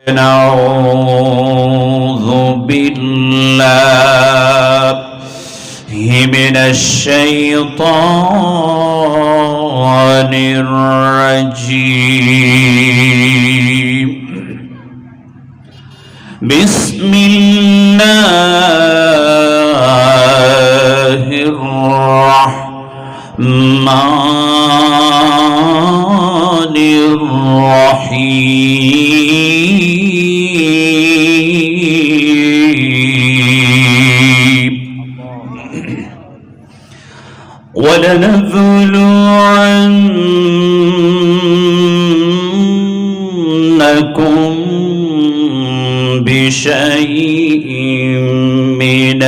نعوذ بالله من الشيطان الرجيم. بسم الله الرحمن الرحيم. ولنبلونكم بشيء من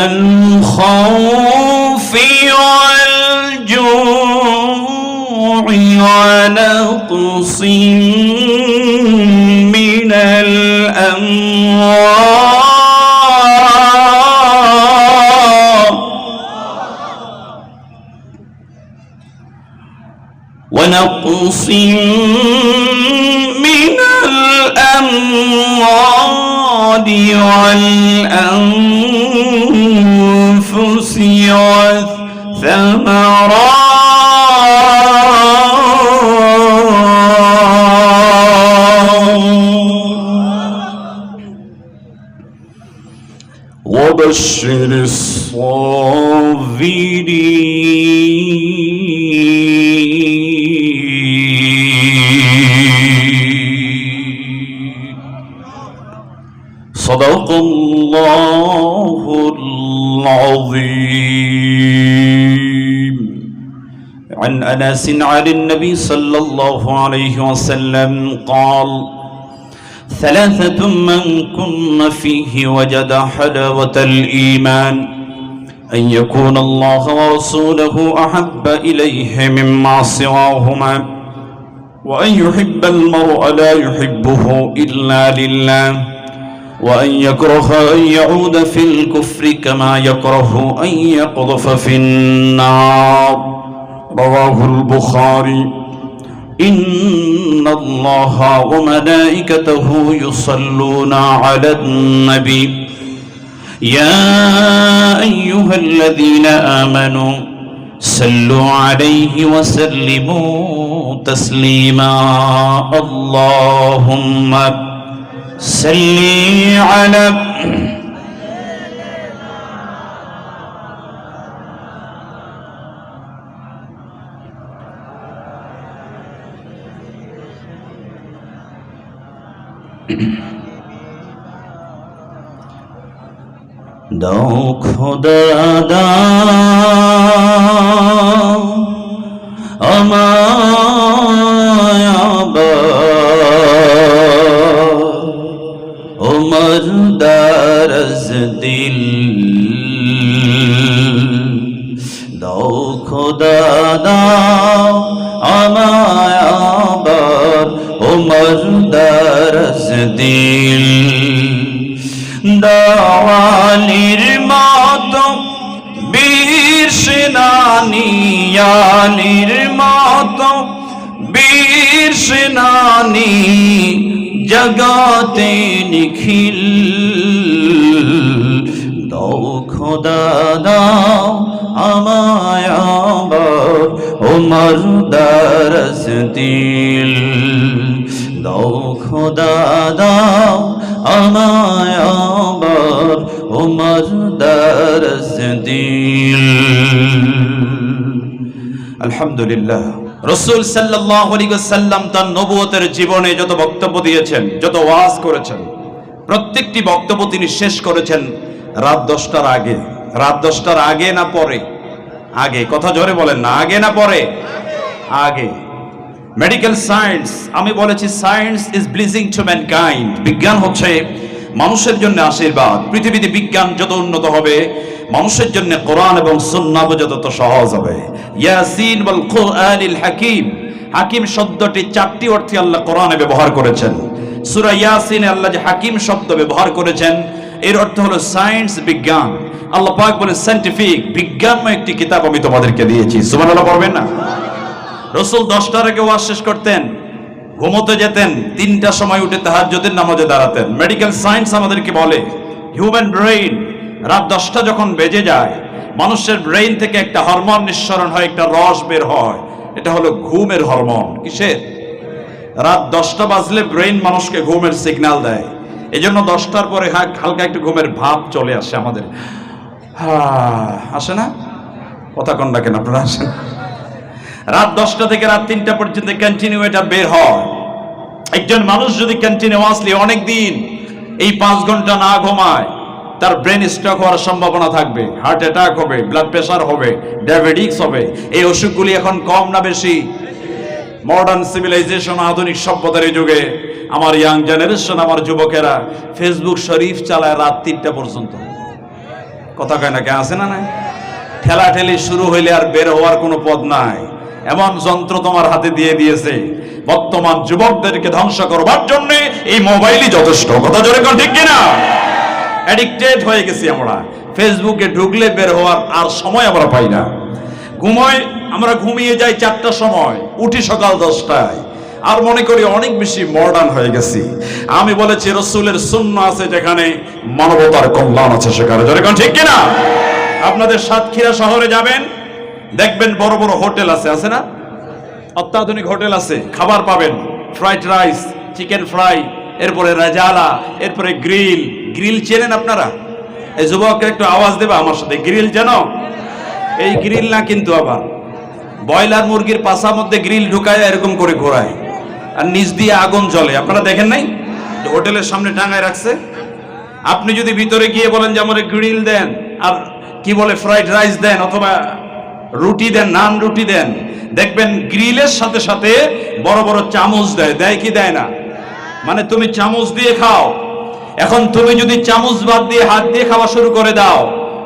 الخوف والجوع ونقص من الأموال والأنفس والثمرات وبشر الصابرين. صدق الله العظيم. عن أنس عن النبي صلى الله عليه وسلم قال: ثلاثة من كن فيه وجد حلاوة الإيمان: أن يكون الله ورسوله أحب إليه مما سواهما، وأن يحب المرء لا يحبه إلا لله، وأن يكره أن يعود في الكفر كما يكره أن يقذف في النار. رواه البخاري. إن الله وملائكته يصلون على النبي يا أيها الذين آمنوا صلوا عليه وسلموا تسليما. اللهم صل على দাও খোদা দাও আমায় আবার ওমর দারজ দিল। দাও খোদা দাও আমায় আবার ওমর দারজ দিল। দাওয়ালির মতো বীর সেনানী, আলীর মতো বীর সেনানী জগতে নিখিল। দাও খোদা দাও আমায় আবার ওমর দারজ দিল। দাও খোদা দাও আমায় আবার ওমর দারজ দিল। আলহামদুলিল্লাহ। রাসূল সাল্লাল্লাহু আলাইহি ওয়াসাল্লাম তার নবুয়তের জীবনে যত বক্তব্য দিয়েছেন, যত ওয়াজ করেছেন, প্রত্যেকটি বক্তব্য তিনি শেষ করেছেন রাত 10টার আগে। রাত 10টার আগে না পরে? আগে। কথা জোরে বলেন না, আগে না পরে? আগে। মেডিকেল সায়েন্স, আমি বলেছি science is blessing two mankind. বিজ্ঞান হচ্ছে মানুষের জন্য আশীর্বাদ। পৃথিবীতে বিজ্ঞান যত উন্নত হবে, মানুষের জন্য কোরআন এবং সুন্নাহ যত সহজ হবে। ইয়াসিন ওয়াল কুরআনিল হাকিম। হাকিম শব্দটি 4টি অর্থে আল্লাহ কোরআনে ব্যবহার করেছেন। সূরা ইয়াসিনে আল্লাহ যে হাকিম শব্দ ব্যবহার করেছেন, এর অর্থ হলো সায়েন্স, বিজ্ঞান। আল্লাহ পাক বলে সায়েন্টিফিক, বিজ্ঞানময় একটি কিতাব আমি তোমাদেরকে দিয়েছি। সুবহানাল্লাহ পড়বেন না? রাসূল 10টার আগে ওয়াজ শেষ করতেন, ঘুমোতে যেতেন, 3টার সময় উঠে তাহাজ্জুদের নামাজে দাঁড়াতেন। মেডিকেল সায়েন্স আমাদেরকে বলে হিউম্যান ব্রেইন রাত 10টা যখন বেজে যায়, মানুষের ব্রেইন থেকে একটা হরমোন নিঃসরণ হয়, একটা রস বের হয়, এটা হলো ঘুমের হরমোন। কিসের? রাত 10টা বাজলে ব্রেইন মানুষকে ঘুমের সিগন্যাল দেয়। এই জন্য 10টার পরে হালকা একটু ঘুমের ভাব চলে আসে আমাদের। আসে না? কথা কন না কেন আপনারা? আসেন। রাত 10টা থেকে রাত 3টা পর্যন্ত কন্টিনিউ এটা বের হয়। একজন মানুষ যদি কন্টিনিউয়াসলি অনেক দিন এই 5 ঘন্টা না ঘুমায়, তার ব্রেন স্ট্রোক হওয়ার সম্ভাবনা থাকবে, হার্ট অ্যাটাক হবে, ব্লাড প্রেশার হবে, ডায়াবেটিস হবে। এই অসুখগুলি এখন কম না বেশি? মডার্ন সিভিলাইজেশন, আধুনিক সভ্যতার এই যুগে আমার ইয়াং জেনারেশন, আমার যুবকেরা ফেসবুক শরীফ চালায় রাত 3টা পর্যন্ত। কথা কয় না? কে আছে না? নাই। ঠেলাঠেলি শুরু হইলে আর বের হওয়ার কোনো পথ নাই। এমন যন্ত্র তোমার হাতে দিয়ে দিয়েছে, বর্তমান যুবকদেরকে ধ্বংস করবার জন্য এই মোবাইলই যথেষ্ট। কথা জোরে কোন, ঠিক কিনা? অ্যাডিক্টেড হয়ে গেছি আমরা। ফেসবুকে ঢুকলে বের হওয়ার আর সময় আমরা পাই না। আমরা ঘুমিয়ে যাই 4টার সময়, উঠি সকাল 10টায়, আর মনে করি অনেক বেশি মডার্ন হয়ে গেছি। আমি বলেছি রাসূলের সুন্নাহ আছে যেখানে, মানবতার কল্যাণ আছে সেখানে। জোরে কোন, ঠিক কিনা? আপনাদের সাতক্ষীরা শহরে যাবেন, দেখবেন বড় বড় হোটেল আছে, আছে না? অত্যাধুনিক হোটেল আছে, খাবার পাবেন, ফ্রাইড রাইস, চিকেন ফ্রাই, এরপরে রাজালা, এরপরে গ্রিল। গ্রিল চেনেন আপনারা? এই যুবকরা একটু আওয়াজ দেবে আমার সাথে, গ্রিল জানো? এই গ্রিল না কিন্তু আবার ব্রয়লার মুরগির পাছার মধ্যে গ্রিল ঢুকায় এরকম করে ঘোরায়, আর নিচ দিয়ে আগুন জ্বলে। আপনারা দেখেন নাই? হোটেলের সামনে টাঙায় রাখছে। আপনি যদি ভিতরে গিয়ে বলেন যে আমার গ্রিল দেন, আর কি বলে ফ্রাইড রাইস দেন, অথবা রুটি দেন, নান রুটি দেন, দেখবেন গ্রিলের সাথে সাথে বড় বড় চামচ দেয়। দেয় কি দেয় না? মানে তুমি চামচ দিয়ে খাও। এখন তুমি যদি চামচ বাদ দিয়ে হাত দিয়ে খাওয়া শুরু করে দাও,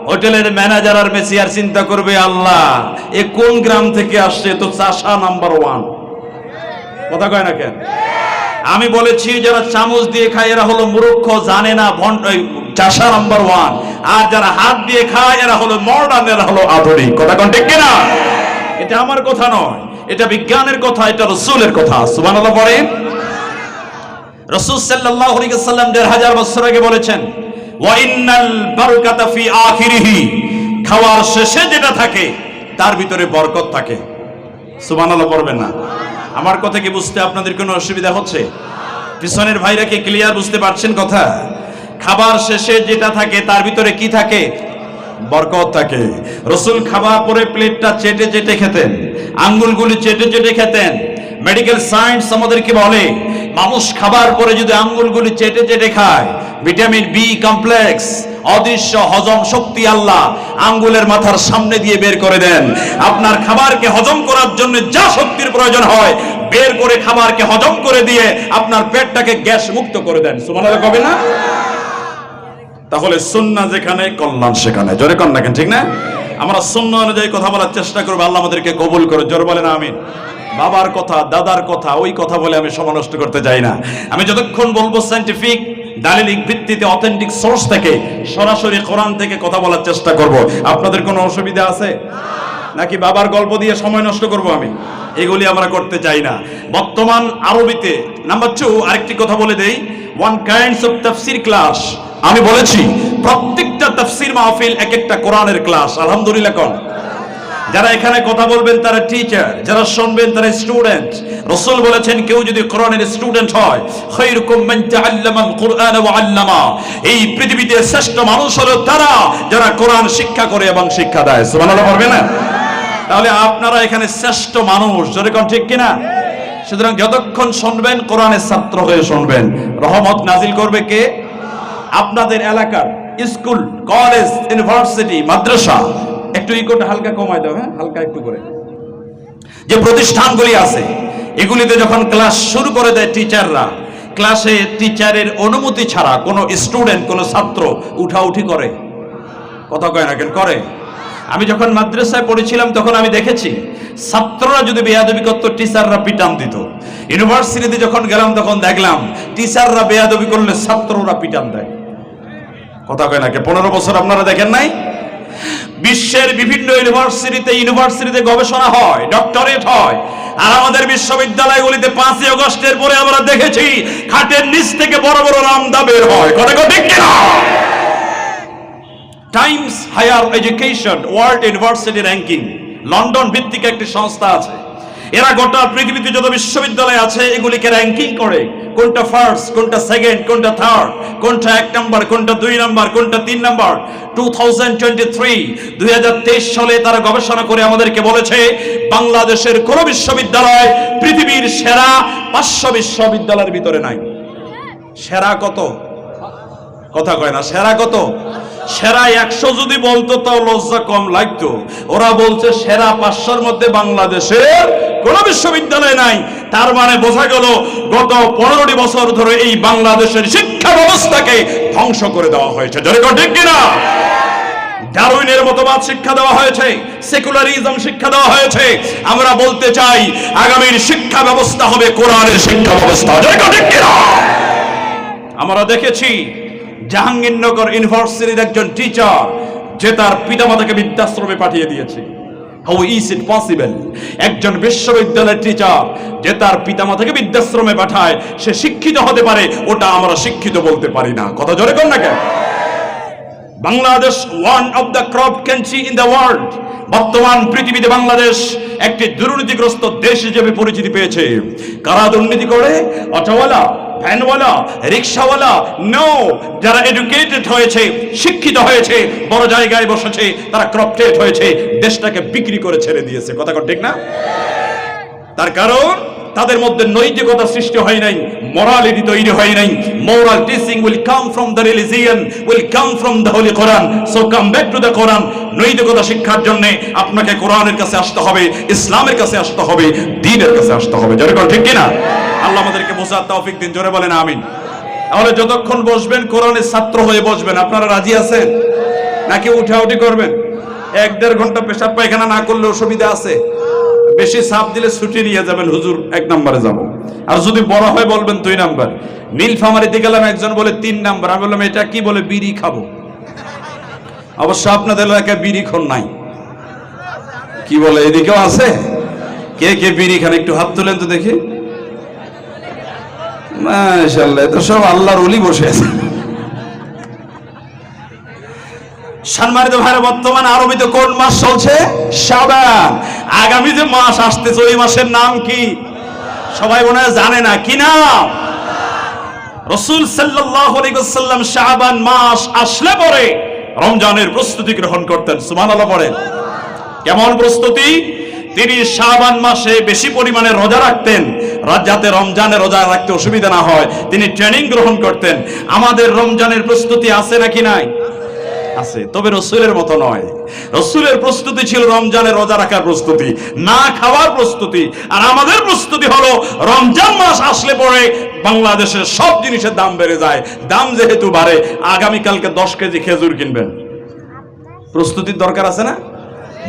হোটেলের ম্যানেজার আর মেসিয়ার চিন্তা করবে, আল্লাহ এ কোন গ্রাম থেকে আসছে, তো চাষা নাম্বার 1। কথা কয় না কেন? আমি বলেছি যারা চামচ দিয়ে খায় এরা হলো মূর্খ, জানে না, চাষা নাম্বার 1। আর যারা হাত দিয়ে খায় এরা হলো মডার্ন, এরা হলো আধুনিক। কথা কোন, ঠিক কিনা? এটা আমার কথা নয়, এটা বিজ্ঞানের কথা, এটা রাসূলের কথা। সুবহানাল্লাহ পড়েন। রাসূল সাল্লাল্লাহু আলাইহি ওয়াসাল্লাম 1500 বছর আগে বলেছেন, ওয়া ইন্নাল বারাকাতা ফি আখিরিহি, খাওয়ার শেষে যেটা থাকে তার ভিতরে বরকত থাকে। সুবহানাল্লাহ পড়বেন না? আমার কথা কি বুঝতে আপনাদের কোনো অসুবিধা হচ্ছে? পিছনের ভাইরা কি ক্লিয়ার বুঝতে পারছেন কথা? খাবার শেষে যেটা থাকে তার ভিতরে কি থাকে? বরকত থাকে। রাসূল খাবার পরে প্লেটটা চেটে চেটে খেতেন, আঙ্গুলগুলি চেটে চেটে খেতেন। মেডিকেল সায়েন্স আমাদেরকে বলে মানুষ খাবার পরে যদি আঙ্গুলগুলি চেটে চেটে খায়, ভিটামিন বি কমপ্লেক্স, অদৃশ্য হজম শক্তি আল্লাহ আঙ্গুলের মাথার সামনে দিয়ে বের করে দেন। আপনার খাবারকে হজম করার জন্য যা শক্তির প্রয়োজন হয় বের করে খাবারকে হজম করে দিয়ে আপনার পেটটাকে গ্যাস মুক্ত করে দেন। সুবহানাল্লাহ কবে না? তাহলে সুন্নাহ যেখানে, কল্যাণ সেখানে। জোরে কন না কেন, ঠিক না? আমরা সুন্নাহ অনুযায়ী কথা বলার চেষ্টা করব। আল্লাহ আমাদেরকে কবুল করে। জোরে বলেন আমিন। বাবার কথা, দাদার কথা, ওই কথা বলে আমি সময় নষ্ট করতে চাই না। আমি যতক্ষণ বলবো সায়েন্টিফিক দালিলিক ভিত্তিতে, অথেন্টিক সোর্স থেকে, সরাসরি কোরআন থেকে কথা বলার চেষ্টা করব। আপনাদের কোনো অসুবিধা আছে নাকি বাবার গল্প দিয়ে সময় নষ্ট করব? আমি এগুলি আমরা করতে চাই না। বর্তমান আরবিতে নাম্বার 2 আরেকটি কথা বলে দেই, one kinds of Tafsir class. আমি বলেছি প্রত্যেকটা তাফসীর মাহফিল এক একটা কোরআনের ক্লাস। আলহামদুলিল্লাহ কোন? যারা এখানে কথা বলবেন তারা টিচার, যারা শুনবেন তারা স্টুডেন্ট। রাসূল বলেছেন কেউ যদি কোরআনের স্টুডেন্ট হয়, খায়রুকুম মান তাআল্লামাল কুরআন ওয়া আল্লামা, এই পৃথিবীতে শ্রেষ্ঠ মানুষ হলো তারা যারা কোরআন শিক্ষা করে এবং শিক্ষা দেয়। সুবহানাল্লাহ পড়বেন না? তাহলে আপনারা এখানে শ্রেষ্ঠ মানুষ। জোরে কোন, ঠিক কিনা? সুতরাং যতক্ষণ শুনবেন কোরআনের ছাত্র হয়ে শুনবেন। রহমত নাজিল করবে কে? আপনাদের এলাকার স্কুল, কলেজ, ইউনিভার্সিটি, মাদ্রাসা, একটু ইকোটা হালকা কমাই দাও, হ্যাঁ হালকা একটু করে। যে প্রতিষ্ঠানগুলি আছে এগুলিতে যখন ক্লাস শুরু করে দেয় টিচাররা, ক্লাসে টিচারের অনুমতি ছাড়া কোনো স্টুডেন্ট, কোনো ছাত্র উঠাউঠি করে? কথা কয় না কেন? করে। আমি যখন মাদ্রাসায় পড়েছিলাম তখন আমি দেখেছি ছাত্ররা যদি বেয়াদবি করতো টিচাররা পিটান দিত। ইউনিভার্সিটিতে যখন গেলাম তখন দেখলাম টিচাররা বেয়াদবি করলে ছাত্ররা পিটান দেয়। কথা কয় নাকি? 15 বছর আপনারা দেখেন নাই? বিশ্বের বিভিন্ন ইউনিভার্সিটিতে গবেষণা হয়, ডক্টরেট হয়, আর আমাদের বিশ্ববিদ্যালয়গুলিতে 5ই আগস্টের পরে আমরা দেখেছি খাটের নিচ থেকে বড় বড় রামদা বের হয়। কথা কয় ঠিক কিনা? Times Higher Education World University ranking, London ভিত্তিক একটি সংস্থা আছে। এরা গোটা পৃথিবীতে যত বিশ্ববিদ্যালয় আছে এগুলিকে র্যাঙ্কিং করে, কোনটা ফার্স্ট, কোনটা সেকেন্ড, কোনটা থার্ড, কোনটা 1 নাম্বার, কোনটা 2 নাম্বার, কোনটা 3 নাম্বার। 2023 সালে তারা গবেষণা করে আমাদেরকে বলেছে বাংলাদেশের কোন বিশ্ববিদ্যালয় পৃথিবীর সেরা 500 বিশ্ববিদ্যালয়ের ভিতরে নাই। সেরা কত? কথা কয় না। সেরা কত? সেরা 100 যদি বলতো তাও লজ্জা কম লাগতো। ওরা বলছে সেরা 500-র মধ্যে বাংলাদেশের কোন বিশ্ববিদ্যালয় নাই। তার মানে বোঝা গেল গত 15টি বছর ধরে এই বাংলাদেশের শিক্ষা ব্যবস্থাকে ধ্বংস করে দেওয়া হয়েছে। জোরে কথা ঠিক কিনা? ডারউইনের মতবাদ শিক্ষা দেওয়া হয়েছে, সেকুলারিজম শিক্ষা দেওয়া হয়েছে। আমরা বলতে চাই আগামীর শিক্ষা ব্যবস্থা হবে কোরআনের শিক্ষা ব্যবস্থা। জোরে কথা ঠিক কিনা? আমরা দেখেছি জাহাঙ্গীরনগর ইউনিভার্সিটির একজন টিচার যে তার পিতামাতাকে বৃদ্ধাশ্রমে পাঠিয়ে দিয়েছে। How is it possible? একজন বিশ্ববিদ্যালয়ের টিচার যে তার পিতামাতাকে বৃদ্ধাশ্রমে পাঠায়, সে শিক্ষিত হতে পারে, ওটা আমরা শিক্ষিত বলতে পারি না। কথা জোরে কর না কেন? Bangladesh one of the corrupt country in the world. বর্তমান পৃথিবীতে বাংলাদেশ একটি দুর্নীতিগ্রস্ত দেশ হিসেবে পরিচিতি পেয়েছে। কারা দুর্নীতি করে? অটোওয়ালা, ভ্যানওয়ালা, রিক্সাওয়ালা। নো, যারা এডুকেটেড হয়েছে, শিক্ষিত হয়েছে, বড় জায়গায় বসেছে, তারা ক্রাপ্টেড হয়েছে, দেশটাকে বিক্রি করে ছেড়ে দিয়েছে। কথা ঠিক না? তার কারণ তাদের মধ্যে নৈতিকতা সৃষ্টি হয় নাই, মোরালিটি তৈরি হয় নাই। Moral teaching will come from the religion, will come from the holy Quran. So come back to the Quran. নৈতিকতা শিক্ষার জন্য আপনাকে কোরআনের কাছে আসতে হবে, ইসলামের কাছে আসতে হবে, দ্বীনের কাছে আসতে হবে। জোরে বলেন ঠিক কিনা? আল্লাহ আমাদেরকে বোঝার তৌফিক দিন। জোরে বলেন আমিন। তাহলে যতক্ষণ বসবেন কোরআনের ছাত্র হয়ে বসবেন। আপনারা রাজি আছেন নাকি উঠাউঠি করবেন? 1-1.5 ঘন্টা পেশাব পায়খানা না করলে অসুবিধা আছে? বেশি চাপ দিলে ছুটি নিয়ে যাবেন, হুজুর 1 নম্বরে যাব। আর যদি বড় হয় বলবেন 2 নাম্বার। নীলফামারীতে গেলাম, একজন বলে 3 নাম্বার। আমি বললাম এটা কি? বলে বিড়ি খাবো। অবশ্য আপনাদের এলাকায় বিড়ি খন নাই। কি বলে? এদিকেও আছে? কে কে বিড়ি খান একটু হাত তুলেন তো দেখি। মাশাআল্লাহ, তো সব আল্লাহর ওলি বসে আছে। সম্মানিত ভাইরা, বর্তমান আরবিতে কোন মাস চলছে? শাবান। আগামী যে মাস আসতেছে ওই মাসের নাম কি? সবাই মনে হয় জানে না। কি নাম? রাসূল সাল্লাল্লাহু আলাইহি ওয়াসাল্লাম শাবান মাস আসলে পরে রমজানের প্রস্তুতি গ্রহণ করতেন। সুবহানাল্লাহ পড়েন। কেমন প্রস্তুতি? তিনি শাবান মাসে বেশি পরিমাণে রোজা রাখতেন, যাতে রমজানে রোজা রাখতে অসুবিধা না হয়। তিনি ট্রেনিং গ্রহণ করতেন। আমাদের রমজানের প্রস্তুতি আছে নাকি নাই? আছে, তবে রসুলের মতো নয়। রসুলের প্রস্তুতি ছিল রমজানের রোজা রাখার প্রস্তুতি, না খাওয়ার প্রস্তুতি। আর আমাদের প্রস্তুতি হলো রমজান মাস আসলে পরে বাংলাদেশের সব জিনিসের দাম বেড়ে যায়। দাম যেহেতু বাড়ে, আগামীকালকে 10 কেজি খেজুর কিনবেন, প্রস্তুতির দরকার আছে না?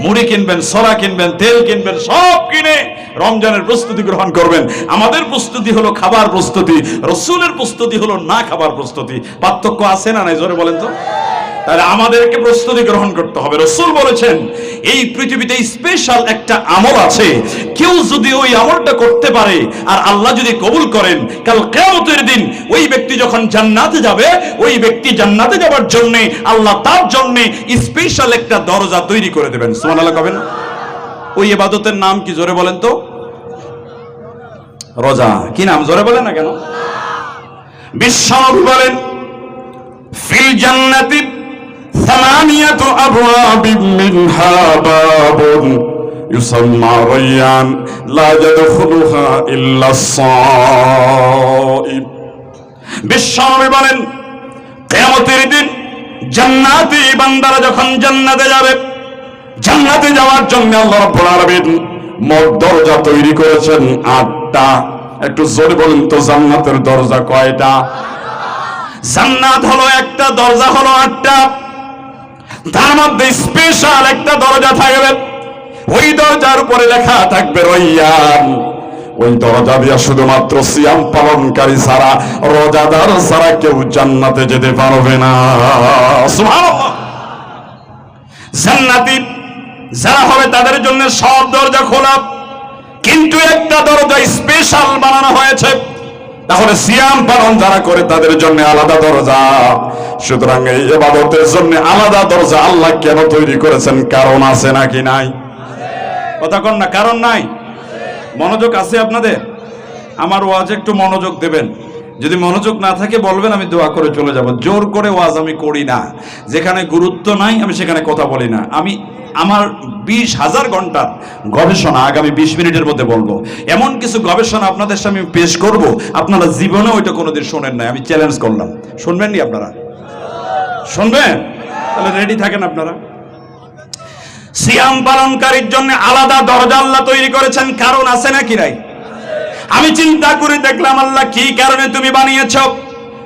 মুড়ি কিনবেন, ছোলা কিনবেন, তেল কিনবেন, সব কিনে রমজানের প্রস্তুতি গ্রহণ করবেন। আমাদের প্রস্তুতি হলো খাবার প্রস্তুতি, রসুলের প্রস্তুতি হলো না খাবার প্রস্তুতি। পার্থক্য আছে না নাই? জোরে বলেন তো। তাহলে আমাদেরকে প্রস্তুতি গ্রহণ করতে হবে। রাসূল বলেছেন এই পৃথিবীতে স্পেশাল একটা আমল আছে, কেউ যদি ওই আমলটা করতে পারে আর আল্লাহ যদি কবুল করেন, কাল কিয়ামতের দিন ওই ব্যক্তি যখন জান্নাতে যাবে, ওই ব্যক্তি জান্নাতে যাওয়ার জন্য আল্লাহ তার জন্য স্পেশাল একটা দরজা তৈরি করে দেবেন। সুবহানাল্লাহ কবেন। ওই ইবাদতের নাম কি? জোরে বলেন তো। রোজা। কি নাম? জোরে বলেন না কেন? বিশ্বনবী বলেন ফিল জান্নাতি ثمانية أبواب منها باب يسمى ريان لا يدخلها إلا الصائم। বিশ্বনবী বলেন কিয়ামতের দিন জান্নাতি বান্দারা যখন জান্নাতে যাবে, জান্নাতে যাওয়ার জন্য আল্লাহ রাব্বুল আলামিন মোট দরজা তৈরি করেছেন 8টা। একটু জোরে বলেন তো, জান্নাতের দরজা কয়টা? জান্নাত হলো একটা, দরজা হলো 8টা। তার মধ্যে স্পেশাল একটা দরজা থাকবে, ওই দরজার উপরে লেখা থাকবে রয়্যান। ওই দরজা দিয়ে শুধুমাত্র সিয়াম পালনকারী ছাড়া, রোজাদার ছাড়া কেউ জান্নাতে যেতে পারবে না। সুবহানাল্লাহ। জান্নাতি যারা হবে তাদের জন্য সব দরজা খোলা, কিন্তু একটা দরজা স্পেশাল বানানো হয়েছে। তাহলে সিয়াম পালন যারা করে তাদের জন্য আলাদা দরজা। সুতরাং এই ইবাদতের জন্য আলাদা দরজা আল্লাহ কেন তৈরি করেছেন? কারণ আছে নাকি নাই? কথা কন না, কারণ নাই? মনোযোগ আছে আপনাদের? আমার ওয়াজ একটু মনোযোগ দেবেন। যদি মনোযোগ না থাকে বলবেন, আমি দোয়া করে চলে যাব। জোর করে ওয়াজ আমি করি না, যেখানে গুরুত্ব নাই আমি সেখানে কথা বলি না। আমি আমার 20,000 ঘন্টার গবেষণা আগামী 20 মিনিটের মধ্যে বলবো। এমন কিছু গবেষণা আপনাদের সামনে পেশ করব, আপনারা জীবনে ওইটা কোনোদিন শোনেন নাই। আমি চ্যালেঞ্জ করলাম, শুনবেন নি আপনারা? শুনবেন? তাহলে রেডি থাকেন আপনারা। সিয়াম পালনকারীর জন্য আলাদা দরজা আল্লাহ তৈরি করেছেন, কারণ আছে নাকি নাই? আমি চিন্তা করে দেখলাম আল্লাহ কি কারণে তুমি বানিয়েছ।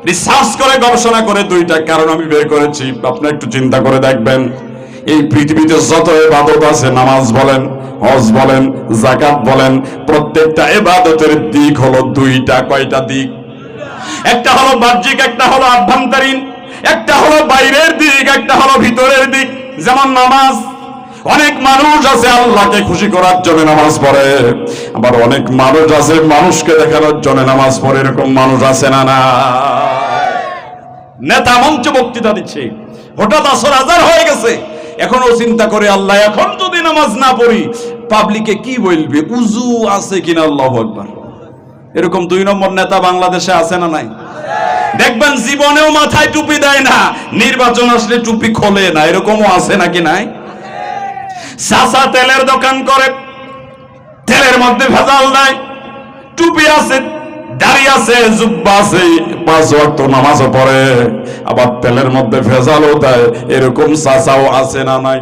রিসার্চ করে গবেষণা করে 2টা কারণ আমি বের করেছি। আপনি একটু চিন্তা করে দেখবেন, এই পৃথিবীতে যত ইবাদত আছে, নামাজ বলেন, হজ বলেন, যাকাত বলেন, প্রত্যেকটা ইবাদতের দিক হলো 2টা। কয়টা দিক? একটা হলো বাহ্যিক, একটা হলো আভ্যন্তরীণ, একটা হলো বাইরের দিক, একটা হলো ভিতরের দিক। যেমন নামাজ, অনেক মানুষ আছে আল্লাহকে খুশি করার জন্য নামাজ পড়ে, আবার অনেক মানুষ আছে মানুষকে দেখানোর জন্য নামাজ পড়ে। এরকম মানুষ আছে না? না। নেতা মঞ্চ বক্তৃতা দিচ্ছে, হঠাৎ আসর আজান হয়ে গেছে, এখনো চিন্তা করে আল্লাহ এখন যদি নামাজ না পড়ি পাবলিকে কি বলবে, উজু আছে কিনা। আল্লাহু আকবার। এরকম 2 নম্বর নেতা বাংলাদেশে আছে না নাই? দেখবেন জীবনেও মাথায় টুপি দেয় না, নির্বাচন আসলে টুপি খোলে না। এরকমও আছে নাকি নাই? চাচা তেলের দোকান করে, তেলের মধ্যে ভেজাল নাই, টুপি আছে, দাড়ি আছে, জুব্বা আছে, 5 ওয়াক্ত নামাজও পড়ে, আবার তেলের মধ্যে ভেজালও দেয়। এরকম চাচাও আছে না নাই?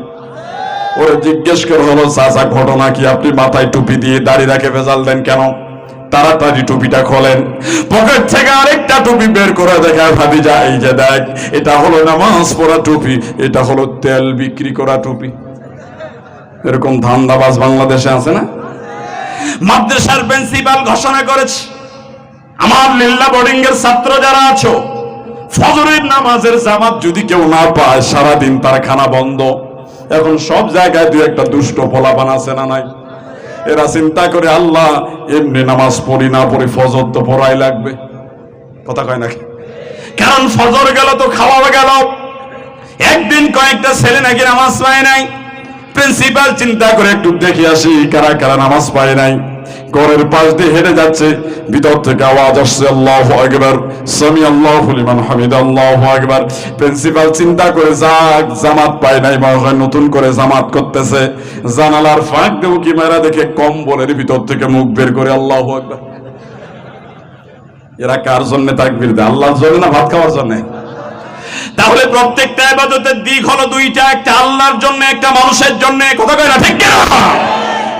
ওরে জিজ্ঞেস করে হলো, চাচা ঘটনা কি? আপনি মাথায় টুপি দিয়ে দাড়ি রাখে ভেজাল দেন কেন? তাড়াতাড়ি টুপিটা খোলেন, পকেট থেকে আরেকটা টুপি বের করে দেখায়, ভাবি যায় এই যে দেখ, এটা হলো নামাজ পড়া টুপি, এটা হলো তেল বিক্রি করা টুপি। এরকম ধান্দাবাজ বাংলাদেশে আছে না? মাদ্রাসার প্রিন্সিপাল ঘোষণা করেছে, আমার লিল্লা বোর্ডিং এর ছাত্র যারা আছো, ফজরের নামাজের জামাত যদি কেউ না পায়, সারাদিন তার খানা বন্ধ। এখন সব জায়গায় 2-1টা দুষ্ট পোলাপান আছে না নাই? এরা চিন্তা করে, আল্লাহ এমনি নামাজ পড়ি না পড়ি, ফজর তো পড়াই লাগবে। কথা কয় নাকি? কারণ ফজর গেল তো খাওয়া গেল। একদিন কয়েকটা ছেলে নাকি নামাজ পায় নাই। প্রিন্সিপাল চিন্তা করে একটু দেখে আসি কারা কারা নামাজ পায় নাই। ঘরের পাশ দিয়ে হেঁটে যাচ্ছে, ভিতর থেকে আওয়াজ আসছে, আল্লাহু আকবার, সামি আল্লাহু লিমান হামিদা, আল্লাহু আকবার। প্রিন্সিপাল চিন্তা করে, যাক জামাত পায় নাই, মনে হয় নতুন করে জামাত করতেছে। জানালার ফাঁক দিয়ে উকি মারা দেখে কম্বলের ভিতর থেকে মুখ বের করে আল্লাহু আকবার। এরা কার জন্য তাকবীর দেয়? আল্লাহর জন্য না ভাত খাওয়ার জন্য? তাহলে প্রত্যেকটা ইবাদতের দিক হলো 2টা, একটা আল্লাহর জন্য, একটা মানুষের জন্য। কথা কয় না, ঠিক কিনা?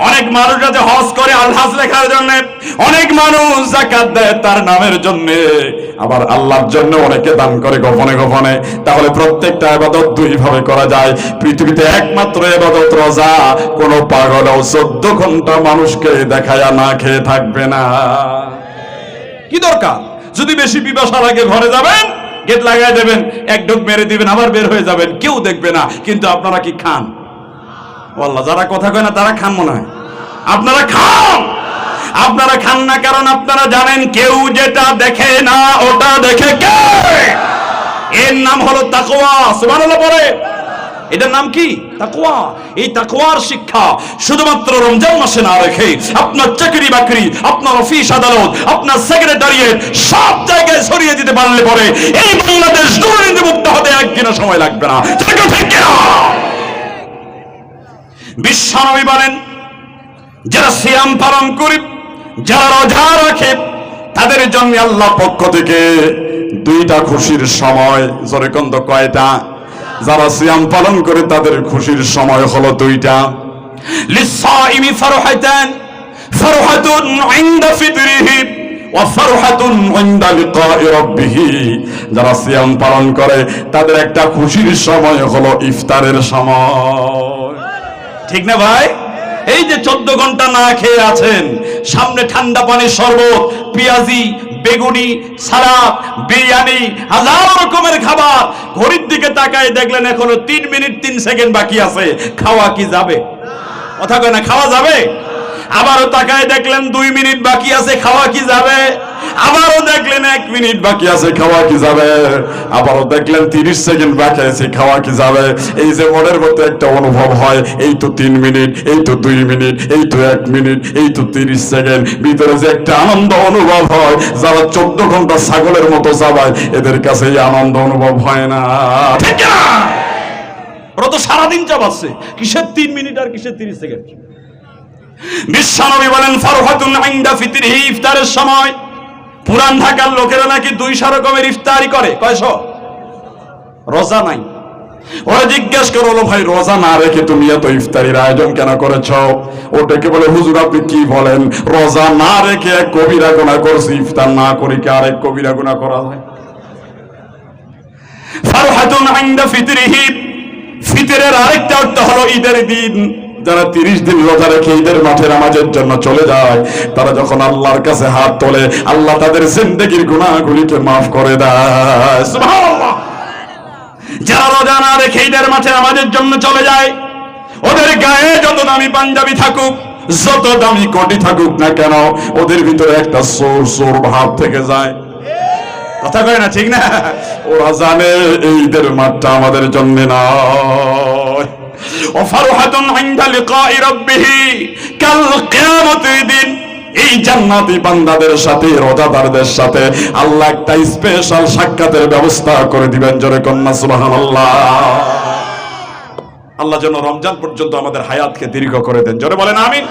অনেক মানুষ আছে হজ করে আলহাজ লেখার জন্য, অনেক মানুষ যাকাত দেয় তার নামের জন্য, আবার আল্লাহর জন্য অনেকে দান করে গোপনে গোপনে। তাহলে প্রত্যেকটা ইবাদত 2 ভাবে করা যায়। পৃথিবীতে একমাত্র ইবাদত রোজা, কোন পাগলও 14 ঘন্টা মানুষকে দেখায়া না খেয়ে থাকবে না। কি দরকার? যদি বেশি পিপাসা লাগে ঘরে যাবেন, গেট লাগাই দেবেন, এক ঢোক মেরে দিবেন, আবার বের হয়ে যাবেন, কেউ দেখবে না। কিন্তু আপনারা কি খান? আল্লাহ, যারা কথা কয় না তারা খান মনে হয়। আপনারা খান? আপনারা খান না কারণ আপনারা জানেন কেউ যেটা দেখে না ওটা দেখে কে? এর নাম হলো তাকওয়া। সুবহানাল্লাহ পড়ে। এটার নাম কি? তাকওয়া। এই তাকওয়ার শিক্ষা শুধুমাত্র রমজান মাসে না রেখে আপনার চাকরি বাকরি, আপনার অফিস আদালত, আপনার সেক্রেটারিয়েট সব জায়গায় ছড়িয়ে দিতে পারলে পরে এই বাংলাদেশ দুর্নীতিমুক্ত হতে একদিনও সময় লাগবে না। ঠিক না? বিশ্বনবী বলেন, যারা সিয়াম পালন করে, যারা রোজা রাখে, তাদের জন্য আল্লাহ পক্ষ থেকে 2টা খুশির সময়। জোরে কোন তো কয়টা? যারা সিয়াম পালন করে তাদের খুশির সময় হলো 2টা। লিসাইমি ফারহাতান, ফারহাতুন ইনদা ফিতরিহি ওয়া ফারহাতুন ইনদা লিকাই রাব্বিহি। যারা সিয়াম পালন করে তাদের একটা খুশির সময় হলো ইফতারের সময়। ঠিক না ভাই? এই যে 14 ঘন্টা না খেয়ে আছেন, সামনে ঠান্ডা পানির শরবত, পেঁয়াজি, বেগুনি, সালাদ, বিরিয়ানি, হাজার রকমের খাবার। ঘড়ির দিকে তাকায় দেখলেন এখনো 3 মিনিট 3 সেকেন্ড বাকি আছে, খাওয়া কি যাবে? কথা কয় না, খাওয়া যাবে? আবারও তাকায় দেখলেন 2 মিনিট বাকি আছে, খাওয়া কি যাবে? আবারও দেখলেন 1 মিনিট বাকি আছে, খাওয়া কি যাবে? আবারও দেখলেন 30 সেকেন্ড বাকি আছে, খাওয়া কি যাবে? এই যে মনের মধ্যে একটা অনুভব হয়, এই তো 3 মিনিট, এই তো 2 মিনিট, এই তো 1 মিনিট, এই তো 30 সেকেন্ড, ভিতরে যে একটা আনন্দ অনুভব হয়, যারা 14 ঘন্টা ছাগলের মতো চাবায় এদের কাছে এই আনন্দ অনুভব হয় না, ঠিক না? ওরা তো সারাদিন চাবাচ্ছে, কিসের 3 মিনিট আর কিসের 30 সেকেন্ড? বিশ্বনবী বলেন ফারহাতুন ইনদা ফিতরিহি, ইফতারের সময় পুরান ঢাকার লোকেরা নাকি 200 রকমের ইফতারি করে। কয়শো? রোজা নাই। ওরা জিজ্ঞেস করলো, ভাই রোজা না রেখে তুমি এত ইফতারির আয়োজন কেন করেছ? ওটাকে বলে, হুজুর আপনি কি বলেন, রোজা না রেখে এক কবিরা গুনাহ করছি, ইফতার না করে কি আরেক কবিরা গুনাহ করা যায়? ফারহাতুন ইনদা ফিতরিহি, ফিতরের আরেকটা অর্থ হলো ঈদের দিন। যারা 30 দিন রোজা রেখে ঈদের মাঠে নামাজের জন্য চলে যায়, তারা যখন আল্লাহর কাছে হাত তোলে, আল্লাহ তাদের জিন্দেগীর গুনাহগুলিকে মাফ করে দেয়। সুবহানাল্লাহ। যারা রোজা না রেখে ঈদের মাঠে নামাজের জন্য চলে যায়, ওদের গায়ে যত দামি পাঞ্জাবি থাকুক, যত দামি কোটি থাকুক না কেন, ওদের ভিতরে একটা সোর সোর ভাব থেকে যায়। কথা কয় না, ঠিক না? ওরা জানে এই ঈদের মাঠটা আমাদের জন্য নয়। ওয়াফারহাতুন ইনদা লিকাই রাব্বিহি, কাল কিয়ামতের দিন এই জান্নাতি বান্দাদের সাথে, রোজাদারদের সাথে আল্লাহ একটা স্পেশাল সাক্ষাতের ব্যবস্থা করে দিবেন। জোরে কন্যা সুবহানাল্লাহ। আল্লাহ যেন রমজান পর্যন্ত আমাদের হায়াতকে দীর্ঘ করে দেন। জোরে বলেন আমিন।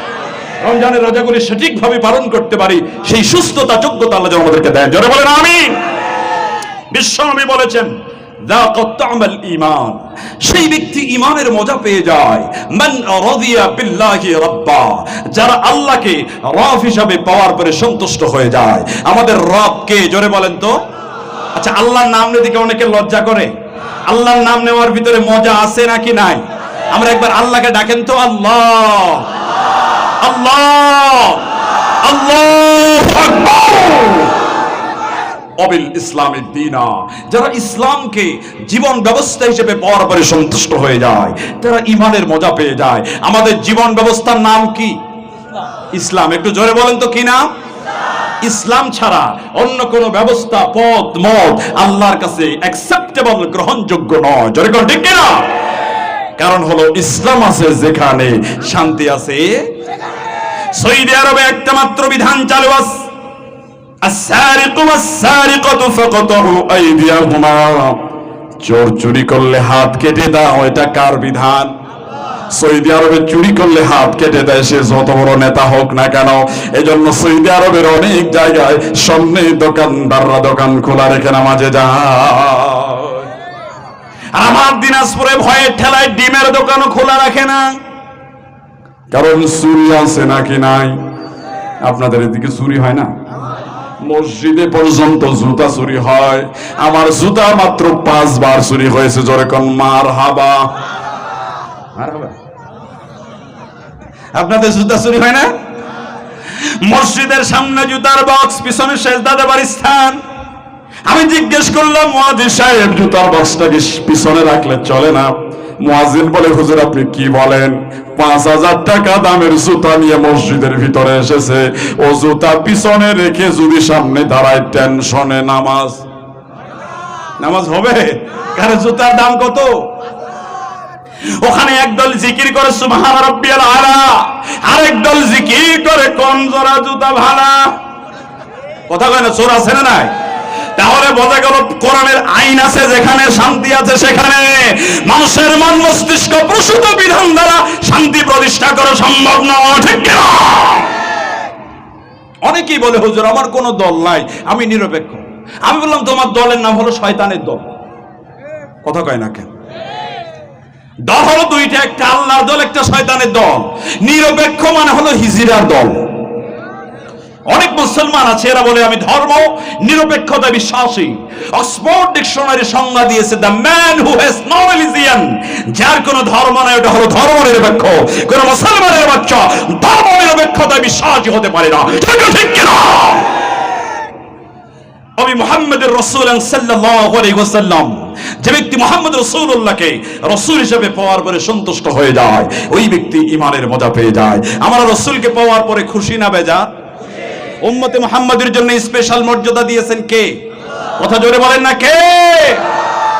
রমজানের রোজাগুলি সঠিকভাবে পালন করতে পারি, সেই সুস্থতা, যোগ্যতা আল্লাহ যেন আমাদেরকে দেন। জোরে বলেন আমিন। বিশ্বনবী বলেছেন, ঈমান, সেই ব্যক্তি ঈমানের মজা পেয়ে যায়। মান রাদিয়া বিল্লাহি রাব্বা, যারা আল্লাহকে রব হিসাবে পাওয়ার পরে সন্তুষ্ট হয়ে যায়। আমাদের রব কে? জোরে বলেন তো। আচ্ছা, আল্লাহর নাম নিতে কি অনেকে লজ্জা করে? আল্লাহর নাম নেওয়ার ভিতরে মজা আছে নাকি নাই? আমরা একবার আল্লাহকে ডাকেন তো, আল্লাহ আল্লাহ আল্লাহু আকবার। অবিল ইসলামী দীনা, যারা ইসলামকে জীবন ব্যবস্থা হিসেবে পাওয়ার পরে সন্তুষ্ট হয়ে যায়, তারা ঈমানের মজা পেয়ে যায়। আমাদের জীবন ব্যবস্থার নাম কি? ইসলাম। একটু জোরে বলেন তো, কি নাম? ইসলাম ছাড়া অন্য কোন ব্যবস্থা, পথ, মত আল্লাহর কাছে অ্যাকসেপ্টেবল, গ্রহণযোগ্য নয়। জোরে কোন, ঠিক কিনা? কারণ হলো ইসলাম আছে যেখানে, শান্তি আছে। সৌদি আরবে একটা মাত্র বিধান চালু আছে, আস-সারিকু ওয়াস-সারিকাতু ফাকতাউ আইদিয়াহুমা, চোর চুরি করলে হাত কেটে দাও। এটা কার বিধান? সৌদি আরবে চুরি করলে হাত কেটে দেয়, সে যত বড় নেতা হোক না কেন। এজন্য সৌদি আরবের অনেক জায়গায় সামনে দোকানদাররা দোকান খোলা রেখে নামাজে যায়। আমার দিনাজপুরে ভয়ের ঠেলায় ডিমের দোকানও খোলা রাখে না, কারণ চুরি আছে নাকি নাই? আপনাদের এদিকে চুরি হয় না? মসজিদে পর্যন্ত জুতা চুরি হয়। আমার জুতা মাত্র 5 বার চুরি হয়েছে। জোরে কোন মারহাবা। মারহাবা। আপনাদের জুতা চুরি হয় না? মসজিদের সামনে জুতার বক্স, পিছনে সেজদা দেবার স্থান। আমি জিজ্ঞেস করলাম, মুয়াজ্জিন সাহেব জুতার বক্সটা কি পিছনে রাখলে চলে না? মুয়াজ্জিন বলে, হুজুর আপনি কি বলেন? 5000 টাকা দামের জুতা নিয়ে মসজিদের ভিতরে এসেছে, ও জুতা পিছনে রেখে যদি সামনে দাঁড়ায়, টেনশনে নামাজ হবে? কারণ জুতার দাম কত? ওখানে একদল জিকির করে সুবহান রাব্বিয়াল আলা, আরেক দল জিকির করে কোন জোড়া জুতা ভালা। কথা কয় না? চোর আছে না নাই? তাহলে বোঝা গেল কোরআনের আইন আছে যেখানে, শান্তি আছে সেখানে। মানুষের মন মস্তিষ্ক প্রসূত বিধান দ্বারা শান্তি প্রতিষ্ঠা করা সম্ভব নয়, ঠিক কিনা? অনেকেই বলে, হুজুর আমার কোনো দল নাই, আমি নিরপেক্ষ। আমি বললাম, তোমার দলের নাম হলো শয়তানের দল। কথা কয় না কেন? দল হলো দুইটা, একটা আল্লাহর দল, একটা শয়তানের দল। নিরপেক্ষ মানে হলো হিজড়ার দল। অনেক মুসলমান আছে এরা বলে আমি ধর্ম নিরপেক্ষতা বিশ্বাসী। অক্সফোর্ড ডিকশনারি সংজ্ঞা দিয়েছে the man who has no religion, যার কোনো ধর্ম নাই ওটা হলো ধর্ম নিরপেক্ষ। কোন মুসলমানের বাচ্চা ধর্ম নিরপেক্ষতা বিশ্বাসী হতে পারে না, ঠিক কিনা? নবী মুহাম্মদুর রাসূল সাল্লাল্লাহু আলাইহি ওয়াসাল্লাম, যে ব্যক্তি মুহাম্মদ রাসূলুল্লাহকে রাসূল হিসেবে পাওয়ার পরে সন্তুষ্ট হয়ে যায়, ওই ব্যক্তি ঈমানের মজা পেয়ে যায়। আমরা রাসূলকে পাওয়ার পরে খুশি না বেজা? উম্মতে মুহাম্মাদের জন্য স্পেশাল মর্যাদা দিয়েছেন কে? কথা জোরে বলেন না কে?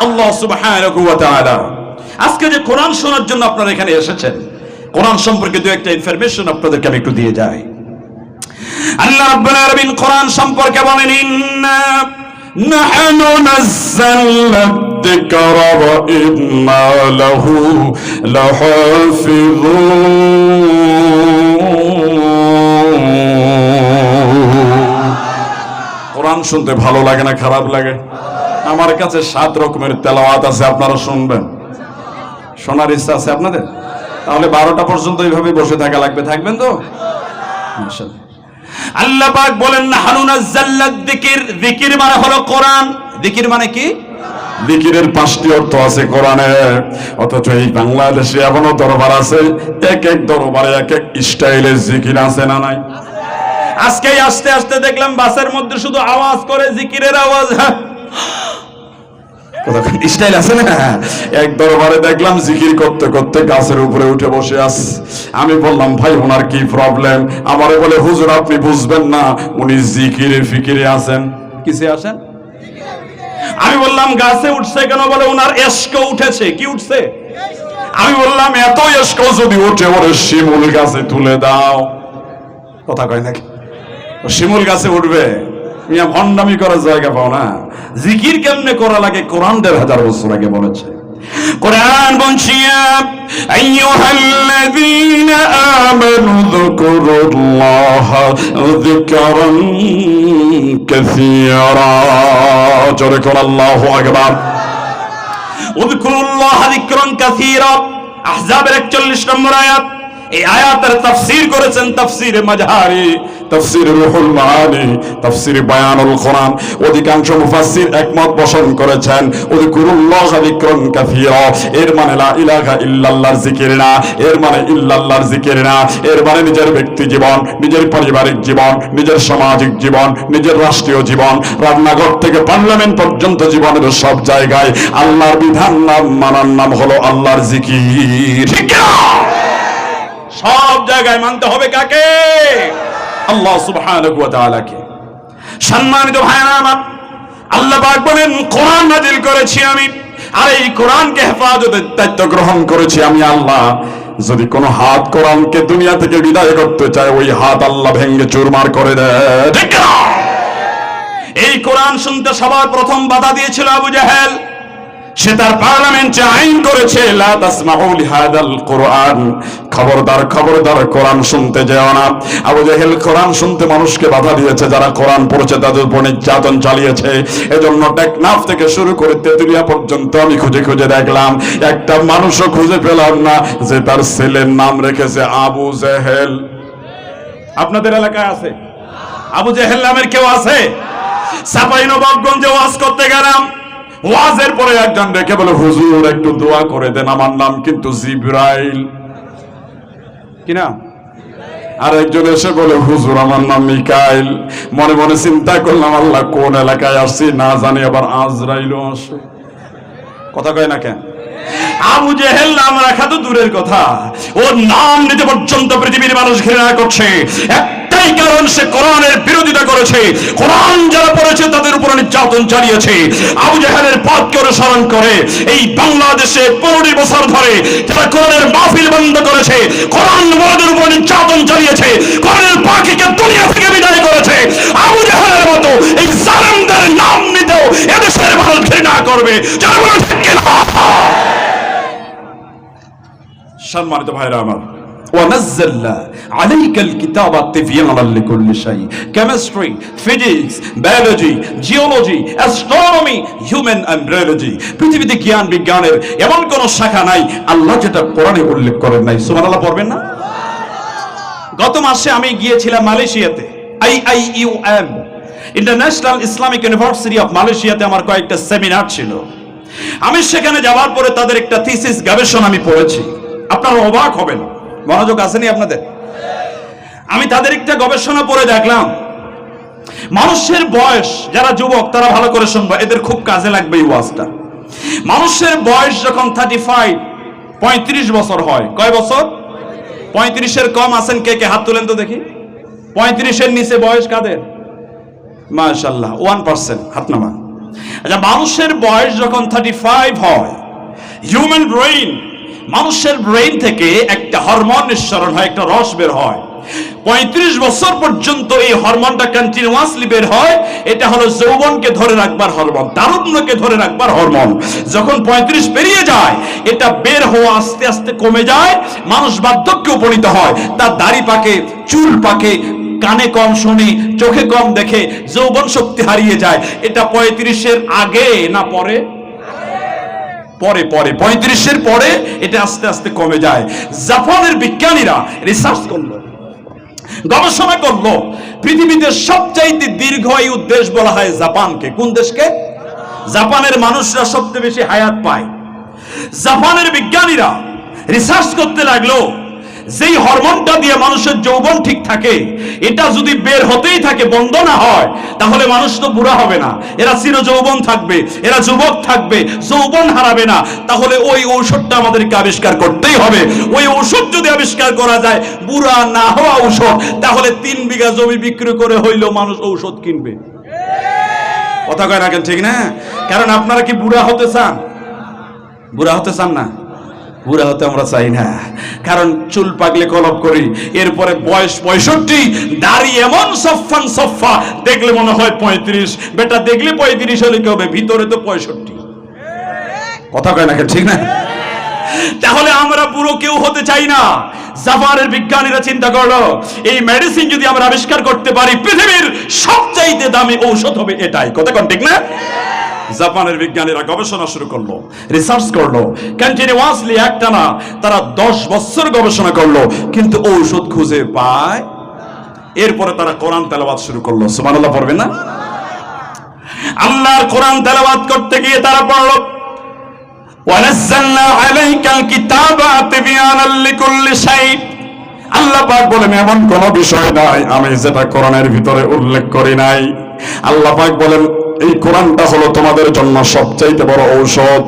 আল্লাহ সুবহানাহু ওয়া তাআলা। আজকে যে কোরআন শোনার জন্য আপনারা এখানে এসেছেন, কোরআন সম্পর্কে দু একটা ইনফরমেশন আপনাদেরকে আমি একটু দিয়ে যাই। আল্লাহ রাব্বুল আলামিন কোরআন সম্পর্কে বলেন, ইন্না নাহনু নাযালনা যিকরা ওয়া ইন্না লাহু লাহাফিজুন। কোরআন শুনতে ভালো লাগে না খারাপ লাগে? আমার কাছে 7 রকমের তেলাওয়াত আছে, আপনারা শুনবেন? শোনার ইচ্ছা আছে আপনাদের? তাহলে 12টা পর্যন্ত এইভাবে বসে থাকা লাগবে, থাকবেন তো? মাশাআল্লাহ। আল্লাহ পাক বলেন নাহনু নাযালনা যিকির, যিকির মানে হলো কোরআন। যিকির মানে কি? যিকিরের 5টি অর্থ আছে কোরআনে, অথচ এই বাংলাদেশে এমনও দরবার আছে, এক এক দরবারে এক এক স্টাইলের জিকির আছে না নাই? আজকে আস্তে আস্তে দেখলাম বাসের মধ্যে শুধু আওয়াজ করে জিকিরের আওয়াজ। স্টাইল আছে না? এক দরবারে দেখলাম জিকির করতে করতে গাছের উপরে উঠে বসে আছে। আমি বললাম ভাই ওনার কি প্রবলেম? আমারে বলে হুজুর আপনি বুঝবেন না, উনি জিকিরে ফিকিরে আছেন। কিসে আছেন? আমি বললাম গাছে উঠছে কেন? বলে ওনার এশক উঠেছে। কি উঠছে? আমি বললাম এত এশক যদি উঠে ওরে শিমুল গাছে তুলে দাও। কথা কয় নাকি? শিমুল গাছে উঠবে? মিয়া ভণ্ডামি করার জায়গা পাও না। জিকির কেমনে করা লাগে কোরআন 1000 বছর আগে বলেছে। কোরআন বলছে আইয়ুহাল্লাযীনা আমানু যকুরুল্লাহা যিকরান কাসীরা। জোরে কোন আল্লাহু আকবার। উযকুরুল্লাহা যিকরান কাসীরা, আহজাবের 41 নম্বর আয়াত। এই আয়াতের তাফসীর করেছেন তাফসীরে মাযহারি, তাফসীরে রুহুল মাআনি, তাফসীরে বায়ানুল কোরআন। অধিকাংশ মুফাসসির একমত পোষণ করেছেন উযকুরুল্লাহ যিকরান কাসীরা, এর মানে লা ইলাহা ইল্লাল্লাহর জিকির না, এর মানে ইল্লাল্লাহর জিকির না, এর মানে নিজের ব্যক্তি জীবন, নিজের পারিবারিক জীবন, নিজের সামাজিক জীবন, নিজের রাষ্ট্রীয় জীবন, রান্নাঘর থেকে পার্লামেন্ট পর্যন্ত জীবনের সব জায়গায় আল্লাহর বিধান মানার নাম হলো আল্লাহর জিকির। ঠিক না? সব জায়গায় মানতে হবে কাকে? আল্লাহ সুবহানাহু ওয়া তাআলাকে। সম্মানিত ভাইরা আমার, আল্লাহ পাক বলেন কোরআন নাযিল করেছি আমি, আর এই কোরআনকে হেফাজতের দায়িত্ব গ্রহণ করেছি আমি আল্লাহ। যদি কোনো হাত কোরআনকে দুনিয়া থেকে বিদায় করতে চায়, ওই হাত আল্লাহ ভেঙে চুরমার করে দেয়। ঠিক না? এই কোরআন শুনতে সবার প্রথম বাধা দিয়েছিল আবু জাহেল। সে তার পার্লামেন্টে আইন করেছে লা তাসমাউ লিহাদাল কোরআন, খবরদার খবরদার কোরআন শুনতে যেও না। আবু জাহেল কোরআন শুনতে মানুষকে বাধা দিয়েছে, যারা কোরআন পড়েছে তাদের উপর নির্যাতন চালিয়েছে। এজন্য টেকনাফ থেকে শুরু করে তেতুলিয়া পর্যন্ত আমি খুঁজে খুঁজে দেখলাম, একটা মানুষও খুঁজে পেলাম না যে তার ছেলের নাম রেখেছে আবু জাহেল। আপনাদের এলাকায় আছে আবু জাহেল নামের কেউ আছে? চাঁপাইনবাবগঞ্জে ওয়াজ করতে গেলাম, ওয়াজের পরে একজন ডেকে বলে হুজুর একটু দোয়া করে দেন, আমার নাম কিন্তু জিবরাইল। কিনা? আর একজন এসে বলে হুজুর আমার নাম মিকাইল। মনে মনে চিন্তা করলাম আল্লাহ কোন এলাকায় আসছি না জানি, আবার আজরাইলও আসে। কথা কয় না কেন? আবু জেহেল নাম রাখা তো দূরের কথা, ওর নাম নিতে পর্যন্ত পৃথিবীর মানুষ ঘৃণা করছে। একটাই কারণ, সে কোরআনের বিরোধিতা করেছে। কোরআন যারা পড়েছে তাদের উপর নির্যাতন চালিয়েছে। আবু জেহেলের পথকে অনুসরণ করে এই বাংলাদেশে 15 বছর ধরে যারা কোরআনের মাহফিল বন্ধ করেছে, কোরআন ওয়াদের উপর নির্যাতন চালিয়েছে, কোরআনের পাখিকে দুনিয়া থেকে বিদায় করেছে, আবু জেহেলের মতো এই জালেমদের নাম নিতেও এদেশের মানুষ ঘৃণা করবে। যারা বলে ঠিক না? সম্মানিত ভাইরা আমার, ওয়ানাজ্জালনা আলাইকাল কিতাবা তিবয়ানাল লিকুল্লি শাই। Chemistry, physics, biology, geology, astronomy, human embryology, পৃথিবীতে জ্ঞান বিজ্ঞানের এমন কোন শাখা নাই আল্লাহ যেটা কোরআনে উল্লেখ করেন নাই। সুবহানাল্লাহ পড়বেন না? গত মাসে আমি গিয়েছিলাম মালয়েশিয়াতে। IIUM, international Islamic university of মালয়েশিয়াতে আমার কয়েকটা সেমিনার ছিল। আমি সেখানে যাওয়ার পরে তাদের একটা থিসিস গবেষণা আমি পড়েছি। আপনারা অবাক হবেন, মনোযোগ আসেনি আপনাদের? আমি তাদের একটা গবেষণা পড়ে দেখলাম, মানুষের বয়স, যারা যুবক তারা ভালো করে শুনবা, এদের খুব কাজে লাগবে এই ওয়াজটা। মানুষের বয়স যখন 35 বছর হয়, কয় বছর? 35-এর কম আছেন কে কে? হাত তুলেন তো দেখি। 35-এর নিচে বয়স কাদের? মাশাআল্লাহ 1%, হাত নামান। আচ্ছা, মানুষের বয়স যখন 35 হয়, হিউম্যান ব্রেইন, মানুষের ব্রেইন থেকে একটা হরমোন নিঃসরণ হয়, একটা রস বের হয়। 35 বছর পর্যন্ত এই হরমোনটা কন্টিনিউয়াসলি বের হয়। এটা হলো যৌবনকে ধরে রাখবার হরমোন, তারুণ্যকে ধরে রাখবার হরমোন। যখন 35 পেরিয়ে যায়, এটা বের হওয়া আস্তে আস্তে কমে যায়, মানুষ বার্ধক্যে উপনীত হয়। তার দাড়ি পাকে, চুল পাকে, কানে কম শুনি, চোখে কম দেখে, যৌবন শক্তি হারিয়ে যায়। এটা 35-এর আগে না পরে? পরে 35-এর পরে এটা আস্তে আস্তে কমে যায়। জাপানের বিজ্ঞানীরা রিসার্চ করলো, গবেষণা করলো, পৃথিবীতে সবচাইতে দীর্ঘায়ু দেশ বলা হয় জাপানকে। কোন দেশকে? জাপানের মানুষরা সবচেয়ে বেশি হায়াত পায়। জাপানের বিজ্ঞানীরা রিসার্চ করতে লাগলো, যেই হরমোনটা দিয়ে মানুষের যৌবন ঠিক থাকে, এটা যদি বের হতেই থাকে, বন্ধ না হয়, তাহলে মানুষ তো বুড়া হবে না, এরা চির যৌবন থাকবে, এরা যুবক থাকবে, যৌবন হারাবে না। তাহলে ওই ঔষধটা আমাদেরকে আবিষ্কার করতেই হবে। ওই ঔষধ যদি আবিষ্কার করা যায়, বুড়া না হওয়া ঔষধ, তাহলে 3 বিঘা জমি বিক্রি করে হইলেও মানুষ ঔষধ কিনবে। কথা কয় না কেন? ঠিক না? কারণ আপনারা কি বুড়া হতে চান? বুড়া হতে চান না? বুড়া হতে আমরা চাই না, কারণ চুল পাকলে কলপ করি, এরপরে বয়স 65, দাড়ি এমন সফান সফা, দেখলে মনে হয় 35। বেটা দেখলে 35 হলে কি হবে? ভিতরে তো 65। কথা কয় না কেন? ঠিক না? তাহলে আমরা বুড়ো কেউ হতে চাই না। জাপানের বিজ্ঞানীরা চিন্তা করলো, এই মেডিসিন যদি আমরা আবিষ্কার করতে পারি, পৃথিবীর সবচাইতে দামি ঔষধ হবে এটাই। কথা কন ঠিক না? জাপানের বিজ্ঞানীরা গবেষণা শুরু করলো, রিসার্চ করলো, কন্টিনিউয়াসলি একটানা তারা 10 বছর গবেষণা করলো, কিন্তু ঔষধ খুঁজে পায়। এরপরে তারা কোরআন তেলাওয়াত শুরু করলো। সুবহানাল্লাহ পড়বে না? আল্লাহর কোরআন তেলাওয়াত করতে গিয়ে তারা পড়লো, ওয়ানাজ্জালনা আলাইকাল কিতাবা তিবয়ানাল লিকুল্লি শাই। আল্লাহ পাক বলেন, এমন কোন বিষয় নাই আমি যেটা কোরআনের ভিতরে উল্লেখ করি নাই। আল্লাহ পাক বলেন, এই কোরআনটা হলো তোমাদের জন্য সবচাইতে বড় ঔষধ।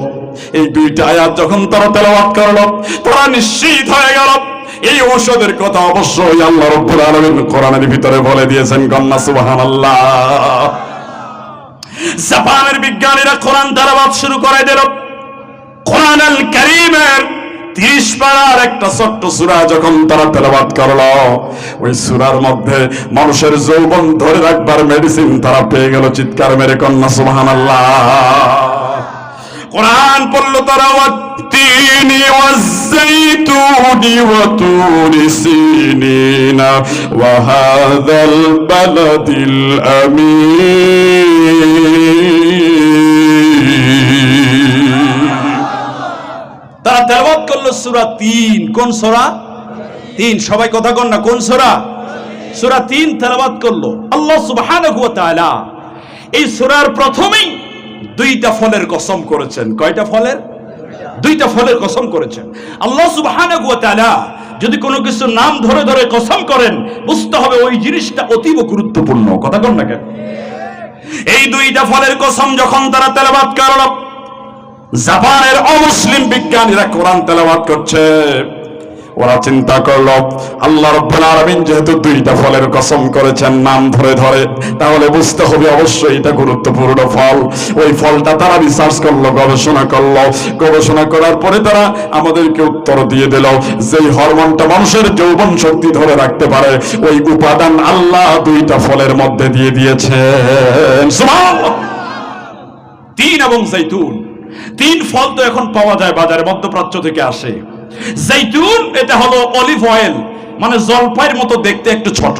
এই 2টা আয়াত যখন তারা তেলাওয়াত করলো, তারা নিশ্চিত হয়ে গেল এই ঔষধের কথা অবশ্যই আল্লাহ রাব্বুল আলামিন কোরআনের ভিতরে বলে দিয়েছেন। কন্না সুবহানাল্লাহ। জাপানের বিজ্ঞানীরা কোরআন তেলাওয়াত শুরু করে দিল। কোরআন আল কারীমের 30 পারার একটা ছোট্ট সূরা যখন তারা তেলাওয়াত করলো, ওই সূরার মধ্যে মানুষের যৌবন ধরে রাখবার মেডিসিন তারা পেয়ে গেল। চিৎকার মেরে কন্না সুবহানাল্লাহ। কোরআন পড়লো তারা, ওয়াত-তিনি ওয়াজ-যাইতুনি ওয়া তুরি সিনিনা ওয়া হাযাল বালাদিল আমিন। তারা তেলাওয়াত করলো সূরা 3। কোন সূরা? 3। সবাই কথা কন না, কোন সূরা? সূরা 3 তেলাওয়াত করলো। আল্লাহ সুবহানাহু ওয়া তাআলা এই সূরার প্রথমেই 2টা ফলের কসম করেছেন। কয়টা ফলের? 2টা ফলের কসম করেছেন। আল্লাহ সুবহানাহু ওয়া তাআলা যদি কোনো কিছু নাম ধরে ধরে কসম করেন, বুঝতে হবে ওই জিনিসটা অতীব গুরুত্বপূর্ণ। কথা কন না কেন? এই 2টা ফলের কসম যখন তারা তেলাওয়াত করলো, জাপানের অমুসলিম বিজ্ঞানীরা কোরআন তেলাওয়াত করছে, ওরা চিন্তা করলো, আল্লাহ রাব্বুল আলামিন যেহেতু 2টা ফলের কসম করেছেন নাম ধরে ধরে, তাহলে বুঝতে হবে অবশ্যই এটা গুরুত্বপূর্ণ ফল। ওই ফলটা তারা রিসার্চ করলো, গবেষণা করলো। গবেষণা করার পরে তারা আমাদেরকে উত্তর দিয়ে দিল, যেই হরমোনটা মানুষের যৌবন শক্তি ধরে রাখতে পারে, ওই উপাদান আল্লাহ 2টা ফলের মধ্যে দিয়ে দিয়েছেন। সুবহানাল্লাহ। 3 এবং জৈতুন, 3 ফল তো এখন পাওয়া যায় বাজারে, মধ্যপ্রাচ্য থেকে আসে। জৈতুন এটা হলো অলিভ অয়েল, মানে জলপাইয়ের মতো দেখতে, একটু ছোট।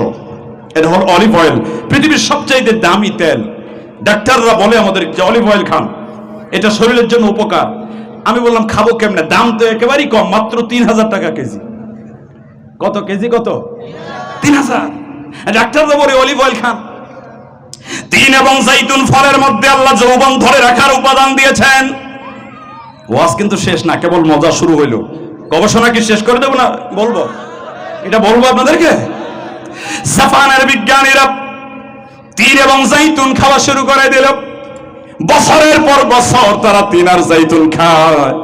এটা হলো অলিভ অয়েল, পৃথিবীর সবচাইতে দামি তেল। ডাক্তাররা বলে আমাদের যে অলিভ অয়েল খান, এটা শরীরের জন্য উপকার। আমি বললাম খাবো কেমনে? দাম তো একেবারেই কম, মাত্র 3000 টাকা কেজি। কত কেজি? কত? 3000। ডাক্তাররা বলে অলিভ অয়েল খান। তিন এবং জাইতুন ফলের মধ্যে আল্লাহ যৌবন ধরে রাখার উপাদান দিয়েছেন। ওয়াজ কিন্তু শেষ না, কেবল মজা শুরু হইলো। গবেষণা কি শেষ করে দেবো না? বলবো, এটা বলবো আপনাদেরকে। জাপানের বিজ্ঞানীরা তিন এবং জাইতুন খাওয়া শুরু করে দিল। বছরের পর বছর তারা তিন আর জাইতুন খায়,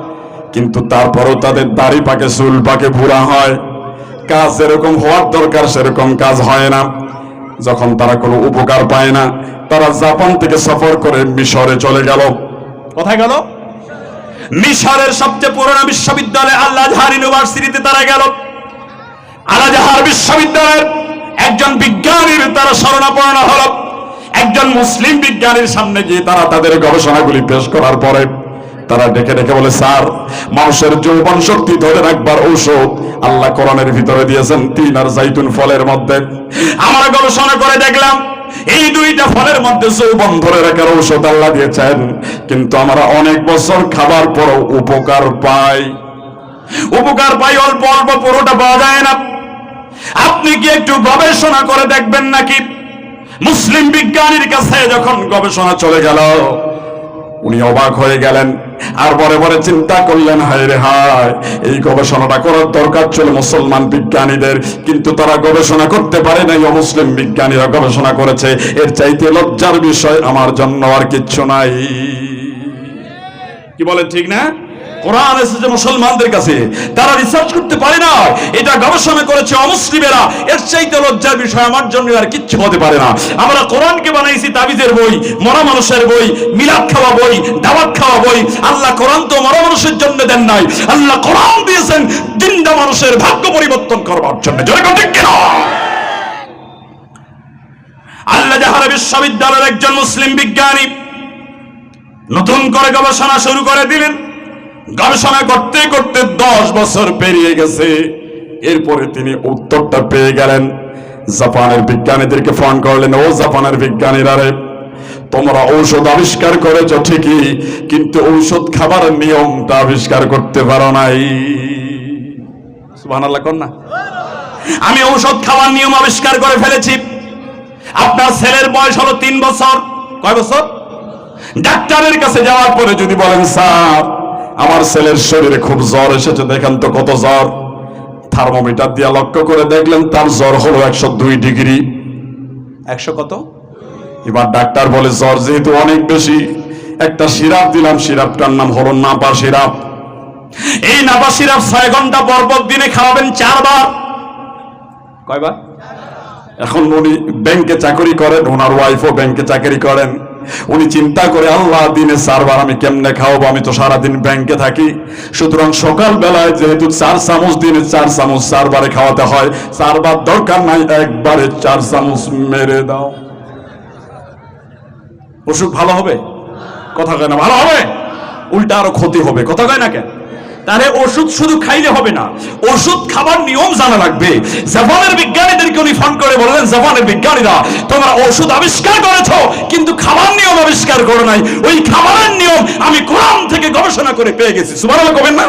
কিন্তু তারপরও তাদের দাড়ি পাকে, চুল পাকে, বুড়া হয়। কাজ যেরকম হওয়ার দরকার সেরকম কাজ হয় না। যখন তারা কোনো উপকার পায় না, তারা জাপান থেকে সফর করে মিশরে চলে গেল। কোথায় গেল? মিশরের সবচেয়ে পুরনো বিশ্ববিদ্যালয় আল আজহার ইউনিভার্সিটিতে তারা গেল। আল আজহার বিশ্ববিদ্যালয়ের একজন বিজ্ঞানীর তারা শরণাপন্ন হলো। একজন মুসলিম বিজ্ঞানীর সামনে গিয়ে তারা তাদের গবেষণাগুলি পেশ করার পরে তারা ডেকে ডেকে বলে, স্যার, মানুষের যৌবন শক্তি ধরে রাখবার ঔষধ আল্লাহ কোরআনের ভিতরে দিয়েছেন তিন আর জাইতুন ফলের মধ্যে। আমরা গবেষণা করে দেখলাম এই দুইটা ফলের মধ্যে যৌবন ধরে রাখার ঔষধ আল্লাহ দিয়েছেন, কিন্তু আমরা অনেক বছর খাবার পরও উপকার পাই অল্প অল্প, পুরোটা পাওয়া যায় না। আপনি কি একটু গবেষণা করে দেখবেন নাকি? মুসলিম বিজ্ঞানীর কাছে যখন গবেষণা চলে গেল, উনি অবাক হয়ে গেলেন, আর পরে পরে চিন্তা করলেন, হায় রে হায়, এই গবেষণাটা করার দরকার ছিল মুসলমান বিজ্ঞানীদের, কিন্তু তারা গবেষণা করতে পারে নাই, অমুসলিম বিজ্ঞানীরা গবেষণা করেছে। এর চাইতে লজ্জার বিষয় আমার জন্য আর কিচ্ছু নাই। কি বলেন, ঠিক না? কোরআন এসেছে মুসলমানদের কাছে, তারা রিসার্চ করতে পারে না, এটা গবেষণা করেছে অমুসলিমেরা। এর চাইতে লজ্জার বিষয় আমার জন্য আর কিচ্ছু হতে পারে না। আমরা কোরআনকে বানাইছি তাবিজের বই, মরা মানুষের বই, মিলাদ খাওয়া বই, দাওয়াত খাওয়া বই। আল্লাহ কোরআন তো মরা মানুষের জন্য দেন নাই, আল্লাহ কোরআন দিয়েছেন জিন্দা মানুষের ভাগ্য পরিবর্তন করবার জন্য। জোরে কথা ঠিক কিনা? আল্লাহ জাহার বিশ্ববিদ্যালয়ের একজন মুসলিম বিজ্ঞানী নতুন করে গবেষণা শুরু করে দিলেন। গবেষণা করতে করতে 10 বছর পেরিয়ে গেছে। এরপরে তিনি উত্তরটা পেয়ে গেলেন। জাপানের বিজ্ঞানীদেরকে ফোন করলেন, ও জাপানের বিজ্ঞানীরা রে, তোমরা ঔষধ আবিষ্কার করেছো ঠিকই, কিন্তু ঔষধ খাবার নিয়মটা আবিষ্কার করতে পারো নাই। সুবহানাল্লাহ কোন না? আমি ঔষধ খাওয়ার নিয়ম আবিষ্কার করে ফেলেছি। আপনার ছেলের বয়স হলো 3 বছর। কয় বছর? ডাক্তারের কাছে যাওয়ার পরে যদি বলেন, স্যার, আমার ছেলের শরীরে খুব জ্বর এসেছে, দেখেন তো কত জ্বর। থার্মোমিটার দিয়ে লক্ষ্য করে দেখলেন তার জ্বর হলো 102 ডিগ্রি। 100 কত? এবার ডাক্তার বলে, জ্বর যেহেতু অনেক বেশি, একটা সিরাপ দিলাম, সিরাপটার নাম হলো নাপা সিরাপ। এই নাপা সিরাপ 6 ঘন্টা পর পর দিনে খাওয়াবেন 4 বার। কয়বার? এখন উনি ব্যাংকে চাকরি করেন, ওনার ওয়াইফও ব্যাংকে চাকরি করেন। উনি চিন্তা করে, আল্লাহ, দিনে 4 বার আমি কেমনে খাওয়াবো, আমি তো সারাদিন ব্যাংকে থাকি। সুতরাং সকাল বেলায় যেহেতু 4 চামচ, দিনে 4 চামচ 4 বারে খাওয়াতে হয়, 4 বার দরকার নাই, একবারে 4 চামচ মেরে দাও। অসুখ ভালো হবে? কথা কয় না ভালো হবে, উল্টা আরো ক্ষতি হবে। কথা কয় না কেন? তাহলে ওষুধ শুধু খাইলে হবে না, ওষুধ খাবার নিয়ম জানা লাগবে। জাপানের বিজ্ঞানীদেরকে উনি ফোন করে বললেন, জাপানের বিজ্ঞানীরা, তোমরা ওষুধ আবিষ্কার করেছো, কিন্তু খাবার নিয়ম আবিষ্কার করো নাই। ওই খাবারের নিয়ম আমি কোরআন থেকে গবেষণা করে পেয়ে গেছি। সুবহানাল্লাহ কবেন না?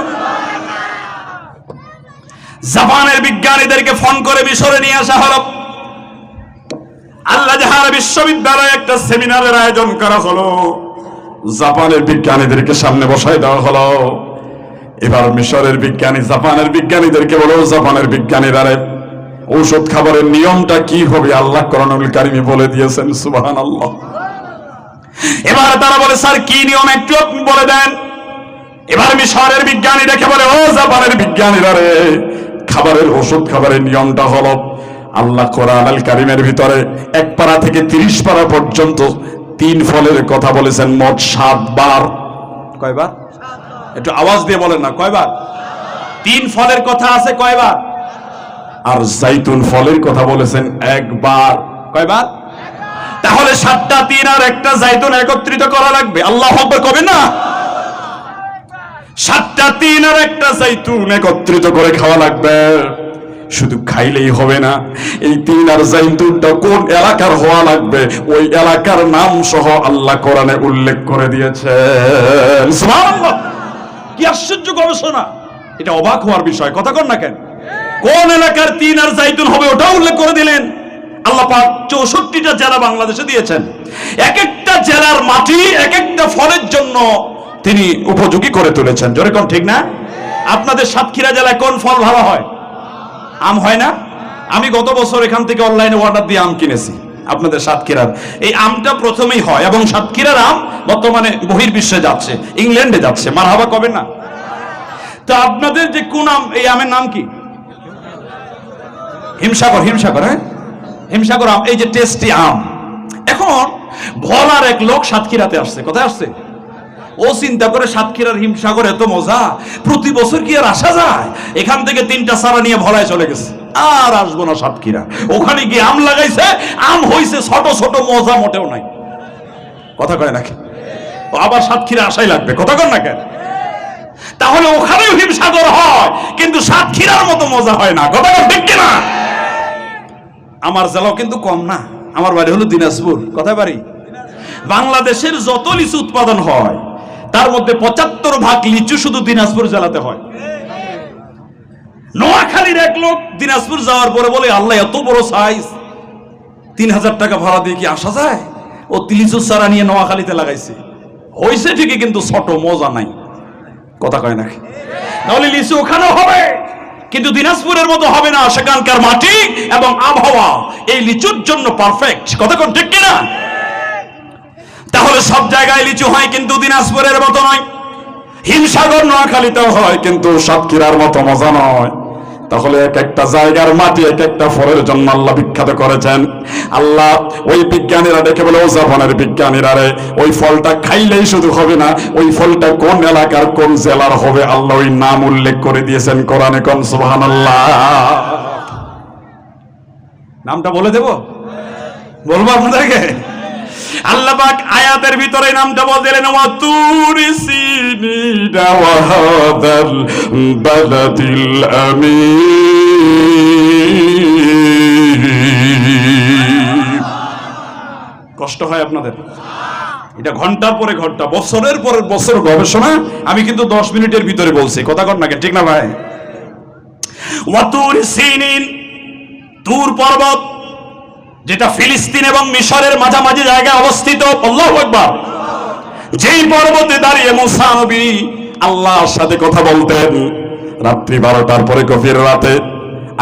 জাপানের বিজ্ঞানীদেরকে ফোন করে মিশরে নিয়ে আসা হলো। আল আজহার বিশ্ববিদ্যালয়ে একটা সেমিনারের আয়োজন করা হলো। জাপানের বিজ্ঞানীদেরকে সামনে বসায় দেওয়া হলো। এবার মিশরের বিজ্ঞানী জাপানের বিজ্ঞানীদেরকে বলো, জাপানের বিজ্ঞানীরা, ঔষধ খাবারের নিয়মটা কি হবে আল্লাহ কোরআনুল কারীমে বলে দিয়েছেন। সুবহানাল্লাহ। এবার তারা বলে, স্যার কি নিয়ম একটু আপনি বলে দেন। এবার মিশরের বিজ্ঞানী দেখে বলে, ও জাপানের বিজ্ঞানীরা রে, খাবারের ওষুধ খাবারের নিয়মটা হলো, আল্লাহ কোরআনুল কারীমের ভিতরে 1 পারা থেকে 30 পারা পর্যন্ত 3 ফলের কথা বলেছেন মোট 7 বার। কয়বার? একটু আওয়াজ দিয়ে বলেন না, কয়বার? 3 ফলের কথা আছে কয়বার? আর জাইতুন ফলের কথা বলেছেন 1 বার। কয়বার? তাহলে 7টা 3 আর 1টা জাইতুন একত্রিত করা লাগবে। আল্লাহু আকবার কবে না? 7টা 3 আর 1টা জাইতুন একত্রিত করে খাওয়া লাগবে। শুধু খাইলেই হবে না, এই 3 আর জাইতুনটা কোন এলাকার হওয়া লাগবে, ওই এলাকার নাম সহ আল্লাহ কোরআনে উল্লেখ করে দিয়েছেন। সুবহানাল্লাহ। কি আশ্চর্য গবেষণা! এটা অবাক হওয়ার বিষয়। কথা কন না কেন? কোন এলাকার 3 আর জাইতুন হবে ওটা উল্লেখ করে দিলেন। আল্লাহ পাক 64টা জেলা বাংলাদেশে দিয়েছেন। এক একটা জেলার মাটি এক একটা ফলের জন্য তিনি উপযোগী করে তুলেছেন। জোরে কোন ঠিক না? আপনাদের সাতক্ষীরা জেলায় কোন ফল ভালো হয়? আম হয় না? আমি গত বছর এখান থেকে অনলাইনে অর্ডার দিয়ে আম কিনেছি। আপনাদের সাতক্ষীরার এই আমটা প্রথমেই হয়, এবং সাতক্ষীরার আম বর্তমানে বহির্বিশ্বে যাচ্ছে, ইংল্যান্ডে যাচ্ছে। মারহাবা কবেন না? তা আপনাদের যে কোন আম, এই আমের নাম কি? হিমসাগর। হিমসাগর, হ্যাঁ, হিমসাগর আম, এই যে টেস্টি আম। এখন ভোলার এক লোক সাতক্ষীরাতে আসছে। কোথায় আসছে? ও চিন্তা করে সাতক্ষীরার হিমসাগর এত মজা, প্রতি বছর কি আর আসা যায়? এখান থেকে 3টা সারা নিয়ে ভোলায় চলে গেছে, আর আসবো না সাতক্ষীরা। ওখানে গিয়ে আম লাগাইছে, আম হইছে ছোট ছোট, মজা মোটেও নাই। কথা কয় নাকি? আবার সাতক্ষীরা আসাই লাগবে। কথা কয় না কেন? তাহলে ওখানেও হিমসাগর হয়, কিন্তু সাতক্ষীরার মতো মজা হয় না। কথা কয় ঠিক কিনা? আমার জেলাও কিন্তু কম না, আমার বাড়ি হলো দিনাজপুর। কোথায় বাড়ি? বাংলাদেশের যত লিচু উৎপাদন হয় তার মধ্যে 75% লিচু শুধু দিনাজপুর জেলাতে হয়। নোয়াখালীর এক লোক দিনাজপুর যাওয়ার পরে বলে, আল্লাহ এত বড় সাইজ, 3000 টাকা ভাড়া দিয়ে কি আসা যায়? ও লিচু চারা নিয়ে নোয়াখালীতে লাগাইছে, হয়েছে ঠিকই, কিন্তু ছোট, মজা নাই। কথা কয় নাকি? তাহলে লিচু ওখানেও হবে, কিন্তু দিনাজপুরের মতো হবে না। সেখানকার মাটি এবং আবহাওয়া এই লিচুর জন্য পারফেক্ট। কথা কোন ঠিক কিনা? তাহলে সব জায়গায় লিচু হয়, কিন্তু দিনাজপুরের মতো নয়। হিমসাগর নোয়াখালীতেও হয়, কিন্তু সাতক্ষীরার মতো মজা নয়। তাহলে এক একটা জায়গার মাটি এক একটা ফলের জন্য আল্লাহ বিখ্যাত করেছেন। আল্লাহ ওই বিজ্ঞানীরা ডেকে বলে, ও জাপানের বিজ্ঞানীরা রে, ওই ফলটা খাইলেই শুধু হবে না, ওই ফলটা কোন এলাকার কোন জেলার হবে আল্লাহ ওই নাম উল্লেখ করে দিয়েছেন কোরআনে। কোন সুবহানাল্লাহ। নামটা বলে দেব? বলবো আপনাদেরকে? আল্লাহ পাক আয়াতের ভিতরে নামটা বললেন, ওয়া তুরি সিনিনা ওয়া হাদাল বালাদিল আমিন। কষ্ট হয় আপনাদের? এটা ঘন্টার পরে ঘন্টা, বছরের পরে বছর গবেষণা, আমি কিন্তু 10 মিনিটের ভিতরে বলছি। কথা কর না, ঠিক না ভাই? ওয়া তুরি সিনিন, তুর পর্বত, যেটা ফিলিস্তিন এবং মিশরের মাঝামাঝি জায়গায় অবস্থিত। আল্লাহু আকবার। যেই পর্বতে দাঁড়িয়ে মুসা নবী আল্লাহর সাথে কথা বলতেন রাত্রি 12টার পরে, গভীর রাতে।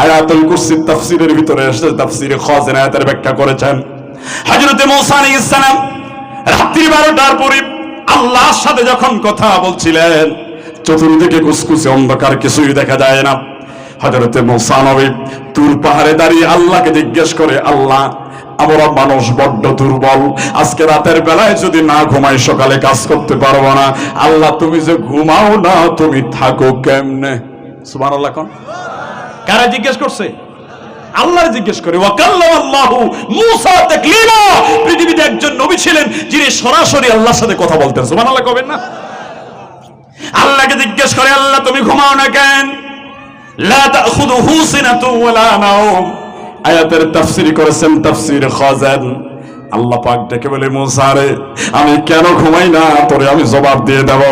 আয়াতুল কুরসির তাফসীরের ভিতরে এসে তাফসীরে খাজিন আয়াতের ব্যাখ্যা করেছেন, হযরত মুসা আলাইহিস সালাম রাত্রি 12টার পরে আল্লাহর সাথে যখন কথা বলছিলেন, চতুর্দিকে কুসকুসে অন্ধকার, কিছুই দেখা যায় না। হযরতে মুসা নবী তুর পাহাড়ে দাঁড়িয়ে আল্লাহকে জিজ্ঞেস করে, আল্লাহ, আমরা মানুষ বড্ড দুর্বল, আজকে রাতের বেলায় যদি না ঘুমাই সকালে কাজ করতে পারবো না। আল্লাহ, তুমি যে ঘুমাও না, তুমি থাকো কেমনে? সুবহানাল্লাহ। কোন কারা জিজ্ঞেস করছে? আল্লাহ জিজ্ঞেস করে। ওয়া কাল্লামাল্লাহু মুসা তাকলিমা। পৃথিবীতে একজন নবী ছিলেন যিনি সরাসরি আল্লাহর সাথে কথা বলতেন। সুবহানাল্লাহ কবেন না? আল্লাহকে জিজ্ঞেস করে, আল্লাহ তুমি ঘুমাও না কেন? লা তাখুযুহু সিনাতু ওয়ালা নাওম। আয়াতের তাফসীর করেছেন তাফসীর খাজান। আল্লাহ পাক ডেকে বলে, মুসা রে, আমি কেন ঘুমাই না তোরে আমি জবাব দিয়ে দেব,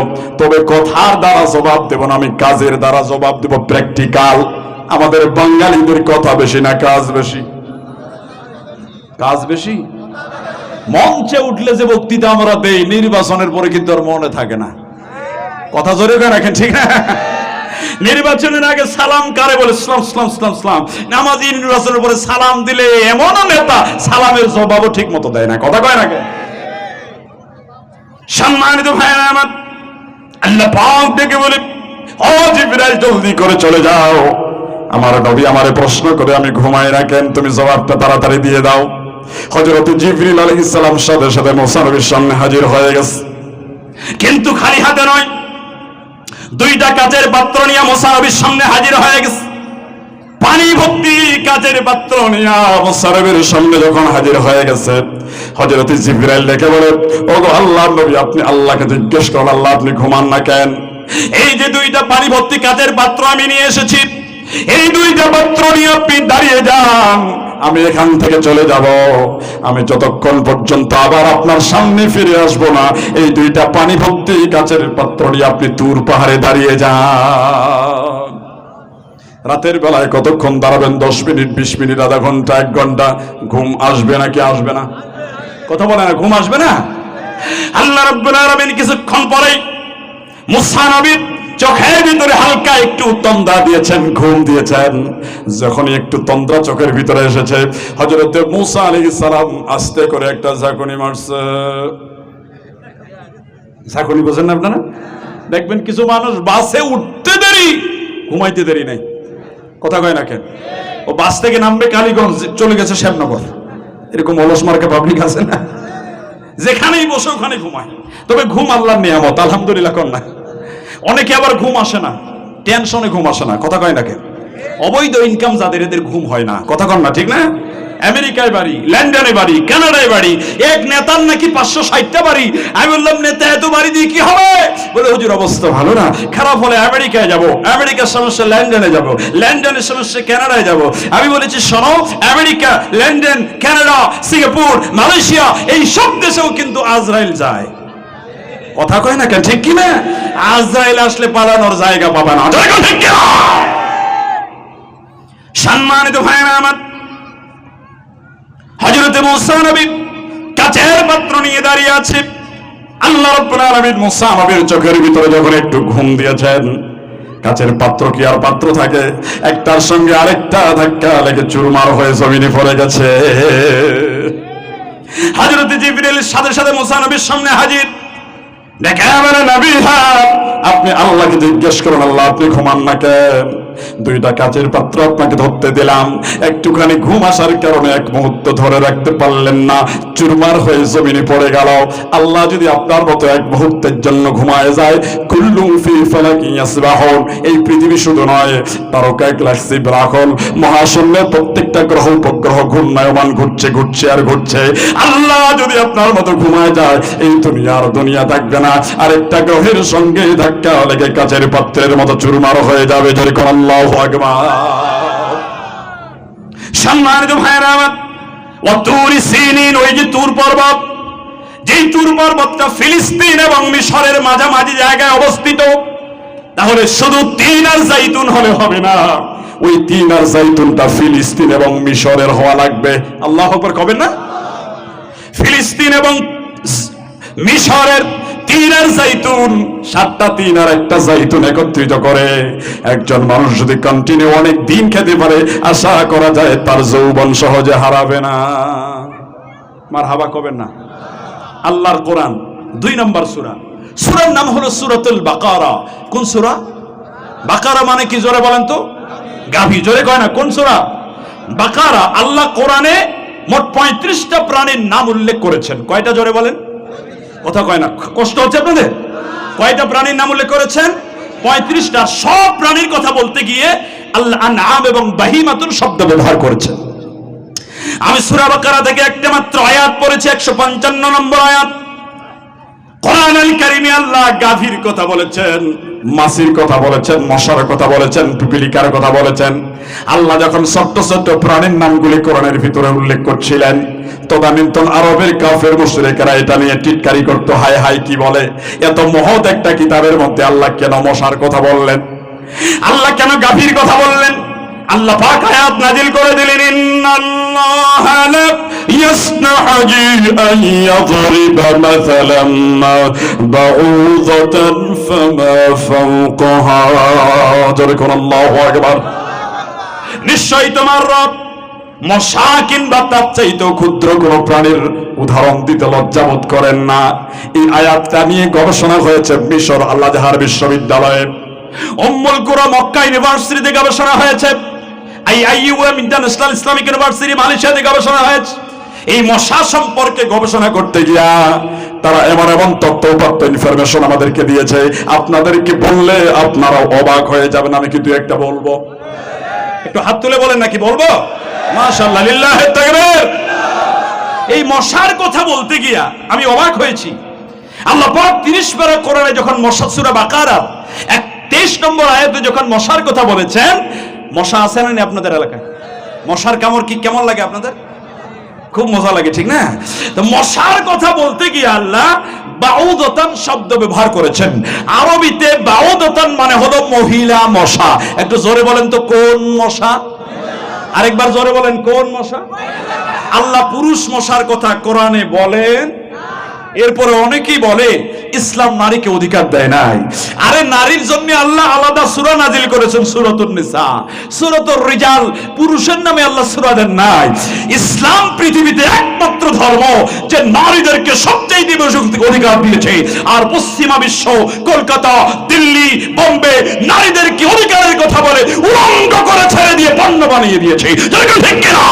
তবে কথার দ্বারা জবাব দেব না, আমি কাজের দ্বারা জবাব দেব। প্র্যাকটিক্যাল। আমাদের বাঙালিদের কথা বেশি না কাজ বেশি? কাজ বেশি। মঞ্চে উঠলে যে বক্তৃতা আমরা দেই, নির্বাচনের পরে কিন্তু আর মনে থাকে না। কথা জোরে করে রাখেন, ঠিক না? নির্বাচনের আগে সালাম কারে বলে? সালাম সালাম সালাম সালাম। নামাজি নির্বাচনের পরে সালাম দিলে এমন নেতা সালামের জবাবও ঠিক মতো দেয় না। কথা কয় না কেন? সম্মানিত ভাইরা আমার, আল্লাহ পাক ডেকে বলে, ও জিবরাইল, জলদি করে চলে যাও। আমার নবী আমারে প্রশ্ন করে আমি ঘুমাই না কেন, তুমি জবাবটা তাড়াতাড়ি দিয়ে দাও। হযরত জিবরিল আলাইহিস সালাম সাথে সাথে মুসা নবীর সামনে হাজির হয়ে গেছে, কিন্তু খালি হাতে নয়, 2টা কাচের পাত্র নিয়ে মুসা নবীর সামনে হাজির হয়ে গেছে। পানি ভর্তি কাচের পাত্র নিয়ে মুসা নবীর সামনে যখন হাজির হয়ে গেছে, হযরত জিবরাইল ডেকে বলে, ওগো আল্লাহর নবী, আপনি আল্লাহকে জিজ্ঞেস করুন, আল্লাহ আপনি ঘুমান না কেন? এই যে 2টা পানি ভর্তি কাচের পাত্র আমি নিয়ে এসেছি, এই 2টা পাত্র নিয়ে আপনি দাঁড়িয়ে যান, আমি এখান থেকে চলে যাব। আমি যতক্ষণ পর্যন্ত আবার আপনার সামনে ফিরে আসবো না, এই 2টা পানি ভর্তি কাচের পাত্র নিয়ে আপনি তুর পাহাড়ে দাঁড়িয়ে যান। রাতের বেলায় কতক্ষণ দাঁড়াবেন? 10 মিনিট, 20 মিনিট, আধা ঘন্টা, 1 ঘন্টা। ঘুম আসবে নাকি আসবে না? কথা বলে না, ঘুম আসবে না? আল্লাহ রাব্বুল আলামিন কিছুক্ষণ পরেই মুসা নবীর চোখের ভিতরে হালকা একটু তন্দ্রা দিয়েছেন, ঘুম দিয়েছেন। যখনই একটু তন্দ্রা চোখের ভিতরে এসেছে, হযরতে মুসা আলাইহিস সালাম আস্তে করে একটা ঝাঁকুনি মারছে। ঝাঁকুনি বোঝেন না আপনারা? দেখবেন কিছু মানুষ বাসে উঠতে দেরি, ঘুমাইতে দেরি নাই। কথা কয় না কেন? ও বাস থেকে নামবে কালীগঞ্জ, চলে গেছে শ্যামনগর। এরকম অলস মার্কা পাবলিক আছে না, যেখানেই বসে ওখানে ঘুমায়। তবে ঘুম আল্লাহর নিয়ামত, আলহামদুলিল্লাহ কর না। অনেকে আবার ঘুম আসে না, টেনশনে ঘুম আসে না। কথা কয় না কেন? অবৈধ ইনকাম যাদের, এদের ঘুম হয় না। কথা কন না, ঠিক না? আমেরিকায় বাড়ি, লন্ডনে বাড়ি, কানাডায় বাড়ি, এক নেতার নাকি 560টা বাড়ি। আমি বললাম, নেতা এত বাড়ি দিয়ে কি হবে? বলে, হুজুর অবস্থা ভালো না, খারাপ হলে আমেরিকায় যাব, আমেরিকার সমস্যা লন্ডনে যাব, লন্ডনের সমস্যা কানাডায় যাব। আমি বলেছি, শোনো, America, London, Canada, Singapore, Malaysia, এই সব দেশেও কিন্তু আজরাইল যায়। কথা কয় না কেন? ঠিক কি না? আজরাইল আসলে পালানোর জায়গা পাবে না। ঠিক কি না? সম্মানিত ভাইরা আমার, হযরত মুসা নবী কাচের পাত্র নিয়ে দাঁড়িয়ে আছে। আল্লাহ রাব্বুল আলামিন মুসা নবীর চোখের ভিতরে যখন একটু ঘুম দিয়েছেন, কাচের পাত্র কি আর পাত্র থাকে? একটার সঙ্গে আরেকটা ধাক্কা লেগে চুরমার হয়ে জমিনে পড়ে গেছে। হযরত জিবরিল সাথে সাথে মুসা নবীর সামনে হাজির। দেখে আমার নবী, আপনি আল্লাহকে জিজ্ঞেস করুন, আল্লাহ আপনি ঘুমান না কেন? 2টা কাচের পাত্র আপনাকে ধরতে দিলাম, একটুখানি ঘুম আসার কারণে 1 মুহূর্ত ধরে রাখতে পারলেন না, চুরমার হয়ে জমিনে পড়ে গেল। আল্লাহ যদি আপনার মতো 1 মুহূর্তের জন্য ঘুমায় যায়, কুল্লুম ফি ফালাকি ইয়াসবাহুন, এই পৃথিবী শুধু নয়, তারকা 1 লাখ রাখল মহাশূন্যের প্রত্যেকটা গ্রহ উপগ্রহ ঘূর্ণায়মান, ঘুরছে ঘুরছে আর ঘুরছে। আল্লাহ যদি আপনার মতো ঘুমায় যায়, এই দুনিয়া থাকবে না, আরেকটা গ্রহের সঙ্গে ধাক্কা লেগে কাচের পাত্রের মতো চুরমার হয়ে যাবে। যেরকম আল্লাহু আকবার। সম্মানিত ভাইরা আমার, ওয়াতুরি সিনিন, ওই যে তুর পর্বত, যেই তুর পর্বতটা ফিলিস্তিন এবং মিশরের মাঝামাঝি জায়গায় অবস্থিত, তাহলে শুধু তিন আর জাইতুন হলে হবে না, ওই তিন আর জাইতুনটা ফিলিস্তিন এবং মিশরের হওয়া লাগবে। আল্লাহু আকবার কবেন না? ফিলিস্তিন এবং মিশরের 3 আর জাইতুন, 7টা 3 আর 1টা জাইতুন একত্রিত করে একজন মানুষ যদি কন্টিনিউ অনেক দিন খেতে পারে, আশা করা যায় তার যৌবন সহজে হারাবে না। মারহাবা কবেন না? আল্লাহর কোরআন 2 নম্বর সূরা, সূরার নাম হলো সূরাতুল বাকারা। কোন সূরা? বাকারা মানে কি জোরে বলেন তো? গাভী। জোরে কয় না? কোন সূরা? বাকারা। আল্লাহ কোরআনে মোট 35টা প্রাণীর নাম উল্লেখ করেছেন। কয়টা জোরে বলেন? কথা কয় না, কষ্ট হচ্ছে আপনাদের? কয়টা প্রাণীর নাম উল্লেখ করেছেন? 35টা। সব প্রাণীর কথা বলতে গিয়ে আল্লাহ আনআম এবং বাহিমাতুন শব্দ ব্যবহার করেছেন। আমি সূরা বাকারা থেকে একটা মাত্র আয়াত পড়েছি, 155 নম্বর আয়াত। কোরআনুল কারীমে আল্লাহ গাভীর কথা বলেছেন, মাছির কথা বলেছেন, মশার কথা বলেছেন, পিপিলিকার কথা বলেছেন। আল্লাহ যখন ছোট্ট ছোট্ট প্রাণীর নামগুলি কোরআনের ভিতরে উল্লেখ করছিলেন, তদানীন্তন আরবের কাফের মুশরিকরা এটা নিয়ে টিটকারি করত, হায় হায় কি বলে, এত মহৎ একটা কিতাবের মধ্যে আল্লাহ কেন মশার কথা বললেন, আল্লাহ কেন গাভীর কথা বললেন? আল্লাহ পাক আয়াত নাজিল করে দিলেন, ইন্নাল্লাহা লা ইয়াসনাহু আন ইয়াদরিবা মাসালাম বাউযাতান ফামা ফাওকাহা। জোরে কোন আল্লাহু আকবার। নিশ্চয়ই তোমার রব মশা কিংবা তার চাইতেও ক্ষুদ্র কোন প্রাণীর উদাহরণ দিতে লজ্জাবোধ করেন না। এই আয়াতটা নিয়ে গবেষণা হয়েছে মিশর আল আজহার বিশ্ববিদ্যালয়ে, উম্মুল কুরা মক্কা ইউনিভার্সিটিতে গবেষণা হয়েছে, আইইউএম ইন্টারন্যাশনাল ইসলামিক ইউনিভার্সিটি মালয়েশিয়াতে গবেষণা হয়েছে। এই মশা সম্পর্কে গবেষণা করতে গিয়া তারা এমন তথ্য ইনফরমেশন আমাদেরকে দিয়েছে, আপনাদেরকে বললে আপনারাও অবাক হয়ে যাবেন। আমি কিন্তু একটা বলবো, একটু হাত তুলে বলেন নাকি বলবো? মাশাআল্লাহ, লিল্লাহি তাকবীর। এই মশার কথা বলতে গিয়া আমি অবাক হয়েছি। আল্লাহ পাক 30 পারা কোরআনে যখন মশা, সূরা বাকারা 23 নম্বর আয়াতে যখন মশার কথা বলেছেন, মশা আছে না আপনাদের এলাকায়? মশার কামড় কি কেমন লাগে আপনাদের? খুব মজা লাগে, ঠিক না? তো মশার কথা বলতে গিয়ে আল্লাহ বাউদাতান শব্দ ব্যবহার করেছেন। আরবিতে বাউদাতান মানে হলো মহিলা মশা। একটু জোরে বলেন তো কোন মশা? আরেকবার জোরে বলেন কোন মশা? আল্লাহ পুরুষ মশার কথা কোরআনে বলেন, এরপরে অনেকেই বলে ইসলাম নারীকে অধিকার দেয় নাই। আরে নারীর জন্য আল্লাহ আলাদা সূরা নাজিল করেছেন, সূরাতুন নিসা। সূরাতুর রিজাল, পুরুষের নামে আল্লাহ সূরা দেন নাই। ইসলাম পৃথিবীতে একমাত্র ধর্ম যে নারীদেরকে সবচেয়ে বেশি অধিকার দিয়েছে। আর পশ্চিমা বিশ্ব, কলকাতা, দিল্লি, বোম্বে নারীদেরকে অধিকারের কথা বলে উলঙ্গ করে ছেড়ে দিয়ে পণ্য বানিয়ে দিয়েছে। ঠিক কিনা?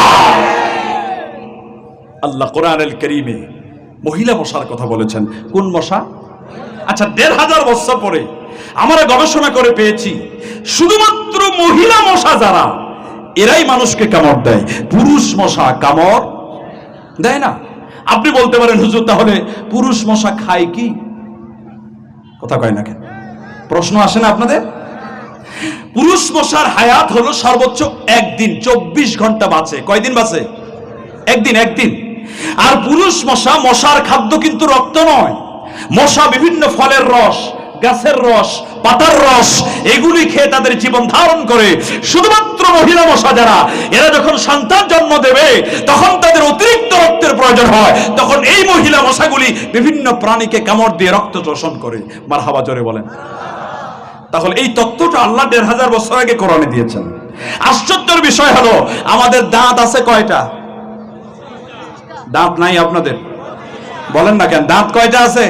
আল্লাহ কোরআনুল কারীমে মহিলা মশার কথা বলেছেন। কোন মশা? আচ্ছা, ১৫০০ বছর পরে আমরা গবেষণা করে পেয়েছি শুধুমাত্র মহিলা মশা যারা, এরাই মানুষকে কামড় দেয়। পুরুষ মশা কামড় দেয় না। আপনি বলতে পারেন হুজুর তাহলে পুরুষ মশা খায় কি? কথা কয় না কেন? প্রশ্ন আসে না আপনাদের? পুরুষ মশার হায়াত হলো সর্বোচ্চ একদিন, ২৪ ঘন্টা বাঁচে। কয়দিন বাঁচে? একদিন। আর পুরুষ মশা, মশার খাদ্য কিন্তু রক্ত নয়। মশা বিভিন্ন ফলের রস, গাছের রস, পাতার রস, এগুলি খেয়ে তাদের জীবন ধারণ করে। শুধুমাত্র মহিলা মশা যারা, এরা যখন সন্তান জন্ম দেবে তখন তাদের অতিরিক্ত রক্তের প্রয়োজন হয়। তখন এই মহিলা মশাগুলি বিভিন্ন প্রাণীকে কামড় দিয়ে রক্ত শোষণ করে। মারহাবা জোরে বলেন। তাহলে এই তত্ত্বটা আল্লাহ ১৫০০ বছর আগে কোরআনে দিয়েছেন। আশ্চর্যের বিষয় হলো আমাদের দাঁত আছে কয়টা? দাঁত নাই আপনাদের? বলেন না কেন? দাঁত কয়টা আছে?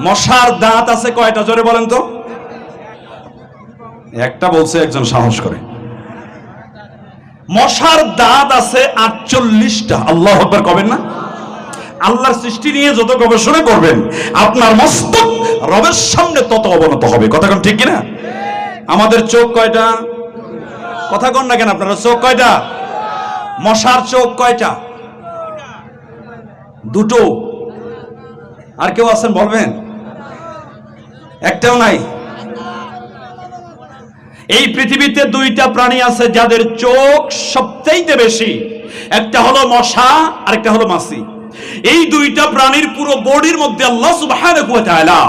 মশার দাঁত আছে কয়টা? জোরে বলেন তো। একটা বলছে একজন সাহস করে। মশার দাঁত আছে ৪৮টা। আল্লাহু আকবার কবেন না? আল্লাহর সৃষ্টি নিয়ে যত গবেষণা করবেন আপনার মস্তক রবের সামনে তত অবনত হবে। কথা কোন ঠিক কিনা? আমাদের চোখ কয়টা? কথা কোন না কেন আপনারা? চোখ কয়টা? মশার চোখ কয়টা? দুটো। আর কেউ আছেন বলবেন? একটাও নাই। এই পৃথিবীতে দুইটা প্রাণী আছে যাদের চোখ সবচেয়ে বেশি। একটা হলো মশা, আর একটা হলো মাছি। এই দুইটা প্রাণীর পুরো বডির মধ্যে আল্লাহ সুবহানাহু ওয়া তাআলা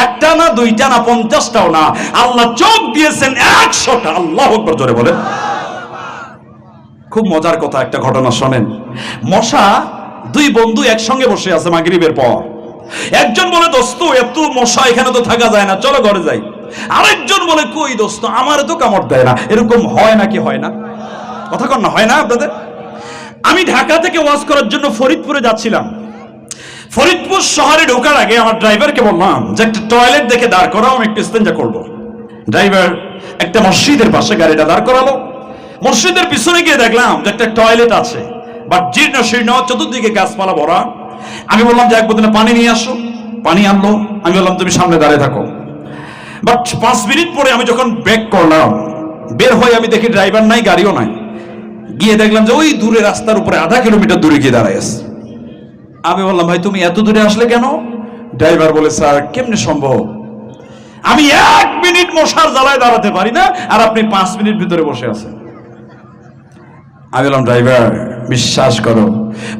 একটা না, দুইটা না, 50টাও না, আল্লাহ চোখ দিয়েছেন 100টা। আল্লাহু আকবার জোরে বলেন। খুব মজার কথা, একটা ঘটনা শোনেন। মশা দুই বন্ধু একসঙ্গে বসে আছে মাগরিবের পর। একজন বলে দোস্ত এত মশা এখানে তো থাকা যায় না, চলো ঘরে যাই। আরেকজন বলে কই দোস্ত আমার তো কামড় দেয় না। এরকম হয় নাকি হয় না? কথা কন না, হয় না আপনাদের? আমি ঢাকা থেকে ওয়াজ করার জন্য ফরিদপুরে যাচ্ছিলাম। ফরিদপুর শহরে ঢোকার আগে আমার ড্রাইভারকে বললাম যে একটা টয়লেট দেখে দাঁড় করাও, আমি একটু ইস্তেঞ্জা করবো। ড্রাইভার একটা মসজিদের পাশে গাড়িটা দাঁড় করালো। মসজিদের পিছনে গিয়ে দেখলাম যে একটা টয়লেট আছে, বাট জীর্ণ শীর্ণ, চতুর্দিকে গাছপালা ভরা। আমি বললাম যে এক বোতলে পানি নিয়ে আসো। পানি আনলো। আমি বললাম তুমি সামনে দাঁড়িয়ে থাকো। বাট 5 মিনিট পরে আমি যখন ব্রেক করলাম, বের হয়ে আমি দেখি ড্রাইভার নাই, গাড়িও নাই। গিয়ে দেখলাম যে ওই দূরে রাস্তার উপরে আধা কিলোমিটার দূরে গিয়ে দাঁড়ায় আছে। আমি বললাম ভাই তুমি এত দূরে আসলে কেন? ড্রাইভার বলে স্যার কেমনে সম্ভব, আমি 1 মিনিট মশার জ্বালায় দাঁড়াতে পারি না, আর আপনি 5 মিনিট ভিতরে বসে আছেন। আমি বললাম ড্রাইভার বিশ্বাস করো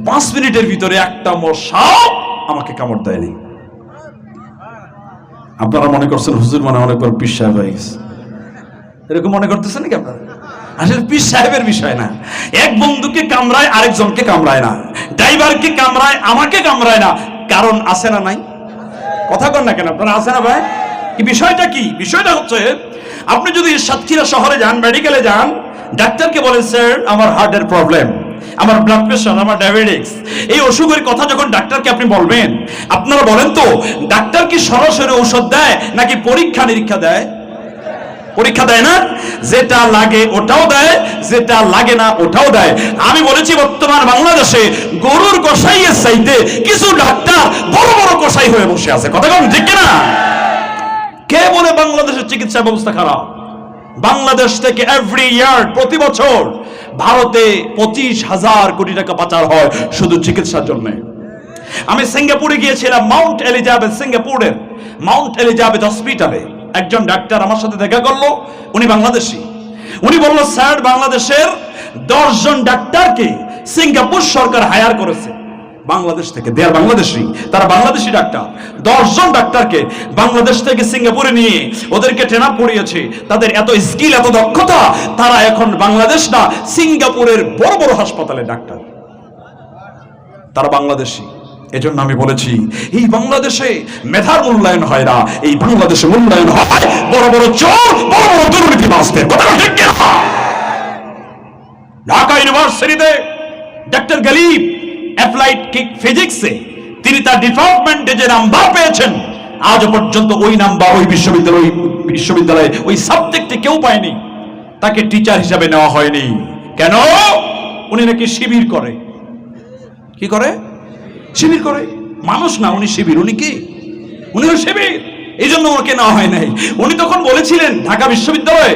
5 মিনিটের ভিতরে একটা মশা আমাকে কামড় দেয়নি। আপনারা মনে করছেন হুজুর মানে অনেক বড় পীর সাহেব হয়ে গেছে, এরকম মনে করতেছেন নাকি আপনারা? আসলে পীর সাহেবের বিষয় না। এক বন্ধুকে কামড়ায় আরেকজনকে কামড়ায় না, ড্রাইভারকে কামড়ায় আমাকে কামড়ায় না। কারণ আছে না নাই? কথা কন না কেন আপনারা? আছে না ভাই? কি বিষয়টা কি? বিষয়টা হচ্ছে আপনি যদি সাতক্ষীরা শহরে যান, মেডিকেলে যান, ডাক্তারকে বলেন স্যার আমার হার্টের প্রবলেম, আমার ব্লাড প্রেশার, আমার ডায়াবেটিস, এই অসুখের কথা যখন ডাক্তারকে আপনি বলবেন, আপনারা বলেন তো ডাক্তার কি সরাসরি ঔষধ দেয় নাকি পরীক্ষা নিরীক্ষা দেয়? পরীক্ষা দেয় না? যেটা লাগে ওটাও দেয়, যেটা লাগে না ওটাও দেয়। আমি বলেছি বর্তমান বাংলাদেশে গরুর কসাইয়ের চাইতে কিছু ডাক্তার বড় বড় কসাই হয়ে বসে আছে। কথা বলেন ঠিক না? কে বলে বাংলাদেশের চিকিৎসা ব্যবস্থা খারাপ? বাংলাদেশ থেকে এভরি ইয়ার, প্রতি বছর ভারতে 25,000 কোটি টাকা পাচার হয় শুধু চিকিৎসার জন্য। আমি সিঙ্গাপুরে গিয়েছিলাম, মাউন্ট এলিজাবেথ, সিঙ্গাপুরের মাউন্ট এলিজাবেথ হসপিটালে একজন ডাক্তার আমার সাথে দেখা করলো। উনি বাংলাদেশী। উনি বলল স্যার বাংলাদেশের 10 জন ডাক্তারকে সিঙ্গাপুর সরকার হায়ার করেছে। বাংলাদেশ থেকে, দেয়ার বাংলাদেশি, তারা বাংলাদেশি ডাক্তার। 10 জন ডাক্তারকে বাংলাদেশ থেকে সিঙ্গাপুরে নিয়ে ওদেরকে ট্রেন আপ করিয়েছে। তাদের এত স্কিল, এত দক্ষতা, তারা এখন বাংলাদেশ না সিঙ্গাপুরের বড় বড় হাসপাতালে ডাক্তার, তারা বাংলাদেশি। এজন্য আমি বলেছি এই বাংলাদেশে মেধার মূল্যায়ন হয় না, এই বাংলাদেশে মূল্যায়ন হয় বড় বড় চোর, বড় বড় দুর্নীতিবাজদের। কথা ঠিক কি না? ঢাকা ইউনিভার্সিটিতে ডক্টর গালিব অ্যাপ্লাইড ফিজিক্সে তিনি তার ডিপার্টমেন্টে যে নাম্বার পেয়েছেন, আজ পর্যন্ত ওই নাম্বার ওই বিশ্ববিদ্যালয়ে ওই সাবজেক্টে কেউ পায়নি। তাকে টিচার হিসাবে নেওয়া হয়নি। কেন? উনি নাকি শিবির করে। কি করে? শিবির করে। মানুষ না, উনি শিবির। উনি কি? উনি শিবির। এই জন্য ওকে নেওয়া হয় নাই। উনি তখন বলেছিলেন ঢাকা বিশ্ববিদ্যালয়ে,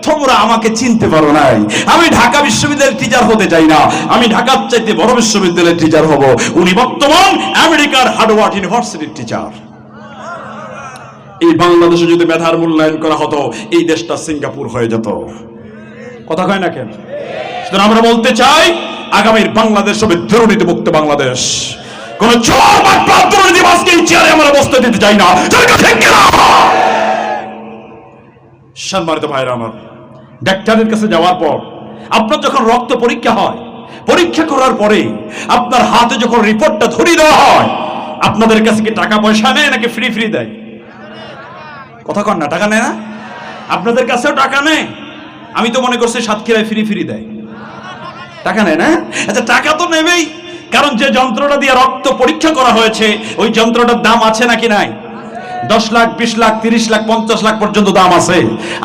তোমরা আমাকে চিনতে পারো নাই, আমি ঢাকা বিশ্ববিদ্যালয়ের টিচার হতে চাই না, আমি ঢাকার চাইতে বড় বিশ্ববিদ্যালয়ের টিচার হব। উনি বর্তমান আমেরিকার হার্ভার্ড ইউনিভার্সিটির টিচার। এই বাংলাদেশে যদি মেধার মূল্যায়ন করা হতো, এই দেশটা সিঙ্গাপুর হয়ে যেত। কথা কয় না কেন? সুতরাং আমরা বলতে চাই, আগামীর বাংলাদেশ হবে দুর্নীতিমুক্ত বাংলাদেশ। কোন চোর বা দুর্নীতিবাজকে এই চেয়ারে আমরা বসতে দিতে চাই না। সম্মানিত ভাইরা আমার, ডাক্তারের কাছে যাওয়ার পর আপনার যখন রক্ত পরীক্ষা হয়, পরীক্ষা করার পরে আপনার হাতে যখন রিপোর্টটা ধরিয়ে দেওয়া হয়, আপনাদের কাছে কি টাকা পয়সা নেয় নাকি ফ্রি ফ্রি দেয়? কথা কন না, টাকা নেয় না? আপনাদের কাছেও টাকা নেয়? আমি তো মনে করছি সাতক্ষীরায় ফ্রি ফ্রি দেয়। টাকা নেয় না? আচ্ছা, টাকা তো নেবেই, কারণ যে যন্ত্রটা দিয়ে রক্ত পরীক্ষা করা হয়েছে ওই যন্ত্রটার দাম আছে নাকি নাই? 10 লাখ, 20 লাখ, 30 লাখ, 50 লাখ পর্যন্ত দাম আছে।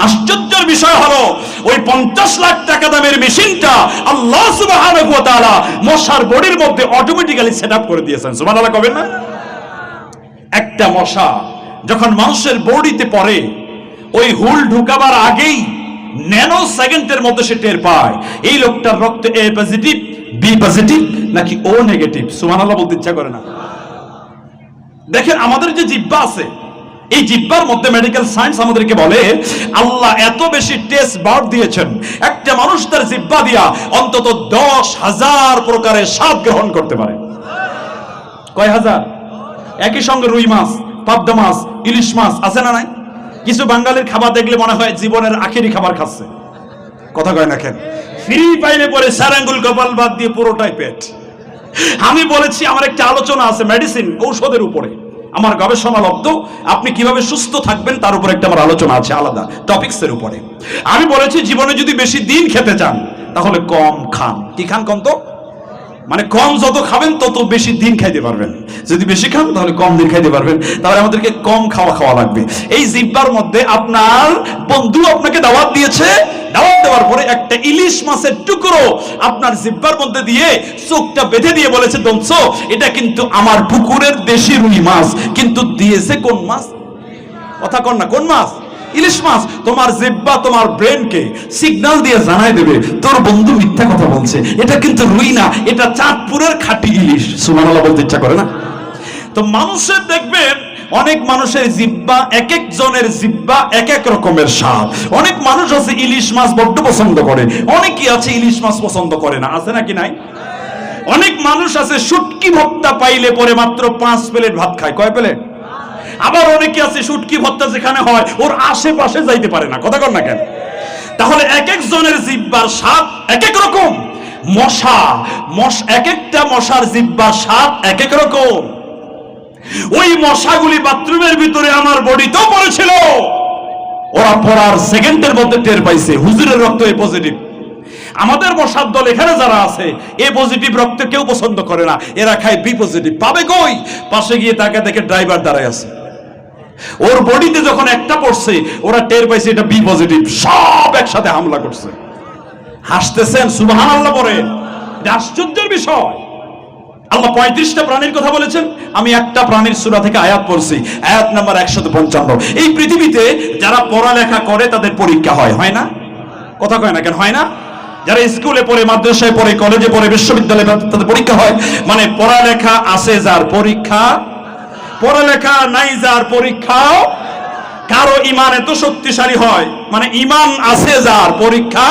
আশ্চর্যের বিষয় হলো ওই 50 লাখ টাকা দামের মেশিনটা আল্লাহ সুবহানাহু ওয়া তাআলা মশার বডির মধ্যে অটোমেটিক্যালি সেটআপ করে দিয়েছেন। সুবহানাল্লাহ কবেন না? একটা মশা যখন মানুষের বডিতে পড়ে, ওই হুল ঢুকাবার আগেই ন্যানো সেকেন্ডের মধ্যে সে টের পায় এই লোকটার রক্ত এ পজিটিভ, বি পজিটিভ নাকি ও নেগেটিভ। সুবহানাল্লাহ বলতে ইচ্ছা করে না? দেখেন, আমাদের যে জিহ্বা আছে, এই জিহ্বার মধ্যে মেডিকেল সায়েন্স আমাদেরকে বলে আল্লাহ এত বেশি টেস্ট বার্ড দিয়েছেন, একটা মানুষ তার জিহ্বা দিয়া অন্তত 10,000 প্রকারের স্বাদ গ্রহণ করতে পারে। কয় হাজার? একই সঙ্গে রুই মাছ, পাবদা মাছ, ইলিশ মাছ আছে না নাই? কিছু বাঙালির খাবার দেখলে মনে হয় জীবনের আখেরি খাবার খাচ্ছে। কথা কয় না কেন? ফ্রি পাইলে পরে সারাঙ্গুল কপাল বাদ দিয়ে পুরোটাই পেট। আমি বলেছি আমার একটা আলোচনা আছে মেডিসিন, ঔষধের উপরে, আমার গবেষণা লব্ধ। আপনি কিভাবে সুস্থ থাকবেন তার উপর একটা আমার আলোচনা আছে, আলাদা টপিকসের উপরে। আমি বলেছি জীবনে যদি বেশি দিন খেতে চান তাহলে কম খান। কি খান? কম তো মানে কম যত খাবেন তত বেশি দিন খাইতে পারবেন। যদি বেশি খান তাহলে কম দিন খাইতে পারবেন। তাহলে আমাদেরকে কম খাওয়া লাগবে। এই জিহ্বার মধ্যে আপনার বন্ধু আপনাকে দাওয়াত দিয়েছে, দাওয়াত দেওয়ার পরে একটা ইলিশ মাছের টুকরো আপনার জিহ্বার মধ্যে দিয়ে চোখটা বেঁধে দিয়ে বলেছে, দংশ এটা কিন্তু আমার পুকুরের দেশি রুই মাছ, কিন্তু দিয়েছে কোন মাছ? কথা কন না, কোন মাছ? ইলিশ মাছ। তোমার জিহ্বা তোমার ব্রেনকে সিগন্যাল দিয়ে জানাই দেবে তোর বন্ধু মিথ্যা কথা বলছে, এটা কিন্তু রুই না, এটা চাঁদপুরের খাঁটি ইলিশ। সুবহানাল্লাহ বলতে ইচ্ছা করে না? তো মানুষের দেখবেন অনেক মানুষের জিহ্বা, এক একজনের জিহ্বা এক এক রকমের স্বাদ। অনেক মানুষ আছে ইলিশ মাছ বড্ড পছন্দ করে, অনেকেই আছে ইলিশ মাছ পছন্দ করে না। আছে নাকি নাই? অনেক মানুষ আছে শুটকি ভর্তা পাইলে পরে মাত্র 5 প্লেট ভাত খায়। কয় প্লেট? আবার অনেকে আছে শুটকি ভর্তা যেখানে হয় ওর আশেপাশে যাইতে পারে না। কথা কর না কেন? তাহলে এক একজনের জিহ্বার স্বাদ এক এক রকম। এক একটা মশার জিহ্বার স্বাদ এক এক রকম। ওই মশাগুলি বাথরুমের ভিতরে আমার বডিতেও পড়েছিল, ওরা পড়ার সেকেন্ডের মধ্যে টের পাইছে হুজুরের রক্ত এ পজিটিভ। আমাদের মশার দল এখানে যারা আছে এ পজিটিভ রক্ত কেউ পছন্দ করে না, এরা খায় বি পজিটিভ। পাবে কই? পাশে গিয়ে তাকে দেখে ড্রাইভার দাঁড়ায় আছে, ওর বডিতে যখন একটা পড়ছে ওরা টের পাইছে এটা বি পজিটিভ, সব একসাথে হামলা করছে। হাসতেছেন? সুবহানাল্লাহ বলেন। এটা আশ্চর্যের বিষয়। আল্লাহ 35টা প্রাণীর কথা বলেছেন, আমি একটা প্রাণীর সূরা থেকে আয়াত পড়ছি, আয়াত নাম্বার 155। এই পৃথিবীতে যারা পড়ালেখা করে তাদের পরীক্ষা হয় না? কথা কয় না কেন? হয় না? যারা স্কুলে পড়ে, মাদ্রাসায় পড়ে, কলেজে পড়ে, বিশ্ববিদ্যালয়ে তাদের পরীক্ষা হয়। মানে পড়ালেখা আছে যার পরীক্ষা, পড়ালেখা নাই যার পরীক্ষাও। কারো ইমান এত শক্তিশালী হয়, মানে ইমান আছে যার পরীক্ষা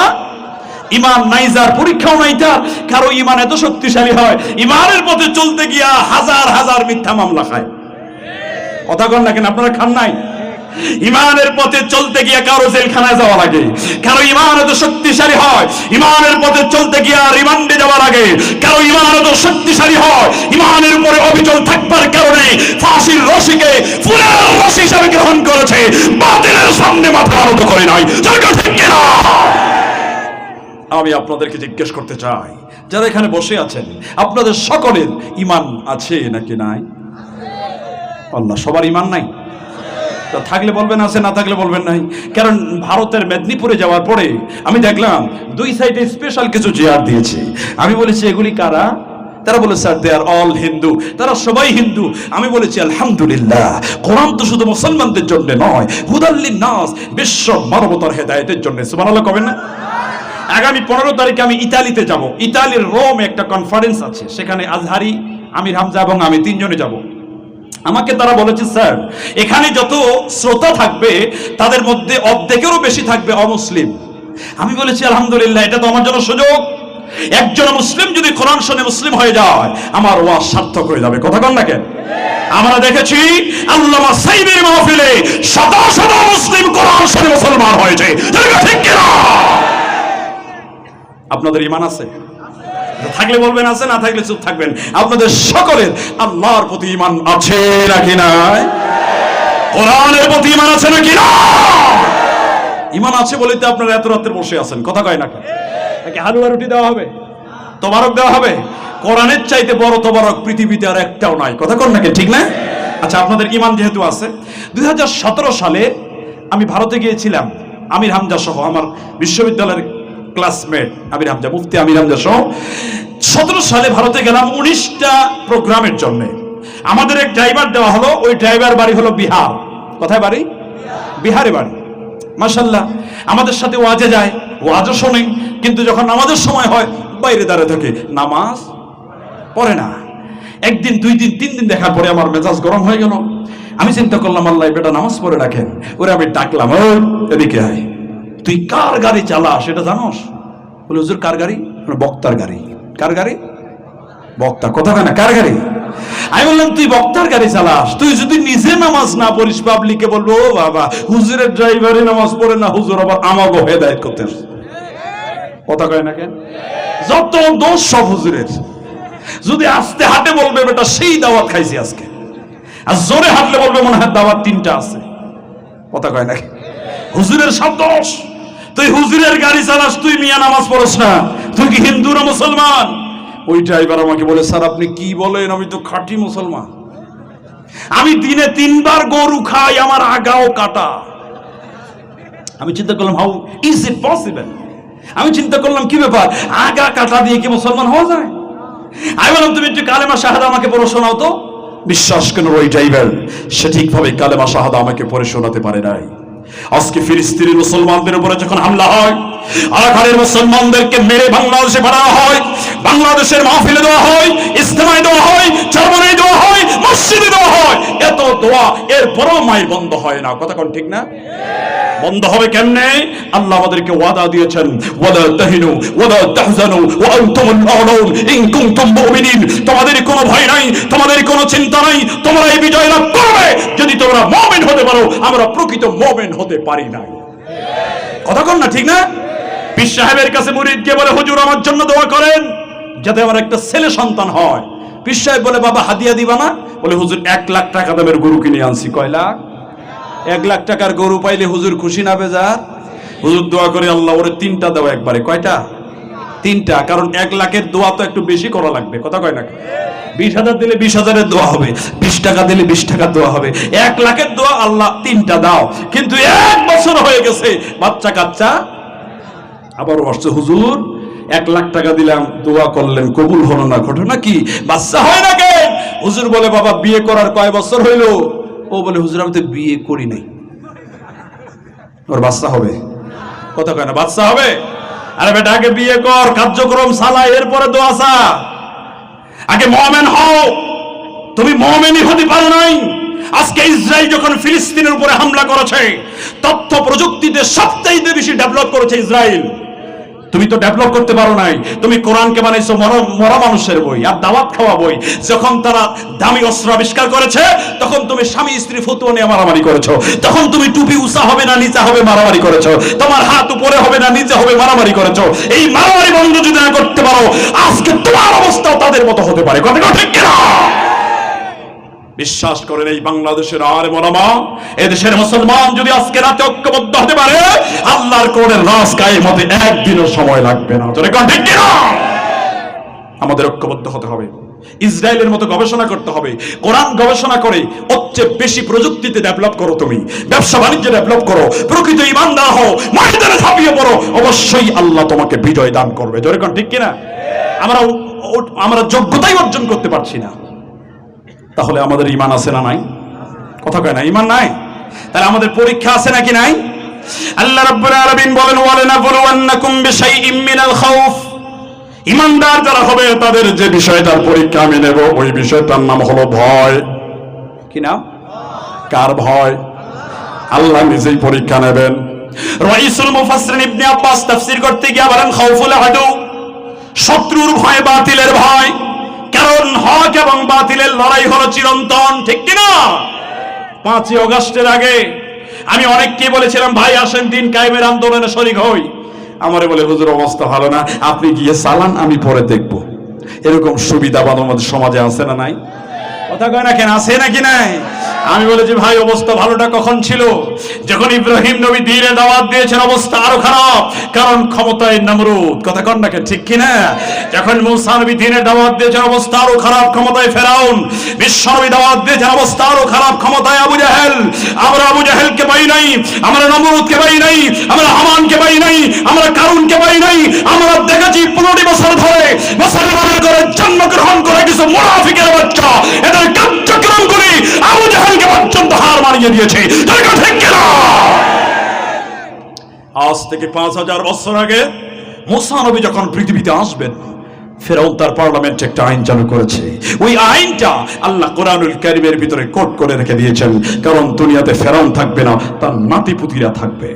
ইমান নাই যার, পরীক্ষাও নাই তার। কারো ইমান এত শক্তিশালী হয়, ইমানের পথে চলতে গিয়া হাজার হাজার মিথ্যা মামলা খায়। কথা কন না কেন, আপনারা খান নাই? ইমানের পথে চলতে গিয়া কারো জেলখানায় যাওয়া লাগে, কারো ইমান এত শক্তিশালী হয় ইমানের পথে চলতে গিয়া রিমান্ডে যাওয়া লাগে, কারো ইমান এত শক্তিশালী হয় ইমানের উপরে অবিচল থাকবার কারণে ফাঁসির রশিকে ফুলের রশি হিসাবে গ্রহণ করেছে, বাতিলের সামনে মাথা নত করে নাই। ঠিক কিনা? আমি আপনাদেরকে জিজ্ঞেস করতে চাই, যারা এখানে বসে আছেন, আপনাদের সকলের ইমান আছে নাকি নাই? আল্লাহ, সবার ইমান নাই? থাকলে বলবেন আছে, না থাকলে বলবেন নাই। কারণ ভারতের মেদিনীপুরে যাওয়ার পরে আমি দেখলাম দুই সাইডে স্পেশাল কিছু চেয়ার দিয়েছে। আমি বলেছি এগুলি কারা? তারা বলে স্যার দে আর অল হিন্দু, তারা সবাই হিন্দু। আমি বলেছি আলহামদুলিল্লাহ, কোরআন তো শুধু মুসলমানদের জন্য নয়, হুদাল্লিন নাস, বিশ্ব মানবতার হেদায়েতের জন্য। সুবহানাল্লাহ কবেন না? আগামী 15 তারিখে আমি ইতালিতে যাব। ইতালির রোমে একটা কনফারেন্স আছে, সেখানে আজহারি, আমির হামজা এবং আমি তিনজনে যাব। আমাকে তারা বলেছে স্যার এখানে যত শ্রোতা থাকবে তাদের মধ্যে অর্ধেকেরও বেশি থাকবে অমুসলিম। আমি বলেছি আলহামদুলিল্লাহ, এটা তো আমার জন্য সুযোগ। একজন মুসলিম যদি কোরআন শুনে মুসলিম হয়ে যায়, আমার ওয়াজ সার্থক হয়ে যাবে। কথা কন না কেন? আমরা দেখেছি আল্লামা সাইদের মাহফিলে শত শত মুসলিম কোরআন শুনে মুসলমান হয়েছে। ঠিক কিনা? আপনাদের ঈমান আছে? থাকলে বলবেন আছে, না থাকলে চুপ থাকবেন। আপনাদের সকলের আল্লাহর প্রতি ঈমান আছে নাকি নাই? কোরআনের প্রতি ঈমান আছে নাকি না? ঈমান আছে বলেই তো আপনারা এত রাতে বসে আছেন। কথা কয় না? একে হালুয়া রুটি দেওয়া হবে, তোবারক দেওয়া হবে। কোরআনের চাইতে বড় তোবারক পৃথিবীতে আর একটাও নাই। কথা কন নাকি? ঠিক না? আচ্ছা, আপনাদের ঈমান যেহেতু আছে, 2017 সালে আমি ভারতে গিয়েছিলাম আমির হামজা সহ, আমার বিশ্ববিদ্যালয়ের ক্লাসমেট আমির হামজা, মুফতি আমির হামজা সহ 17 সালে ভারতে গেলাম 19টা প্রোগ্রামের জন্য। আমাদের এক ড্রাইভার দেওয়া হলো, ওই ড্রাইভার বাড়ি হলো বিহার। কোথায় বাড়ি? বিহারে বাড়ি। মাশাআল্লাহ, আমাদের সাথে ওয়াজে যায়, ওয়াজও শোনে, কিন্তু যখন নামাজের সময় হয় বাইরে দাঁড়িয়ে থাকে, নামাজ পড়ে না। একদিন, 2 দিন, 3 দিন দেখার পরে আমার মেজাজ গরম হয়ে গেল। আমি চিন্তা করলাম, আল্লাহ বেটা নামাজ পড়ে রাখেন। ওরে আমি ডাকলাম, ওই এদিকে আয়, তুই কার গাড়ি চালাস সেটা জানোস? বলে হুজুর কার গাড়ি? বক্তার গাড়ি। কার গাড়ি? বক্তা। কথা না, কার গাড়ি? আমি বললাম তুই বক্তার গাড়ি চালাস, তুই যদি নিজে নামাজ না পড়িস পাবলিকে বলবো ও বাবা হুজুরের ড্রাইভারে নামাজ পড়ে না, হুজুর আবার আমাকে হেদায়েত করতে। কথা কয় না কেন? যত দোষ সব হুজুরের। যদি আস্তে হাঁটে বলবে বেটা সেই দাওয়াত খাইছি আজকে, আর জোরে হাঁটলে বলবে মনে হয় দাওয়াত 3টা আছে। কথা কয় না? হুজুরের সব দোষ। তুই হুজুরের গাড়ি চালাস, তুই মিয়া নামাজ পড়স না, তুই কি হিন্দু না মুসলমান? ওই ড্রাইভার আমাকে বলে স্যার আপনি কি বলেন, আমি তো খাঁটি মুসলমান, আমি দিনে 3 বার গরু খাই, আমার আগাও কাটা। আমি চিন্তা করলাম হাউ ইজ ইট পসিবল? আমি চিন্তা করলাম কি ব্যাপার, আগা কাটা দিয়ে কি মুসলমান হওয়া যায়? আমি বললাম তুমি একটু কালেমা শাহাদা আমাকে পড়ে শোনাও তো। বিশ্বাস কেন ওই ড্রাইভার সঠিকভাবে কালেমা শাহাদা আমাকে পড়ে শোনাতে পারে নাই। আজকে ফিলিস্তিনের মুসলমানদের উপরে যখন হামলা হয়, আরাকানের মুসলমানদেরকে মেরে বাংলাদেশে পাঠানো হয়, বাংলাদেশের মাহফিলে দেওয়া হয়, ইজতেমায় দেওয়া হয়, চরমনে দেওয়া হয়, মসজিদে দেওয়া হয়, এত দোয়া, এরপরও মায়ের বন্ধ হয় না। কথা কোন ঠিক না? বন্ধ হবে কেমনে? আল্লাহ আমাদেরকে ওয়াদা দিয়েছেন, ওয়ালা তাহিনু ওয়ালা তাহজানু ওয়া আনতুমুল আ'লাউন ইন কুনতুম মুমিনিন। তোমাদের কোনো ভয় নাই, তোমাদের কোনো চিন্তা নাই, তোমরা এই বিজয় লাভ করবে যদি তোমরা মুমিন হতে পারো। আমরা প্রকৃত মুমিন হতে পারি না। কথা কোন না ঠিক না? পীর সাহেবের কাছে মুরিদ গিয়ে বলে হুজুর আমার জন্য দোয়া করেন যাতে আমার একটা ছেলে সন্তান হয়। পীর সাহেব বলে বাবা হাদিয়া দিবা না? বলে হুজুর 1 লাখ টাকা দামের গরু কিনে আনছি। কয় লাখ? 1 লাখ টাকার গরু পাইলে হুজুর খুশি না বেজার? হুজুর দোয়া করে আল্লাহ ওরে 3টা দাও একবারে। কয়টা? 3টা। কারণ 1 লাখের দোয়া তো একটু বেশি করা লাগবে। কথা কয় না? 20,000 দিলে 20,000-এর দোয়া হবে, 20 টাকা দিলে 20 টাকার দোয়া হবে। 1 লাখের দোয়া আল্লাহ 3টা দাও। কিন্তু 1 বছর হয়ে গেছে, বাচ্চা কাচ্চা আবারও আসছে, হুজুর 1 লাখ টাকা দিলাম, দোয়া করলেন, কবুল হলো না, ঘটনা কি? বাচ্চা হয় না কেন? হুজুর বলে বাবা বিয়ে করার কয় বছর হইলো? ও বলে হুজুর আমি তো বিয়ে করি নাই। ওর বাচ্চা হবে? কথা কয় না? বাচ্চা হবে? আরে বেটা আগে বিয়ে কর, কার্যক্রম চালা, এরপরে দোয়া চা। আগে মুমিন হও। তুমি মুমিনই হতে পারো নাই। আজকে ইসরায়েল যখন ফিলিস্তিনের উপরে হামলা করেছে, তথ্য প্রযুক্তিতে সবচেয়ে বেশি ডেভেলপ করেছে ইসরায়েল। তুমি তো ডেভেলপ করতে পারো নাই। তুমি কোরআনকে বানাইছো মরা মানুষের বই আর দাওয়াত খাওয়া বই। যখন তারা দামি অস্ত্র আবিষ্কার করেছে তখন তুমি স্বামী স্ত্রী ফতুয়া নিয়ে মারামারি করেছো। তখন তুমি টুপি উঁচা হবে না নিচা হবে মারামারি করেছো। তোমার হাত উপরে হবে না নিচে হবে মারামারি করেছো। এই মারামারি বন্ধ যদি না করতে পারো আজকে তোমার অবস্থাও তাদের মতো হতে পারে। কথা ঠিক কিনা? বিশ্বাস করেন এই বাংলাদেশের আর মরামা এদেশের মুসলমান যদি আজকে রাতে ঐক্যবদ্ধ হতে পারে আল্লাহর কোরআনের রাজ কায়েম হতে একদিনও সময় লাগবে না। জোরে কোন ঠিক কিনা? আমাদের ঐক্যবদ্ধ হতে হবে। ইসরায়েলের মতো গবেষণা করতে হবে। কোরআন গবেষণা করে সবচেয়ে বেশি প্রযুক্তিতে ডেভেলপ করো, তুমি ব্যবসা বাণিজ্য ডেভেলপ করো, প্রকৃত ঈমানদার হও, ময়দানে ঝাঁপিয়ে পড়ো, অবশ্যই আল্লাহ তোমাকে বিজয় দান করবে। জোরে কোন ঠিক কিনা? আমরা যোগ্যতাই অর্জন করতে পারছি না, তাহলে আমাদের ঈমান আছে না নাই? কথা কয় না, ঈমান নাই। তাহলে আমাদের পরীক্ষা আছে নাকি নাই? আল্লাহ রাব্বুল আলামিন বলেন ওয়ালানাবলুওয়ান্নাকুম বিশাইইম মিনাল খাউফ। ঈমানদার যারা হবে তাদের যে বিষয়টার পরীক্ষা আমি নেব ওই বিষয়টার নাম হলো ভয়। কি নাম? কার ভয়? আল্লাহ নিজেই পরীক্ষা নেবেন। রাইসুল মুফাসসিরিন ইবনে আব্বাস তাফসীর করতে গিয়ে বলেন খাউফুল আদু, শত্রুর ভয়, বাতিলের ভয়। কারণ হক এবং বাতিলের লড়াই হলো চিরন্তন। ঠিক কিনা? 5ই আগস্টের আগে আমি অনেককে বলেছিলাম ভাই আসেন দিন কায়েমের আন্দোলনে শরীক হই। আমারে বলে হুজুর অবস্থা ভালো না, আপনি গিয়ে চালান আমি পরে দেখব। এরকম সুবিধাবাদ আমাদের সমাজে আছে না নাই? কথা কয় না কেন, আছে নাকি নাই? আমি বলেছি ভাই অবস্থা ভালোটা কখন ছিল? যখন ইব্রাহিম নবী দ্বীনে দাওয়াত দিয়েছেন অবস্থা আরো খারাপ, কারণ ক্ষমতায় নমরুদ। কথা কন না কেন, ঠিক কিনা? যখন মুসা নবী দ্বীনে দাওয়াত দিয়েছেন অবস্থা আরো খারাপ, ক্ষমতায় ফেরাউন। বিশ্ব নবী দাওয়াত দিয়েছেন অবস্থা আরো খারাপ, ক্ষমতায় আবু জাহেল। আমরা আবু জাহেলকে পাই নাই, আমরা নমরুদকে পাই নাই, আমরা হামানকে পাই নাই, আমরা কারুনকে পাই নাই। আমরা দেখেছি 15টি বছর ধরে মুসলমানের ঘরে জন্মগ্রহণ করে কিছু মুনাফিকের বাচ্চা এদের কার্যক্রম করে আবু জাহেলকে পর্যন্ত হার মানিয়ে দিয়েছে। ঠিক কিনা? আজ থেকে 5000 বছর আগে মুসা নবী যখন পৃথিবীতে আসবেন ফেরাউন তার পার্লামেন্টে একটা আইন চালু করেছে। ওই আইনটা আল্লাহ কোরআনুল কারীমের ভিতরে কোট করে রেখে দিয়েছেন, কারণ দুনিয়াতে ফেরাউন থাকবে না, তার নাতিপুতিরা থাকবে।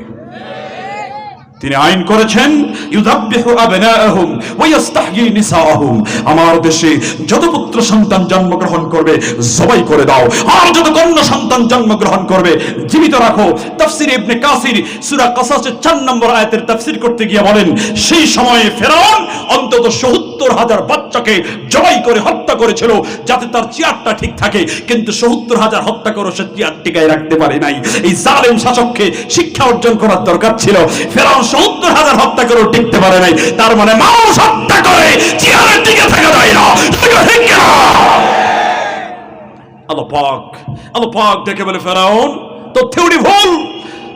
তিনি আইন করেছেন ইউযাব্বিহু আবনাআহুম ওয়া ইস্তাহয়ী নিসাআহুম। আমার দেশে যত পুত্র সন্তান জন্মগ্রহণ করবে জবাই করে দাও, আর যত কন্যা সন্তান জন্মগ্রহণ করবে জীবিত রাখো। তাফসীর ইবনে কাসির সূরা কাসাসের 4 নম্বর আয়াতের তাফসীর করতে গিয়ে বলেন সেই সময়ে ফেরাউন অন্তত ৭০,০০০ বাচ্চাকে জবাই করে হত্যা করেছিল যাতে তার চেয়ারটা ঠিক থাকে, কিন্তু ৭০,০০০ হত্যা করে সে চেয়ার টিকায় রাখতে পারে নাই। এই জালেম শাসককে শিক্ষা অর্জন করার দরকার ছিল। ফেরাউন ৭০,০০০ হত্যা করে টিকতে পারে নাই, তার মানে মানুষ হত্যা করে চেয়ারে টিকে থাকা যায় না। আল্লাহ পাক দেখে বলে ফেরাউন তোর থিওরি ভুল,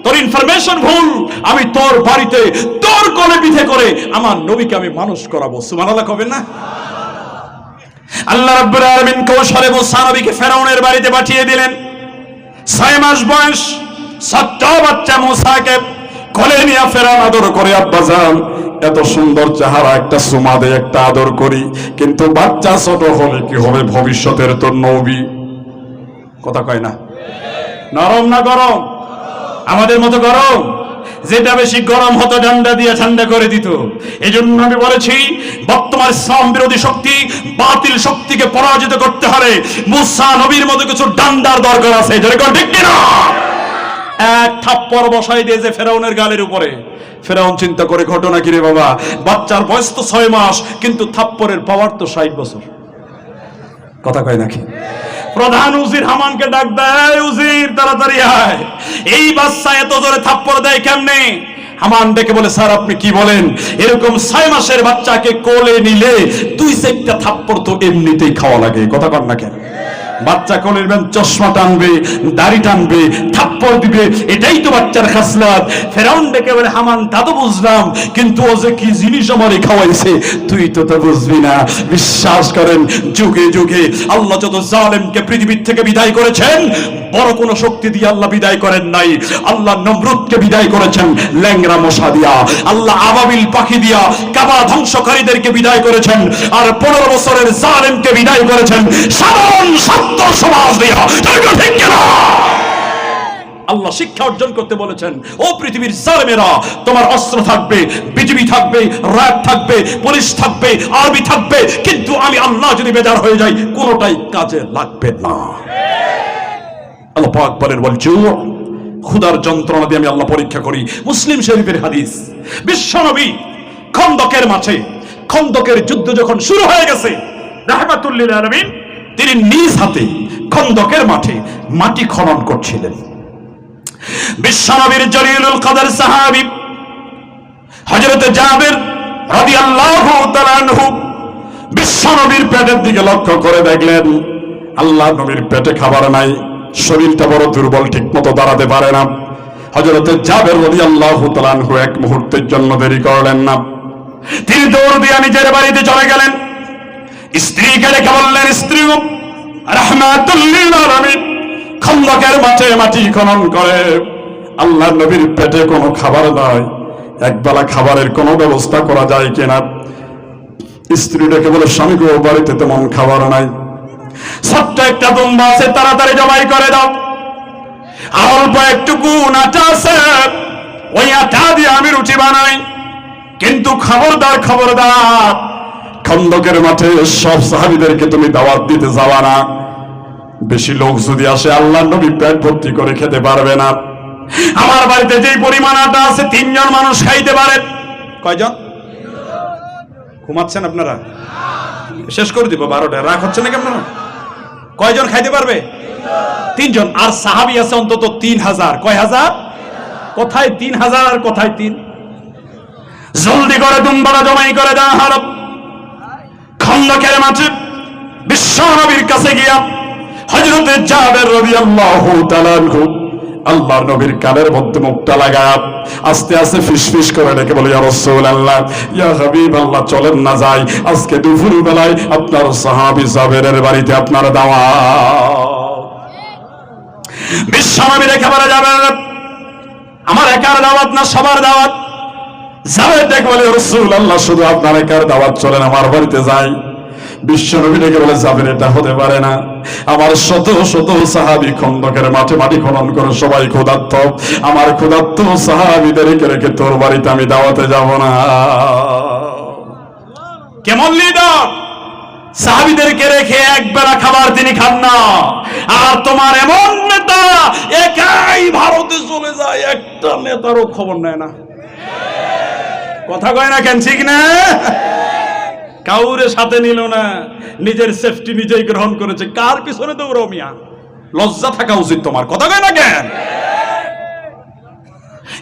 তোর ইনফরমেশন ভুল। আমি তোর বাড়িতে তোর কোলে পিঠে করে আমার নবীকে আমি মানুষ করাবো। সুবহানাল্লাহ কবেন না? আল্লাহ রাব্বুল আলামিন কৌশলে মুসা নবীকে ফেরাউনের বাড়িতে পাঠিয়ে দিলেন। 6 মাস বয়স ছোট্ট বাচ্চা মুসাকে কোলে নিয়ে ফেরাউন আদর করে আব্বাজান এত সুন্দর চেহারা, একটা সুমা দে, একটা আদর করি। কিন্তু বাচ্চা ছোট হলে কি হবে, ভবিষ্যতের তো নবী। কথা কয় না? নরম না গরম? আমাদের মতো গরম? যেটা বেশি গরম হতো ডান্ডা দিয়ে ঠান্ডা করে দিত। এজন্য আমি বলেছি বর্তমান ইসলাম বিরোধী শক্তি, বাতিল শক্তিকে পরাজিত করতে হলে মুসা নবীর মতো কিছু ডান্ডার দরকার আছে। ঠিক কিনা? এক থাপ্পড় বসাই দিয়েছে ফেরাউনের গালের উপরে। ফেরাউন চিন্তা করে ঘটনা কি রে বাবা, বাচ্চার বয়স তো 6 মাস কিন্তু থাপ্পড়ের পাওয়ার তো 60 বছর। কথা কয় নাকি? প্রধান উজির হামানকে ডাক দেয়, উজির তাড়াতাড়ি আয়, এই বাচ্চা এত জোরে থাপ্পড় দেয় কেমনে? হামান ডেকে বলে স্যার আপনি কি বলেন, এরকম 6 মাসের বাচ্চাকে কোলে নিলে 2-4টা থাপ্পড় তো এমনিতেই খাওয়া লাগে। কথা কন না কেন? বাচ্চা কোলে নেবেন, চশমা টানবে, দাড়ি টানবে, থাপ্পড় দিবে, এটাই তো বাচ্চার খাসলাত। ফেরাউন ডেকে বলে হামান তা তো বুঝলাম, কিন্তু ও যে কি জিনিস আমারে খাওয়াইছে তুই তো তা বুঝবি না। বিশ্বাস করেন যুগে যুগে আল্লাহ যত জালেমকে পৃথিবীর থেকে বিদায় করেছেন বড় কোন শক্তি দিয়ে আল্লাহ বিদায় করেন নাই। আল্লাহ নমরুদকে বিদায় করেছেন ল্যাংরা মশা দিয়া, আল্লাহ আবাবিল পাখি দিয়া কাবা ধ্বংসকারীদেরকে বিদায় করেছেন, আর 15 বছরের জালেমকে বিদায় করেছেন সাধারণ ছাত্র সমাজ দিয়া। ঠিক কিনা? আল্লাহ শিক্ষা অর্জন করতে বলেছেন, ও পৃথিবীর জালেমেরা, তোমার অস্ত্র থাকবে, বিজিবি থাকবে, র্যাব থাকবে, পুলিশ থাকবে, আর্মি থাকবে, কিন্তু আমি আল্লাহ যদি বেজার হয়ে যাই কোনোটাই কাজে লাগবে না। আল্লাহ পাক বলেন, ক্ষুধার যন্ত্রণা দিয়ে আমি আল্লাহ পরীক্ষা করি। মুসলিম শরীফের হাদিস। বিশ্বনবী খন্দকের মাঠে, খন্দকের যুদ্ধ যখন শুরু হয়ে গেছে, রাহমাতুল লিল আলামিন, তিনি নিজ হাতে খন্দকের মাঠে মাটি খনন করছিলেন। বিশ্বনবীর জলিলুল কদর সাহাবী হযরত জাবের রাদিয়াল্লাহু তাআলা আনহু বিশ্বনবীর পেটের দিকে লক্ষ্য করে দেখলেন আল্লাহ নবীর পেটে খাবার নাই, শরীরটা বড় দুর্বল, ঠিক মতো দাঁড়াতে পারে না। হযরত জাবের রাদিয়াল্লাহু তাআলা আনহু এক মুহূর্তের জন্য দেরি করলেন না, তিনি দৌড় দিয়ে নিজের বাড়িতে চলে গেলেন। স্ত্রীকে ডেকে বললেন, স্ত্রী রাহমাতুল লিল আলামিন খন্দকের মাঠে মাটি খনন করে আল্লাহ নবীর পেটে কোনো খাবার নাই, একবেলা খাবারের কোনো ব্যবস্থা করা যায় কিনা? স্ত্রী ডেকে বলে, স্বামী গো, বাড়িতে তেমন খাবার নাই, ছোট্ট একটা দুম্বা আছে, তাড়াতাড়ি জবাই করে দাও। আর অল্প একটুকু আটা আছে, ওই আটা দিয়ে আমি রুটি বানাই, কিন্তু খবরদার খবরদার, খন্দকের মাঠে সব সাহাবীদেরকে তুমি দাওয়াত দিতে যাওয়া না। বেশি লোক যদি আসে আল্লাহ নবী পেট ভর্তি করে খেতে পারবে না। আমার বাড়িতে যেই পরিমাণ আটা আছে 3 জন মানুষ খাইতে পারে। কয়জন? ঘুমাচ্ছেন আপনারা? শেষ করে দিব 12টা, রাগ হচ্ছে নাকি আপনারা? কয়জন খাইতে পারবে? 3 জন। আর সাহাবী আছে অন্তত 3000। কয় হাজার? কোথায় 3000 আর কোথায় 3? জলদি করে দুম্বাটা জমাই করে দেওয়া হলো। খন্দকের মাঠে বিশ্বনবীর কাছে গিয়া হযরত জাবের রাদিয়াল্লাহু তাআলা আনহু আল্লাহর নবীর কানের মধ্যে মুখটা লাগায় আস্তে আস্তে ফিসফিস করে ডেকে বলে, ইয়া রাসূলুল্লাহ, ইয়া হাবিবাল্লাহ, চলেন না যাই, আজকে দুপুর বেলায় আপনার সাহাবী জাবেরের বাড়িতে আপনার দাওয়াত। বিশ্বনবী রেখে বলে, যাবেন, আমার একার দাওয়াত না, সবার দাওয়াত। জাবের ডেকে বলে, রাসূলুল্লাহ, শুধু আপনার একার দাওয়াত, চলেন আমার বাড়িতে যাই। বিশ্বনবী ডেকে বলে, যাবেন, এটা হতে পারে না, আমার শত শত সাহাবী খন্দকের মাঠে মাটি খনন করে সবাই ক্ষুধার্ত, আমার ক্ষুধার্ত সাহাবীদেরকে রেখে তোর বাড়িতে আমি দাওয়াতে যাব না। কেমন লিডার! সাহাবীদেরকে রেখে একবেলা খাবার তিনি খান না। আর তোমার এমন নেতা একাই ভারতে চলে যায়, একটা নেতারও খবর নেয় না। কথা কয় না কেন? ঠিক না? কাউরে সাথে নিল না, নিজের সেফটি নিজেই গ্রহণ করেছে। কার পিছনে দৌড়াও মিয়া? লজ্জা থাকা উচিত তোমার। কথা কয় না কেন?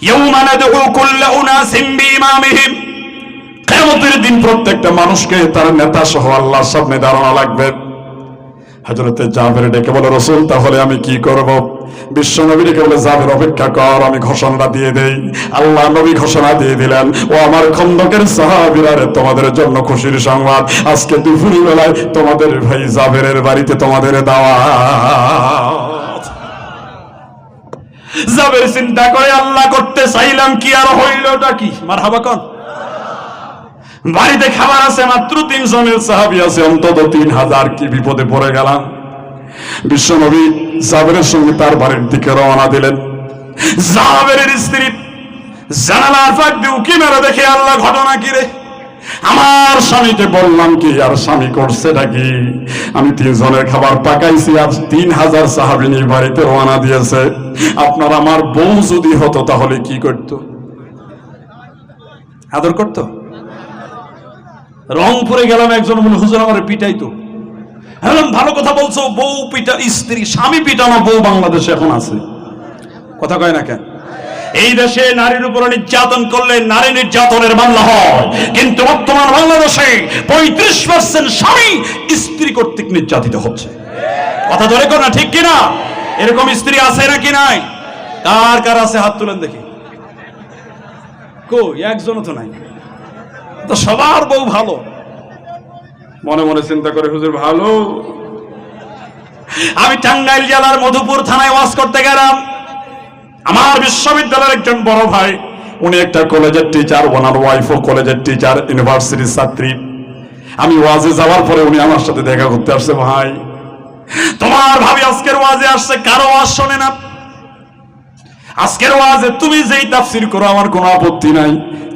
ইয়াউমা নাদউ কুল্লা উনাসিম বিইমামিহিম, কিয়ামতের দিন প্রত্যেকটা মানুষকে তার নেতা সহ আল্লাহর সামনে দাঁড়ানো লাগবে। হযরতে জাবের ডেকে বলে, রাসূল, তাহলে আমি কি করব? বিশ্বনবী ডেকে বলে, জাবের, অপেক্ষা কর, আমি ঘোষণা দিয়ে দেই। আল্লাহ নবী ঘোষণা দিয়ে দিলেন, ও আমার খন্দকের সাহাবীরা, তোমাদের জন্য খুশির সংবাদ, আজকে দুপুর বেলায় তোমাদের ভাই জাবেরের বাড়িতে তোমাদের দাওয়াত। জাবের চিন্তা করে, আল্লাহ, করতে চাইলাম কি আর হইলটা কি? মারহাবা কোন? বাড়িতে খাবার আছে মাত্র 3 জনের, সাহাবী আছে অন্তত 3000, কি বিপদে পড়ে গেলাম। বিশ্বনবী জাবেরের সঙ্গে তার বাড়ির দিকে রওনা দিলেন। জাবেরের স্ত্রী জানালার ফাঁক দিয়ে উকি মেরে দেখে, আল্লাহ, ঘটনা কি রে? আমার স্বামীকে বললাম কি, আর স্বামী করছে নাকি? আমি 3 জনের খাবার পাকাইছি, আর 3000 সাহাবী নিয়ে বাড়িতে রওনা দিয়েছে। আপনার আমার বউ যদি হতো তাহলে কি করতো? আদর করতো? রংপুরে গেলাম, একজন বলল, হুজুর আমার পিটাইতো। হ্যাঁ, ভালো কথা বলছো, বউ পিটা, স্ত্রী স্বামী পিটানো বউ বাংলাদেশে এখন আছে। কথা কয় না কেন? এই দেশে নারীর উপর নির্যাতন করলে নারী নির্যাতনের মামলা হয়, কিন্তু বর্তমান বাংলাদেশে 35% স্বামী স্ত্রী কর্তৃক নির্যাতিত হচ্ছে। কথা ধরে কর না, ঠিক কিনা? এরকম স্ত্রী আছে নাকি নাই? কার কার আছে? হাত তুলেন দেখি। কই? একজনও তো নাই। তো সবার বউ ভালো। মনে মনে চিন্তা করে, হুজুর ভালো। আমি টাঙ্গাইল জেলার মধুপুর থানায় ওয়াজ করতে গেলাম। আমার বিশ্ববিদ্যালয়ের একজন বড় ভাই, উনি একটা কলেজের টিচার, ওনার ওয়াইফও কলেজের টিচার, ইউনিভার্সিটির ছাত্রী। আমি ওয়াজে যাওয়ার পরে উনি আমার সাথে দেখা করতে আসছে। ভাই, তোমার ভাবি আজকের ওয়াজে আসছে, কারো ওয়াজ শোনে না। আজকের ওয়াজে তুমি যেই তাফসীর করো আমার কোনো আপত্তি নাই,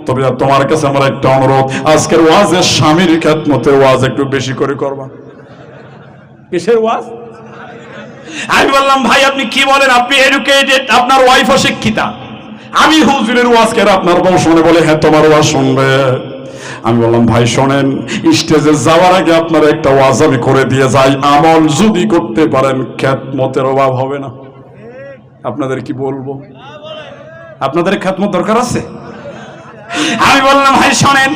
তবে তোমার কাছে আমার একটা অনুরোধ, আজকের ওয়াজে স্বামীর খেদমতের ওয়াজ একটু বেশি করে করবা। কিসের ওয়াজ? আমি বললাম ভাই আপনি কি বলেন, আপনি এডুকেটেড, আপনার ওয়াইফও শিক্ষিতা। আমি হুজুরের ওয়াজ কেন আপনার বউ শুনে? বলে হ্যাঁ তোমার ওয়াজ শুনবে। আমি বললাম ভাই শোনেন, স্টেজে যাওয়ার আগে আপনার একটা ওয়াজ আমি করে দিয়ে যাই, আমল যদি করতে পারেন খেদমতের অভাব হবে না। আপনাদের কি বলবো? আপনাদের খেদমত দরকার আছে? আমি বললাম ভাই শোনেন,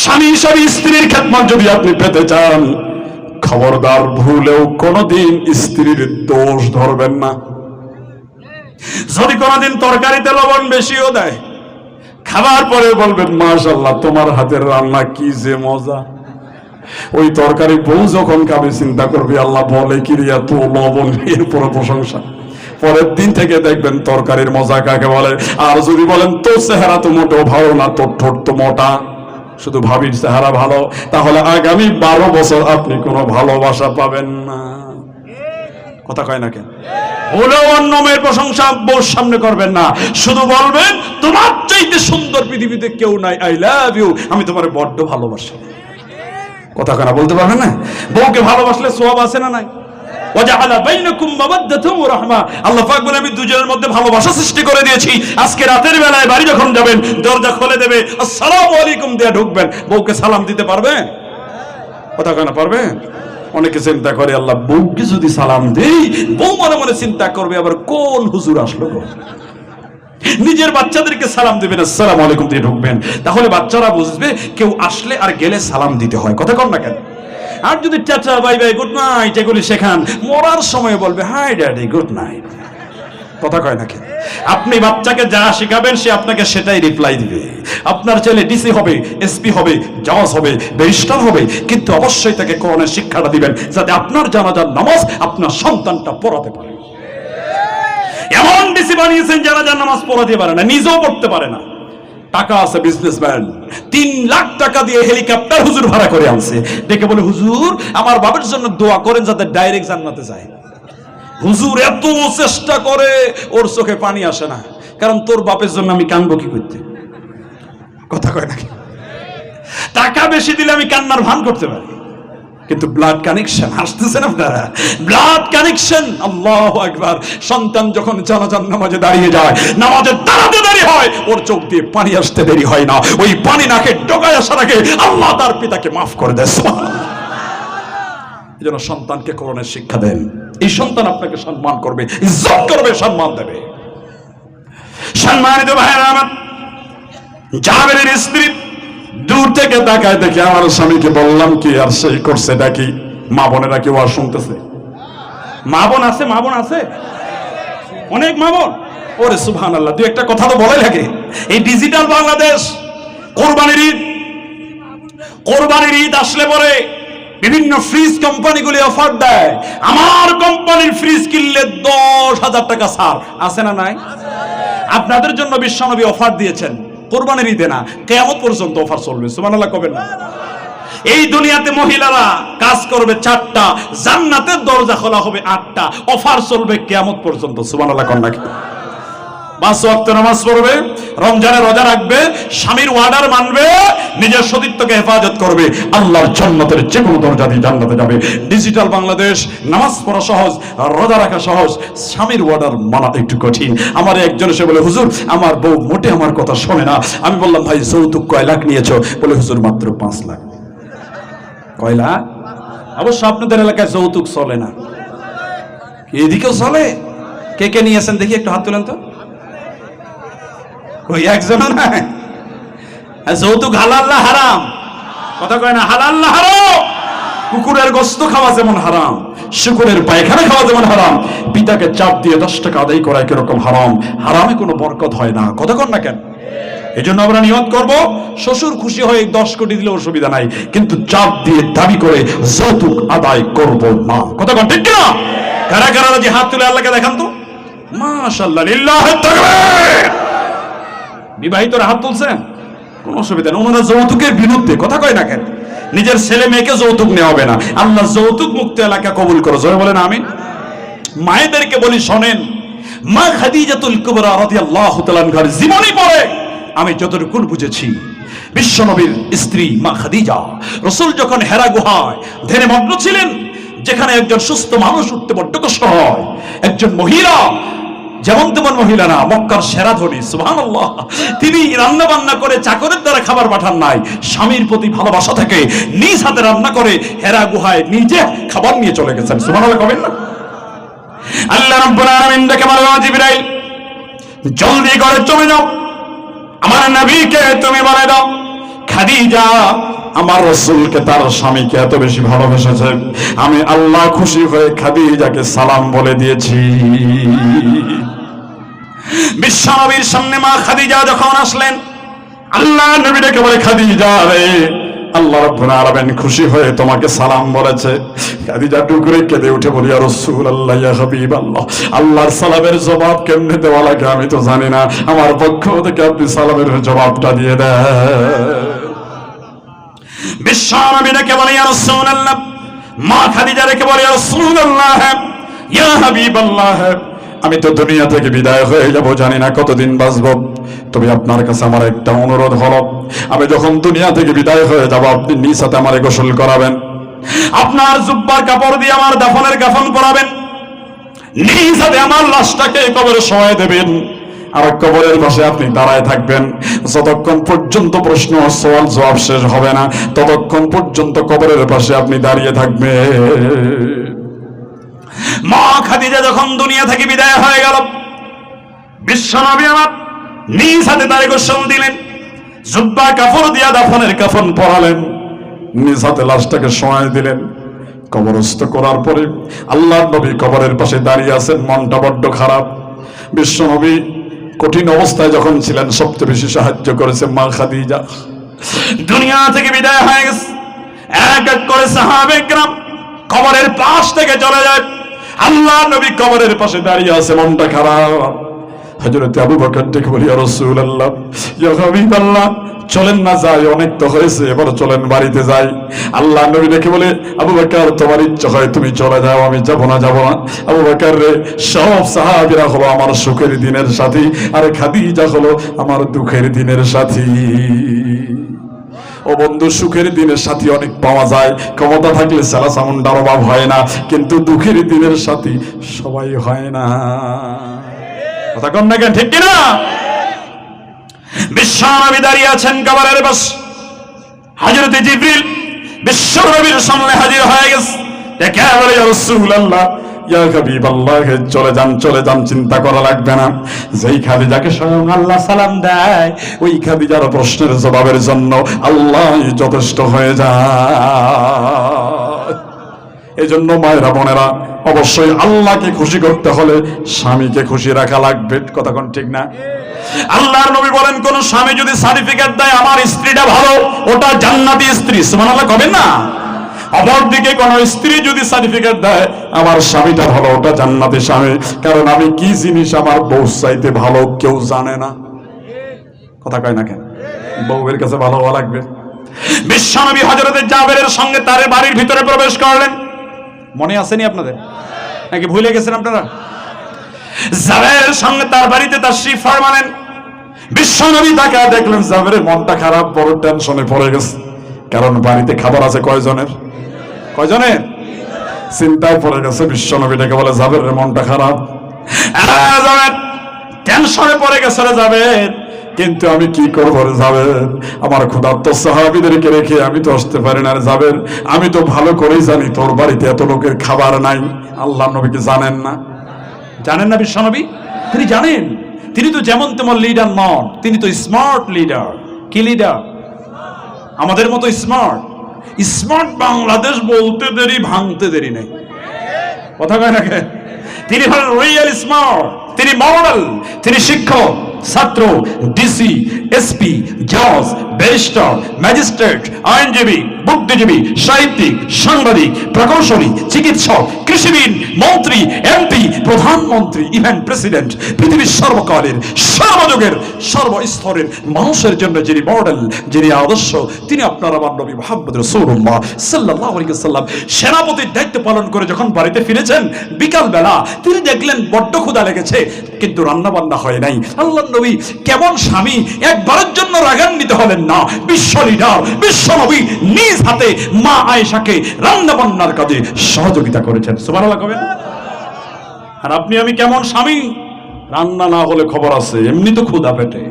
স্বামী হিসাবে স্ত্রীর খেদমত যদি আপনি পেতে চান, খবরদার ভুলেও কোনোদিন স্ত্রীর দোষ ধরবেন না। যদি কোনোদিন তরকারিতে লবণ বেশিও দেয়, খাবার পরে বলবেন মাশাআল্লাহ তোমার হাতের রান্না কি যে মজা। ওই তরকারি বউ যখন খাবে চিন্তা করবি আল্লাহ বলে কি রিয়া তো লবণ, এরপরে প্রশংসা। পরের দিন থেকে দেখবেন তরকারির মজা কাকে বলে। আর যদি বলেন তোর চেহারা তো মোটেও ভালো না, তোর ঠোঁট তো মোটা, শুধু ভাবির চেহারা ভালো, তাহলে আগামী 12 বছর আপনি কোনো ভালোবাসা পাবেন না। কথা কয় না কেন? বলেও অন্য মেয়ের প্রশংসা বউর সামনে করবেন না, শুধু বলবেন তোমার চাইতে সুন্দর পৃথিবীতে কেউ নাই, আই লাভ ইউ, আমি তোমার বড্ড ভালোবাসি। কথা কয় না? বলতে পারবেন না? বউকে ভালোবাসলে সওয়াব আছে না নাই? ওয়াজআলা বাইনাকুম মাওয়াদ্দাতাম ওয়া রাহমা, আল্লাহ পাক বলে আমি দুজনের মধ্যে ভালোবাসা সৃষ্টি করে দিয়েছি। আজকে রাতের বেলায় বাড়ি যখন যাবেন দরজা খুলে দেবে, আসসালামু আলাইকুম দিয়ে ঢুকবেন, বউকে সালাম দিতে পারবেন? কথা কয় না? পারবেন? অনেকে চিন্তা করে আল্লাহ বউকে যদি সালাম দেই, বউ মনে মনে চিন্তা করবে আবার কোন হুজুর আসলো গো। নিজের বাচ্চাদেরকে সালাম দিবেন, আসসালামু আলাইকুম দিয়ে ঢুকবেন, তাহলে বাচ্চারা বুঝবে কেউ আসলে আর গেলে সালাম দিতে হয়। কথা কর না কেন? আর যদি চাচা বাই বাই গুড নাইট এগুলি শেখান, মরার সময় বলবে হাই ড্যাডি গুড নাইট। কথা কয় না কেন? আপনি বাচ্চাকে যা শেখাবেন সে আপনাকে সেটাই রিপ্লাই দিবে। আপনার ছেলে ডিসি হবে, এসপি হবে, জজ হবে, ব্যারিস্টার হবে, কিন্তু অবশ্যই তাকে কোরআনের শিক্ষাটা দিবেন যাতে আপনার জানাজার নামাজ আপনার সন্তানটা পড়াতে পারে। এমন ডিসি বানিয়েছেন জানাজার নামাজ পড়াতে পারে না, নিজেও পড়তে পারে না। টাকা আছে, বিজনেসম্যান, 3 লাখ টাকা দিয়ে হেলিকপ্টার হুজুর ভাড়া করে আনছে, ডেকে বলে হুজুর আমার বাবার জন্য দোয়া করেন যাতে ডাইরেক্ট জান্নাতে যায়। হুজুর এত চেষ্টা করে, ওর চোখে পানি আসে না, কারণ তোর বাপের জন্য আমি কাঁদবো কি করতে? কথা কয় নাকি? টাকা বেশি দিলে আমি কান্নার ভান করতে পারি, কিন্তু ব্লাড কানেকশন, হাসতেছেন আপনারা, ব্লাড কানেকশন, আল্লাহু আকবার। সন্তান যখন জানাজার নামাজে দাঁড়িয়ে যায়, নামাজে দাঁড়াতে দেরি হয়, ওর চোখ দিয়ে পানি আসতে দেরি হয় না, ওই পানি নাকে ডগায় আসার আগে আল্লাহ তার পিতাকে মাফ করে দেয়। এই জন্য সন্তানকে কোরআনের শিক্ষা দেন, এই সন্তান আপনাকে সম্মান করবে, ইজ্জত করবে, সম্মান দেবে। সম্মানিত ভাইরা আমার, জাবেরের স্ত্রী দূর থেকে তাকায় দেখে আমার স্বামীকে বললাম কি, আর সেই করছে ডাকি। মা বোনেরা কেউ আর শুনতেছে? মা বোন আছে, মা বোন আছে, অনেক মা বোন। ওরে সুবহানাল্লাহ, দুই একটা কথা তো বলে লাগে। এই ডিজিটাল বাংলাদেশ, কোরবানির ঈদ আসলে পরে বিভিন্ন ফ্রিজ কোম্পানিগুলি অফার দেয়। আমার কোম্পানির ফ্রিজ কিনলে 10,000 টাকা ছাড় আছে না নাই? আপনাদের জন্য বিশ্বনবী অফার দিয়েছেন, কোরবানির ঈদে না, কিয়ামত পর্যন্ত অফার চলবে। সুবহানাল্লাহ কবেন না? এই দুনিয়াতে মহিলারা কাজ করবে 4টা, জান্নাতের দরজা খোলা হবে 8টা, অফার চলবে কিয়ামত পর্যন্ত। সুবহানাল্লাহ কোন নাকি? 5 ওয়াক্ত নামাজ পড়বে, রমজানে রোজা রাখবে, স্বামীর অর্ডার মানবে, নিজের সতীত্বকে হেফাজত করবে, আল্লাহর জান্নাতের যে কোনো দরজা দিয়ে জান্নাতে যাবে। ডিজিটাল বাংলাদেশ, নামাজ পড়া সহজ, রোজা রাখা সহজ, স্বামীর অর্ডার মানা একটু কঠিন। আমার একজন এসে বলে হুজুর আমার বউ মোটে আমার কথা শোনে না। আমি বললাম ভাই যৌতুক কয় লাখ নিয়েছো? বলে হুজুর মাত্র 5 লাখ। কয় লাখ? অবশ্য আপনাদের এলাকায় যৌতুক চলে না, এদিকেও চলে। কে কে নিয়েছেন দেখি একটু হাত তুলেন তো। ওই একজন নাই। যৌতুক হালাল না হারাম? কথা কয় না, হালাল না হারাম? কুকুরের গোশত খাওয়া যেমন হারাম, শুকুরের পায়খানা খাওয়া যেমন হারাম, পিতাকে চাপ দিয়ে 10 টাকা আদায় করা কিরকম হারাম। হারামে কোনো বরকত হয় না। কথা কন না কেন? এই জন্য আমরা নিয়ত করব, শ্বশুর খুশি হয়ে 10 কোটি দিলে অসুবিধা নাই, কিন্তু চাপ দিয়ে দাবি করে যৌতুক আদায় করব না। কথা কন ঠিক না? কারা কারা রাজি হাত তুলে আল্লাহকে দেখান তো। মাশাআল্লাহ, লিল্লাহি তাকবীর। বিবাহিতরা হাত তুলছেন, কোন অসুবিধা নেই। ওনারা যৌতুকের বিরুদ্ধে। কথা কয় না কেন? নিজের ছেলে মেয়েকে যৌতুক নেওয়া হবে না। আল্লাহ যৌতুক মুক্ত এলাকা কবুল করো, জোরে বলেন আমিন। মায়েদেরকে বলি শোনেন, মা খাদিজাতুল কুবরা রাদিয়াল্লাহু তাআলা আনহার জীবনী পড়ে আমি যতটুকু বুঝেছি, বিশ্বনবীর স্ত্রী মা খাদিজা রাসূল যখন হেরা গুহায় ধ্যানে মগ্ন ছিলেন, যেখানে একজন সুস্থ মানুষ উঠতে বড্ড কষ্ট হয়, একজন মহিলা, যেমন তেমন মহিলা না, মক্কার সেরা ধনী, সুবহানাল্লাহ, তিনি রান্না বান্না করে চাকরের দ্বারা খাবার পাঠান নাই, স্বামীর প্রতি ভালোবাসা থেকে নিজ হাতে রান্না করে হেরা গুহায় নিজে খাবার নিয়ে চলে গেছেন। সুবহানাল্লাহ কবেন না? আল্লাহ রাব্বুল আলামিন ডেকে বললেন, জিবরাইল জলদি করে চলে যাও, আমার নবীকে তুমি বলে দাও খাদিজা আমার রাসূলকে তার স্বামীকে এত বেশি ভালোবেসেছে, আমি আল্লাহ খুশি হয়ে খাদিজাকে সালাম বলে দিয়েছি। বিশ্বনবীর সামনে মা খাদিজা যখন আসলেন, আল্লাহ নবী ডেকে বলে, খাদিজা রে, আল্লাহ রাব্বুল আলামিন খুশি হয়ে তোমাকে সালাম বলেছে। খাদিজা টুকরে কেঁদে উঠে বলি, ইয়া রাসূলুল্লাহ, ইয়া হাবিবাল্লাহ, আল্লাহর সালামের জবাব কেমনে দেওয়া লাগে আমি তো জানি না, আমার পক্ষ থেকে আপনি সালামের জবাবটা দিয়ে দেন। বিশ্বনবী ডেকে বলে, ইয়া রাসূলুল্লাহ, মা খাদিজা ডেকে বলে, ইয়া রাসূলুল্লাহ, ইয়া হাবিবাল্লাহ, আমি তো দুনিয়া থেকে বিদায় হয়ে যাব, জানি না কতদিন বাঁচব, তবে আপনার কাছে আমার একটা অনুরোধ হলো, আমি যখন দুনিয়া থেকে বিদায় হয়ে যাব আপনি নিজ হাতে আমারে গোসল করাবেন, আপনার জুব্বার কাপড় দিয়ে আমার দাফনের কাফন পরাবেন, নিজ হাতে আমার লাশটাকে কবরে শোয়াই দেবেন, আর কবরের পাশে আপনি দাঁড়ায় থাকবেন যতক্ষণ পর্যন্ত প্রশ্ন সওয়াল জবাব শেষ হবে না, ততক্ষণ পর্যন্ত কবরের পাশে আপনি দাঁড়িয়ে থাকবেন। মা খাদিজা যখন দুনিয়া থেকে বিদায় হয়ে গেল, বিশ্বনবী আমার নিজ হাতে তারে গোসল দিলেন, জুব্বা কাপড় দিয়া দাফনের কাফন পরালেন, নিজ হাতে লাশটাকে শোয়াই দিলেন। কবরস্থ করার পরে আল্লাহর নবী কবরের পাশে দাঁড়িয়ে আছেন, মনটা বড্ড খারাপ। বিশ্বনবী কঠিন অবস্থায় যখন ছিলেন সবচেয়ে বেশি সাহায্য করেছে মা খাদিজা। দুনিয়া থেকে বিদায় হয়ে গেছে, এক এক করে সাহাবায়ে কেরাম কবরের পাশ থেকে চলে যায়, আল্লাহ নবী কবরের পাশে দাঁড়িয়ে আছে, মনটা খারাপ। হযরত আবু বকর ডেকে বলি, ইয়া রাসূলুল্লাহ, ইয়া হাবিবাল্লাহ, চলেন না যাই, অনেক তো হয়েছে, এবার চলেন বাড়িতে যাই। আল্লাহ নবী ডেকে বলে, আবু বকর তোমার ইচ্ছা হয় তুমি চলে যাও, আমি যাব না। আবু বকর রে, সব সাহাবীরা হলো আমার সুখের দিনের সাথী, আর খাদিজা হলো আমার দুঃখের দিনের সাথী। ও বন্ধু, সুখের দিনের সাথী অনেক পাওয়া যায়, ক্ষমতা থাকলে সালা সামুন্ডার অভাব হয় না, কিন্তু দুঃখের দিনের সাথী সবাই হয় না। কথা কন না কেন, ঠিক কিনা? বিশ্বনবী দাঁড়িয়ে আছেন কবরের পাশে, হযরত জিবরিল বিশ্বনবীর সামনে হাজির হয়ে গেছে, দেখে বলে, ইয়া রাসূলুল্লাহ, ইয়া হাবিবাল্লাহ, চলে যান, চিন্তা করা লাগবে না। যেই খাদিজাকে স্বয়ং আল্লাহ সালাম দেয়, ওই খাদিজার প্রশ্নের জবাবের জন্য আল্লাহ যথেষ্ট হয়ে যায়। এজন্য মায়েরা বোনেরা, অবশ্যই আল্লাহকে খুশি করতে হলে স্বামীকে খুশি রাখা লাগবে। কথা কোন ঠিক না? আল্লাহর নবী বলেন, কোন স্বামী যদি সার্টিফিকেট দেয় আমার স্ত্রীটা ভালো, ওটা জান্নাতি স্ত্রী, সুবহানাল্লাহ কবেন না? অপরদিকে কোন স্ত্রী যদি সার্টিফিকেট দেয় আমার স্বামীটা ভালো, ওটা জান্নাতি স্বামী, কারণ আমি কি জিনিস আমার বউ চাইতে ভালো কেউ জানে না। কথা কয় না কেন? বউয়ের কাছে ভালো হওয়া লাগবে। বিশ্বনবী হযরত জাবেরের সঙ্গে তার বাড়ির ভিতরে প্রবেশ করলেন, মনে আসেনি আপনাদের নাকি ভুলে গেছেন আপনারা? জাবেরের সঙ্গে তার বাড়িতে তাশরীফ ফরমালেন। বিশ্বনবী তাকে দেখলেন, জাবেরের মনটা খারাপ, বড় টেনশনে পড়ে গেছে, কারণ বাড়িতে খাবার আছে কয়জনের? চিন্তায় পড়ে গেছে। বিশ্বনবী ডেকে বলে, জাবেরের মনটা খারাপ, জাবের টেনশনে পড়ে গেছে রে জাবের, কিন্তু আমি কি করব রে জাবের, আমার ক্ষুধার্ত সাহাবীদেরকে রেখে আমি তো আসতে পারি না রে জাবের, আমি তো ভালো করেই জানি তোর বাড়িতে এত লোকের খাবার নাই। আল্লাহ নবী কি জানেন না? জানেন না বিশ্বনবী? তিনি জানেন। তিনি তো যেমন তেমন লিডার নন, তিনি তো স্মার্ট লিডার। কি লিডার? আমাদের মতো স্মার্ট। বাংলাদেশ বলতে দেরি, ভাঙতে দেরি নেই। কথা কয় না? তিনি হলেন রিয়েল স্মার্ট, তিনি মডেল, তিনি শিক্ষক, ছাত্র, ডিসি, এসপি, জজ, ব্যারিস্টার, ম্যাজিস্ট্রেট, আইনজীবী, বুদ্ধিজীবী, সাহিত্যিক, সাংবাদিক, প্রকৌশলী, চিকিৎসক, কৃষিবিদ, মন্ত্রী, এমপি, প্রধানমন্ত্রী, ইভেন প্রেসিডেন্ট, পৃথিবীর সর্বকালের, সর্বযুগের, সর্বস্তরের মানুষের জন্য যিনি মডেল, যিনি আদর্শ, তিনি আপনার আমার নবী মুহাম্মদ রাসূলুল্লাহ সাল্লাল্লাহু আলাইহি ওয়াসাল্লাম। সেনাপতির দায়িত্ব পালন করে যখন বাড়িতে ফিরেছেন বিকাল বেলা, তিনি দেখলেন বড্ড ক্ষুধা লেগেছে, কিন্তু রান্না বান্না হয় নাই। আল্লাহর নবী কেমন স্বামী, একবারের জন্য রাগান্বিত হলেন না। বিশ্ব লিডার, বিশ্ব নবী নিজ হাতে মা আয়েশাকে রান্না বান্নার কাজে সহযোগিতা করেছেন। সুবহানাল্লাহ কবেন। আর আপনি আমি কেমন স্বামী, রান্না না হলে খবর আছে, এমনি তো ক্ষুধা পেটে।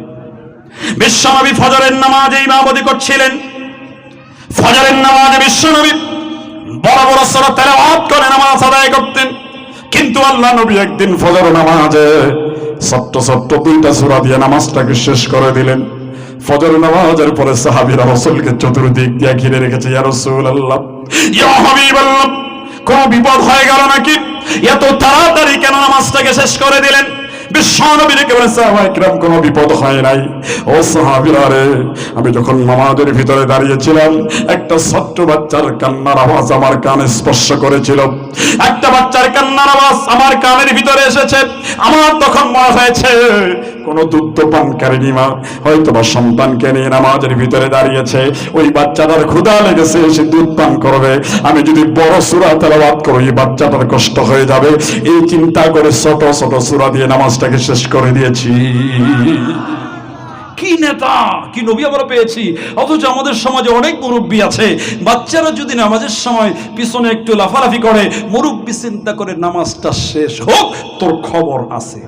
বিশ্বনবী ফজরের নামাজে ইমামতি করছিলেন। ফজরের নামাজে বিশ্বনবী বড় বড় সূরা তেলাওয়াত করে নামাজ আদায় করতেন, কিন্তু আল্লাহ নবী একদিন ফজর নামাজে ছোট্ট ছোট্ট দুইটা সূরা দিয়ে নামাজটাকে শেষ করে দিলেন। ফজর নামাজের পরে সাহাবীরা রাসূলকে চতুর্দিক দিয়ে ঘিরে রেখেছে। ইয়া রাসূলুল্লাহ, ইয়া হাবিবাল্লাহ, কোন বিপদ হয়ে গেল নাকি? এত তাড়াতাড়ি কেন নামাজটাকে শেষ করে দিলেন? বিশ্বনবী কে বলেন, সাহাবায়ে কিরাম, কোনো বিপদ হয় নাই। ও সাহাবীরা রে, আমি যখন নামাজের ভিতরে দাঁড়িয়েছিলাম, একটা ছোট্ট বাচ্চার কান্নার আওয়াজ আমার কানে স্পর্শ করেছিল। একটা বাচ্চার কান্নার আওয়াজ আমার কানের ভিতরে এসেছে। আমার তখন মনে হয়েছে কোন দুধ পানকারী মা হয়তো বা সন্তানকে নিয়ে নামাজের ভিতরে দাঁড়িয়েছে, ওই বাচ্চাটার ক্ষুধা লেগেছে, সে দুধ পান করবে। আমি যদি বড় সূরা তেলাওয়াত করি, বাচ্চাটার কষ্ট হয়ে যাবে। এই চিন্তা করে ছোট ছোট সূরা দিয়ে নামাজটাকে শেষ করে দিয়েছি। কি নেতা, কি নবী আমরা পেয়েছি। অথচ আমাদের সমাজে অনেক মুরব্বী আছে, বাচ্চারা যদি নামাজের সময় পিছনে একটু লাফালাফি করে, মুরব্বী চিন্তা করে নামাজটা শেষ হোক, তোর খবর আছে।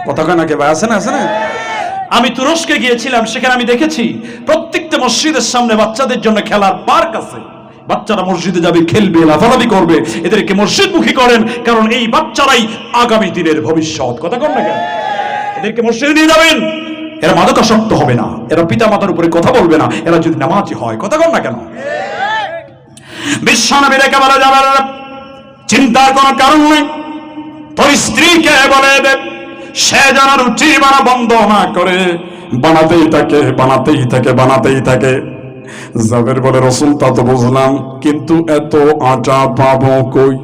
কথা কয় না কে ভাই? আছে না, আছে না? আমি তুরস্কে গিয়েছিলাম, সেখানে আমি দেখেছি প্রত্যেকটা মসজিদের সামনে বাচ্চাদের জন্য খেলার পার্ক আছে। বাচ্চারা মসজিদে যাবে, খেলবে, লাফালাফি করবে। এদেরকে মসজিদমুখী করেন, কারণ এই বাচ্চারাই আগামী দিনের ভবিষ্যৎ। কথা কন না কেন? এদেরকে মসজিদে নিয়ে যাবেন। এরা মাদকাসক্ত হবে না, এরা পিতা মাতার উপরে কথা বলবে না, এরা যদি নামাজি হয়। কথা কন না কেন? বিশ্বনবী রেখে বলা যাবে চিন্তার কোনো কারণ নেই। তোর স্ত্রীকে বলে দে, সে যেন রুটি বানা বন্ধ না করে, বানাতেই থাকে, বানাতেই থাকে, বানাতেই থাকে। জাবের বলে, রাসূল তা তো বুঝলাম, কিন্তু এত আটা পাবো কই?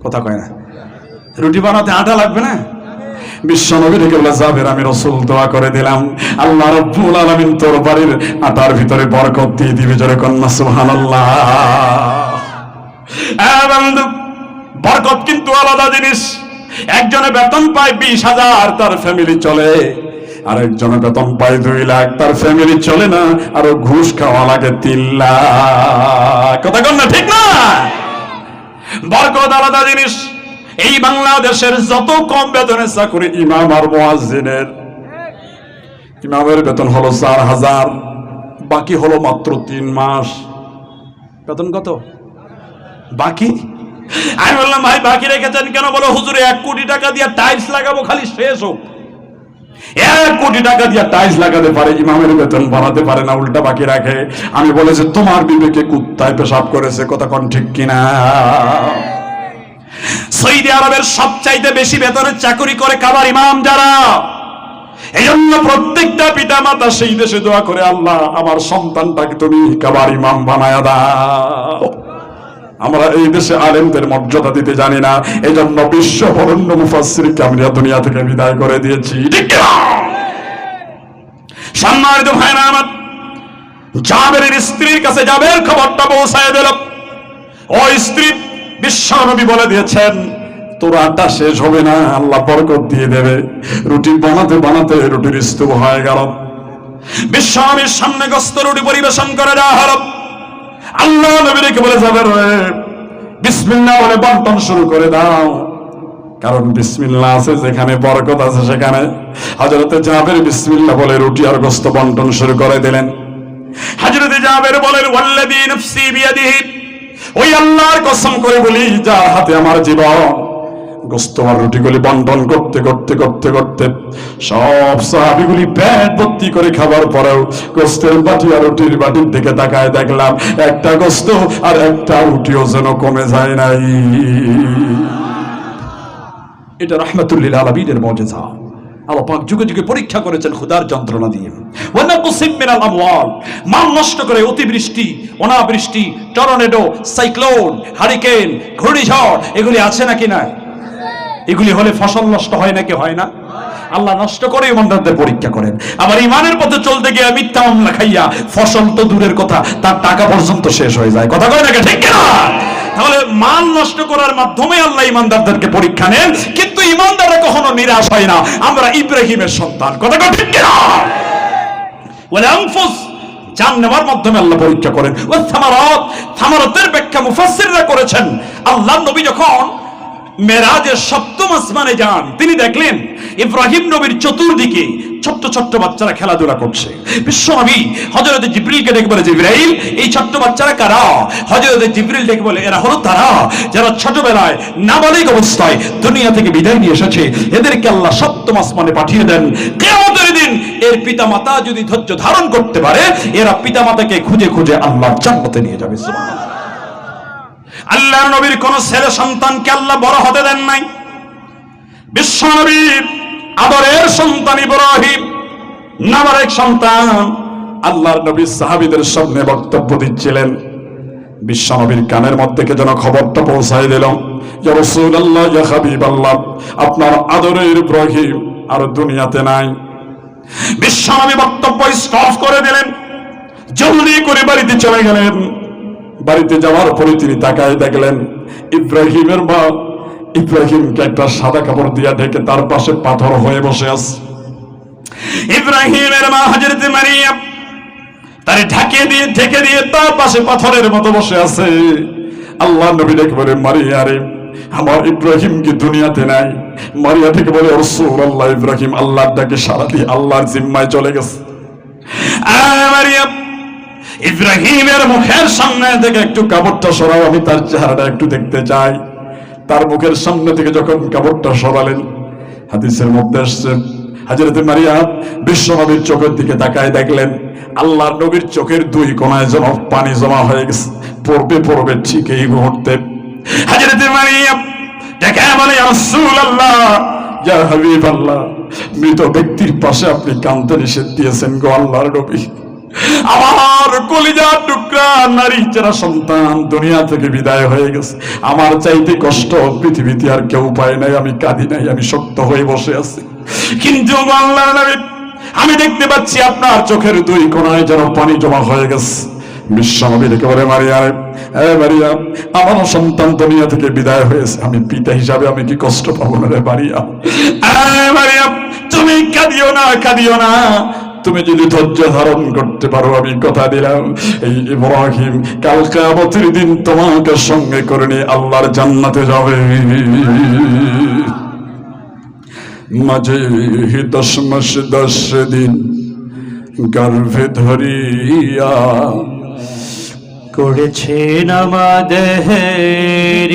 কথা কয় না, রুটি বানাতে আটা লাগবে না? বিশ্বনবী রেখে বলে, জাবের, আমি রাসূল দোয়া করে দিলাম, আল্লাহ রাব্বুল আলামিন তোর বাড়ির আটার ভিতরে বরকত দিয়ে দিবে। জোরে কন্যা সুবহানাল্লাহ। বন্ধু, বরকত কিন্তু আলাদা জিনিস। একজনে বেতন পায় 20,000, তার ফ্যামিলি চলে। আরেকজনে বেতন পায় 2 লাখ, তার ফ্যামিলি চলে না, আরো ঘুষ খাওয়া লাগে 3 লাখ। কথা কন না, ঠিক না? বরকত আলাদা জিনিস। এই বাংলাদেশের যত কম বেতনের চাকরি ইমাম আর মুয়াজ্জিনের, ইমামের বেতন হলো 4,000, বাকি হলো মাত্র 3 মাস। বেতন কত বাকি? আমি বললাম, ভাই বাকি রেখেছেন কেন? বলো, হুজুরে 1 কোটি টাকা দিয়ে টাইলস লাগাবো, খালি শেষ হোক। 1 কোটি টাকা দিয়ে টাইলস লাগাতে পারে, ইমামের বেতন বাড়াতে পারে না, উল্টা বাকি রাখে। আমি বলেছি, তোমার বিবেকে কুত্তায় পেশাব করেছে। কথা কোন ঠিক কিনা? সৌদি আরবের সবচাইতে বেশি বেতনের চাকরি করে কাবার ইমাম যারা। এই জন্য প্রত্যেকটা পিতা মাতা সেই দেশে দোয়া করে, আল্লাহ আমার সন্তানটাকে তুমি কাবার ইমাম বানায়া দাও। আমরা এই দেশে আলেমদের মর্যাদা দিতে জানি না, এই জন্য বিশ্ব বরেণ্য মুফাসসিরকে আমরা দুনিয়া থেকে বিদায় করে দিয়েছি। ঠিক না? সম্মানিত ভাইরা আমার, জাবেরের স্ত্রীর কাছে জাবের খবরটা পৌঁছায় দিল। ওই স্ত্রী, বিশ্বনবী বলে দিয়েছেন, তোর আটা শেষ হবে না, আল্লাহ বরকত দিয়ে দেবে। রুটি বানাতে বানাতে রুটির স্তূপ হয়ে গেল। বিশ্বনবীর সামনে গোস্ত রুটি পরিবেশন করে দেওয়া হলো। আল্লাহ নবীকে বলে, যাবে রে, বিসমিল্লাহ বলে বন্টন শুরু করে দাও, কারণ বিসমিল্লাহ আছে যেখানে বরকত আছে সেখানে। হযরতে জাবের বিসমিল্লাহ বলে রুটি আর গোস্ত বন্টন শুরু করে দিলেন। হযরতে জাবের বলেন, ওয়াল্লাযী নাফসি বিয়াদিহি, ওই আল্লাহর কসম করে বলি যার হাতে আমার জীবন, গোস্ত আর রুটিগুলি বন্টন করতে করতে করতে করতে সব সাহাবীগুলি পেট ভর্তি করে খাবার পরেও গোস্তের বাটি আর রুটির বাটির দিকে তাকায় দেখলাম একটা গোস্ত আর একটা রুটিও যেন কমে যায় নাই। এটা রাহমাতুল লিল আলামিনের মুজিজা। আল্লাহ পাক যুগে যুগে পরীক্ষা করেছেন ক্ষুধার যন্ত্রণা দিয়ে। ওয়া নাকুসিম মিনাল আমওয়াল, মাল নষ্ট করে অতিবৃষ্টি, অনাবৃষ্টি, টর্নেডো, সাইক্লোন, হারিকেন, ঘূর্ণিঝড়, এগুলি আছে নাকি না? এগুলি হলে ফসল নষ্ট হয় নাকি হয় না? আল্লাহ নষ্ট করে ইমানদারদের পরীক্ষা করেন। আবার ইমানের পথে চলতে গিয়ে মিথ্যা মামলা খাইয়া ফসল তো দূরের কথা, তার টাকা পর্যন্ত শেষ হয়ে যায়। কথা কয় নাকি, ঠিক কিনা? তাহলে মাল নষ্ট করার মাধ্যমে আল্লাহ ইমানদারদেরকে পরীক্ষা নেন, কিন্তু ইমানদাররা কখনো নিরাশ হয় না। আমরা ইব্রাহিমের সন্তান। কথা কয় ঠিক কিনা? ওয়াল আনফুস, জান নেওয়ার মাধ্যমে আল্লাহ পরীক্ষা করেন। ওয়াস সামারাত, সামারাতের ব্যাখ্যা মুফাসসিররা করেছেন। আল্লাহর নবী যখন মেরাজের সপ্তম আসমানে যান, তিনি দেখলেন ইব্রাহিম নবীর চতুর্দিকে ছোট্ট ছোট্ট বাচ্চারা খেলাধুলা করছে। বিশ্বনবী হযরত জিবরিলকে ডেকে বলে, জিবরাইল, এই ছোট্ট বাচ্চারা কারা? হযরত জিবরিল ডেকে বলে, এরা হলো তারা যারা ছোটবেলায় নাবালিগ অবস্থায় দুনিয়া থেকে বিদায় নিয়ে এসেছে। এদেরকে আল্লাহ সপ্তম আসমানে পাঠিয়ে দেন। কিয়ামতের দিন এর পিতামাতা যদি ধৈর্য ধারণ করতে পারে, এরা পিতামাতাকে খুঁজে খুঁজে আল্লাহর জান্নাতে নিয়ে যাবে। সুবহানাল্লাহ। আল্লাহর নবীর কোন ছেলে সন্তানকে আল্লাহ বড় হতে দেন নাই। বিশ্বনবীর আদরের সন্তান ইব্রাহিম নামের এক সন্তান আল্লাহর নবী সাহাবীদের সামনে বক্তব্য দিচ্ছিলেন। বিশ্বনবীর কানের মধ্যে কে যেন খবরটা পৌঁছায় দিল, ইয়া রাসূলুল্লাহ, ইয়া হাবিবাল্লাহ, আপনার আদরের ইব্রাহিম আর দুনিয়াতে নাই। বিশ্বনবী বক্তব্য স্টপ করে দিলেন, জলদি করে বাড়িতে চলে গেলেন। বাড়িতে যাওয়ার পরে তিনি তাকায় দেখলেন ইব্রাহিমের মা ইব্রাহিমকে একটা সাদা কাপড় দিয়া ঢেকে তার পাশে পাথর হয়ে বসে আছে। ইব্রাহিমের মা হযরত মারিয়াম তারে ঢেকে দিয়ে তার পাশে পাথরের মতো বসে আছে। আল্লাহ নবী ডেকে বলে, মারিয়া রে, আমার ইব্রাহিম কি দুনিয়াতে নাই? মারিয়া থেকে বলে, রাসূলুল্লাহ, ইব্রাহিম আল্লাহর ডাকে সাড়া দিয়ে আল্লাহর জিম্মায় চলে গেছে। মারিয়াম, ইব্রাহিমের মুখের সামনে থেকে একটু কাপড়টা সরাও, আমি তার চেহারাটা একটু দেখতে চাই। তার মুখের সামনে থেকে যখন কাপড়টা সরালেন, হাদিসের মধ্যে আসছে হযরত মারিয়া বিশ্বনবীর চোখের দিকে তাকায় দেখলেন আল্লাহর নবীর চোখের দুই কোণায় যেন পানি জমা হয়ে গেছে। পড়বে ঠিক এই মুহূর্তে হযরত মারিয়া দেখে বলে, ইয়া রাসূলুল্লাহ, ইয়া হাবিবাল্লাহ, মৃত ব্যক্তির পাশে আপনি কাঁদতে নিষেধ দিয়েছেন গো আল্লাহর নবী। আমার কলিজার টুকরা নারী যারা সন্তান দুনিয়া থেকে বিদায় হয়ে গেছে, আমার চাইতে কষ্ট পৃথিবীতে আর কেউ পায় নাই। আমি কাঁদি নাই, আমি শক্ত হয়ে বসে আছি, কিন্তু আল্লাহর নবী, আমি দেখতে পাচ্ছি আপনার চোখের দুই কোণায় যেন পানি জমা হয়ে গেছে। বিশ্বনবী ডেকে বলে, মারিয়া, মারিয়া, আমার সন্তান দুনিয়া থেকে বিদায় হয়েছে, আমি পিতা হিসাবে আমি কি কষ্ট পাবো না রে মারিয়া? মারিয়া, তুমি কাঁদিও না, তুমি যদি ধৈর্য ধারণ করতে পারো, আমি কথা দিলাম এই ইব্রাহিম কাল কিয়ামতের দিন তোমাকে সঙ্গে করে নিয়ে আল্লাহর জান্নাতে যাবে। মাঝে 10 মাস 10 দিন গর্ভে ধরিয়া করেছেন আমাদের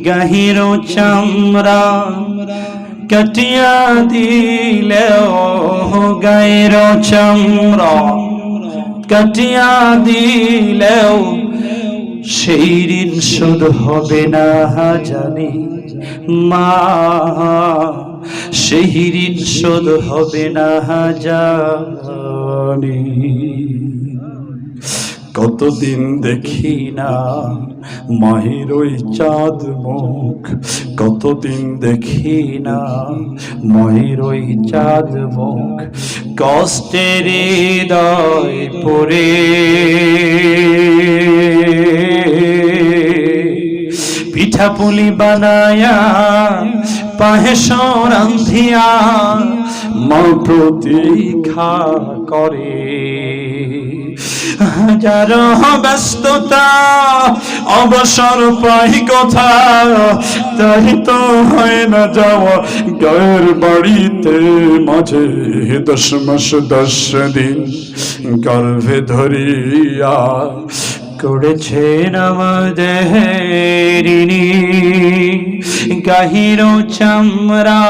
গাহির চামড়া কাটিয়া দিলেও, গায়ের চামড়া কাটিয়া দিলেও সেই ঋণ শোধ হবে না জানি মা, সেই ঋণ শোধ হবে না জানি। কতদিন দেখি না মায়ের ওই চাঁদ মুখ, কতদিন দেখি না মায়ের ওই চাঁদ মুখ, কষ্টের হৃদয় পড়ে পিঠাপুলি বানায়া পায়েস রান্ধিয়া মা প্রতীক্ষা করে। হাজারো ব্যস্ততা অবসর পাই কথা, তাই তো হয় না যাওয়া গায়ের বাড়িতে। মাঝে 10 মাস 10 দিন গর্ভে ধরিয়া করেছেন আমাদের গাহির চামড়া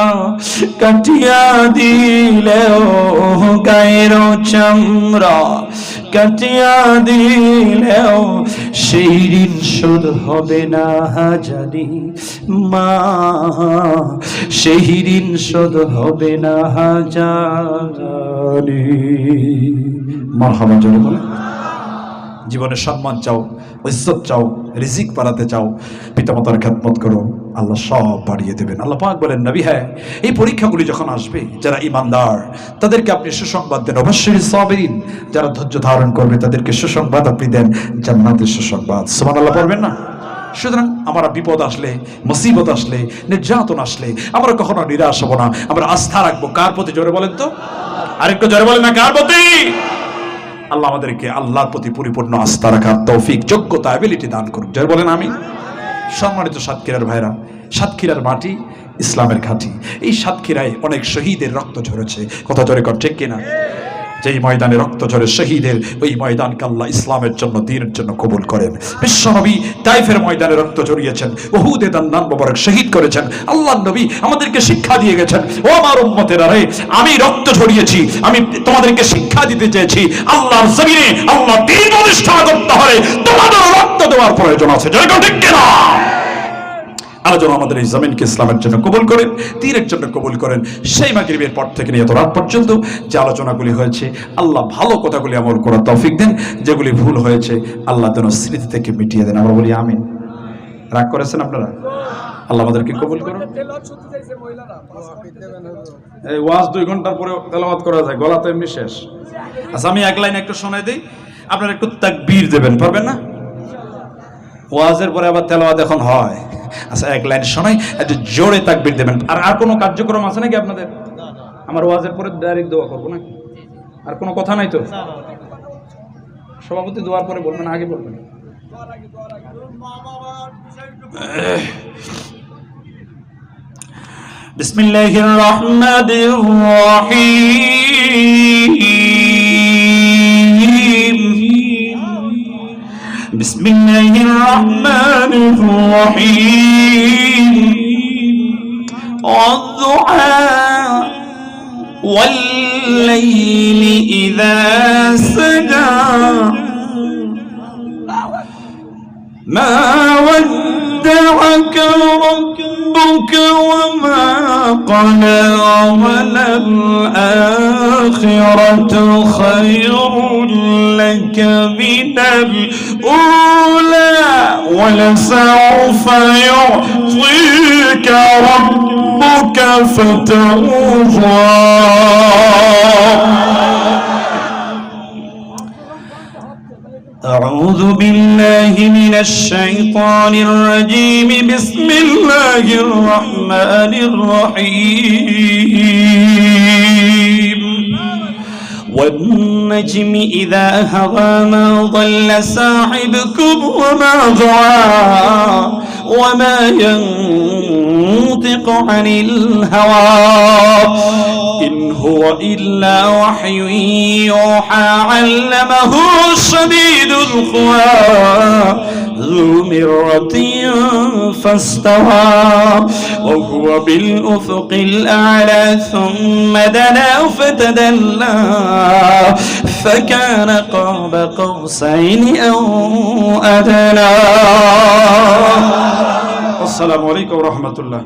কাটিয়া দিলেও, গায়ের চামড়া কাটিয়া দিলেও সেই ঋণ শোধ হবে না জানি মা, সেই ঋণ শোধ হবে না জানি। মারহাবা জোরে বলে। জীবনে সম্মান চাও, ইজ্জত চাও, রিজিক বাড়াতে চাও, পিতামাতার খেদমত করো, আল্লাহ সব বাড়িয়ে দেবেন। আল্লাহ পাক বলেন, নবী হ্যাঁ এই পরীক্ষাগুলি যখন আসবে, যারা ইমানদার তাদেরকে আপনি সুসংবাদ দেন, অবশ্যই সাবিরিন, যারা ধৈর্য ধারণ করবে তাদেরকে সুসংবাদ আপনি দেন, জান্নাতের সুসংবাদ। সুবহানাল্লাহ পড়বেন না? সুতরাং আমরা বিপদ আসলে, মুসিবত আসলে, নির্যাতন আসলে আমরা কখনো নিরাশ হব না, আমরা আস্থা রাখবো কার প্রতি? জোরে বলেন তো, আরেকটু জোরে বলেন না, কার প্রতি? আল্লাহ আমাদেরকে আল্লাহর প্রতি পরিপূর্ণ আস্থা রাখার তৌফিক, যোগ্যতা, অ্যাবিলিটি দান করুন। জোরে বলেন আমিন। সম্মানিত সাতক্ষীরার ভাইরা, সাতক্ষীরার মাটি ইসলামের ঘাঁটি। এই সাতক্ষীরায় অনেক শহীদের রক্ত ঝরেছে, কথা জোরে কর ঠিক কিনা? যেই ময়দানে রক্ত ঝরে শহীদের, ওই ময়দানকে আল্লাহ ইসলামের জন্য, দ্বীনের জন্য কবুল করেন। বিশ্বনবী তাইফের ময়দানে রক্ত ঝরিয়েছেন, উহুদে দান্নান মোবারক শহীদ করেছেন। আল্লাহর নবী আমাদেরকে শিক্ষা দিয়ে গেছেন, ও আমার উম্মতেরা রে, আমি রক্ত ঝরিয়েছি, আমি তোমাদেরকে শিক্ষা দিতে চেয়েছি, আল্লাহর জমিনে আল্লাহ দ্বীন প্রতিষ্ঠা করতে হলে তোমাদের রক্ত দেওয়ার প্রয়োজন আছে। জয় কর ঠিক কিনা? আলোচনা আমাদের এই জমিনকে ইসলামের জন্য কবুল করেন, দ্বীনের জন্য কবুল করেন। সেই মাগরিবের পর থেকে নিয়ে এত রাত পর্যন্ত যে আলোচনাগুলি হয়েছে, আল্লাহ ভালো কথাগুলি আমল করার তৌফিক দেন, যেগুলি ভুল হয়েছে আল্লাহ যেন স্মৃতি থেকে মিটিয়ে দেন। আমরা বলি আমিন। রাগ করেছেন আপনারা? আল্লাহ আমাদেরকে কবুল করুন। এই ওয়াজ 2 ঘন্টার পরে তেলাওয়াত করা যায়, গলা তো এমনি শেষ। আচ্ছা আমি এক লাইন একটু শোনাই দিই, আপনারা একটু তাকবীর দেবেন, পারবেন না? ওয়াজের পরে আবার তেলাওয়াত এখন হয়। আচ্ছা এক লাইন শোনাই, একটু জোরে তাকবীর দেবেন। আর কোনো কার্যক্রম আছে নাকি আপনাদের? আমার ওয়াজের পরে ডাইরেক্ট দোয়া করবো নাকি? আর কোনো কথা নাই তো? সভাপতি দোয়ার পরে বলবেন, আগে বলবেন? বিসমিল্লাহির রহমানির রহিম, বিসমিল্লাহির রহমানির রহিম। والضحى والليل إذا سجى ما ودعك ربك وما قلى وللآخرة خير لك من الأولى ولسوف يعطيك ربك فترضى. أعوذ بالله من الشيطان الرجيم. بسم الله الرحمن الرحيم. والنجم إذا هوى ما ضل صاحبكم وما غوى وما ينطق عن الهوى إن هو إلا وحي يوحى علمه شديد القوى ذو مرة فاستوى وهو بالأفق الأعلى ثم دنا فتدلى فكان قاب قوسين أو أدنى. السلام عليكم ورحمة الله.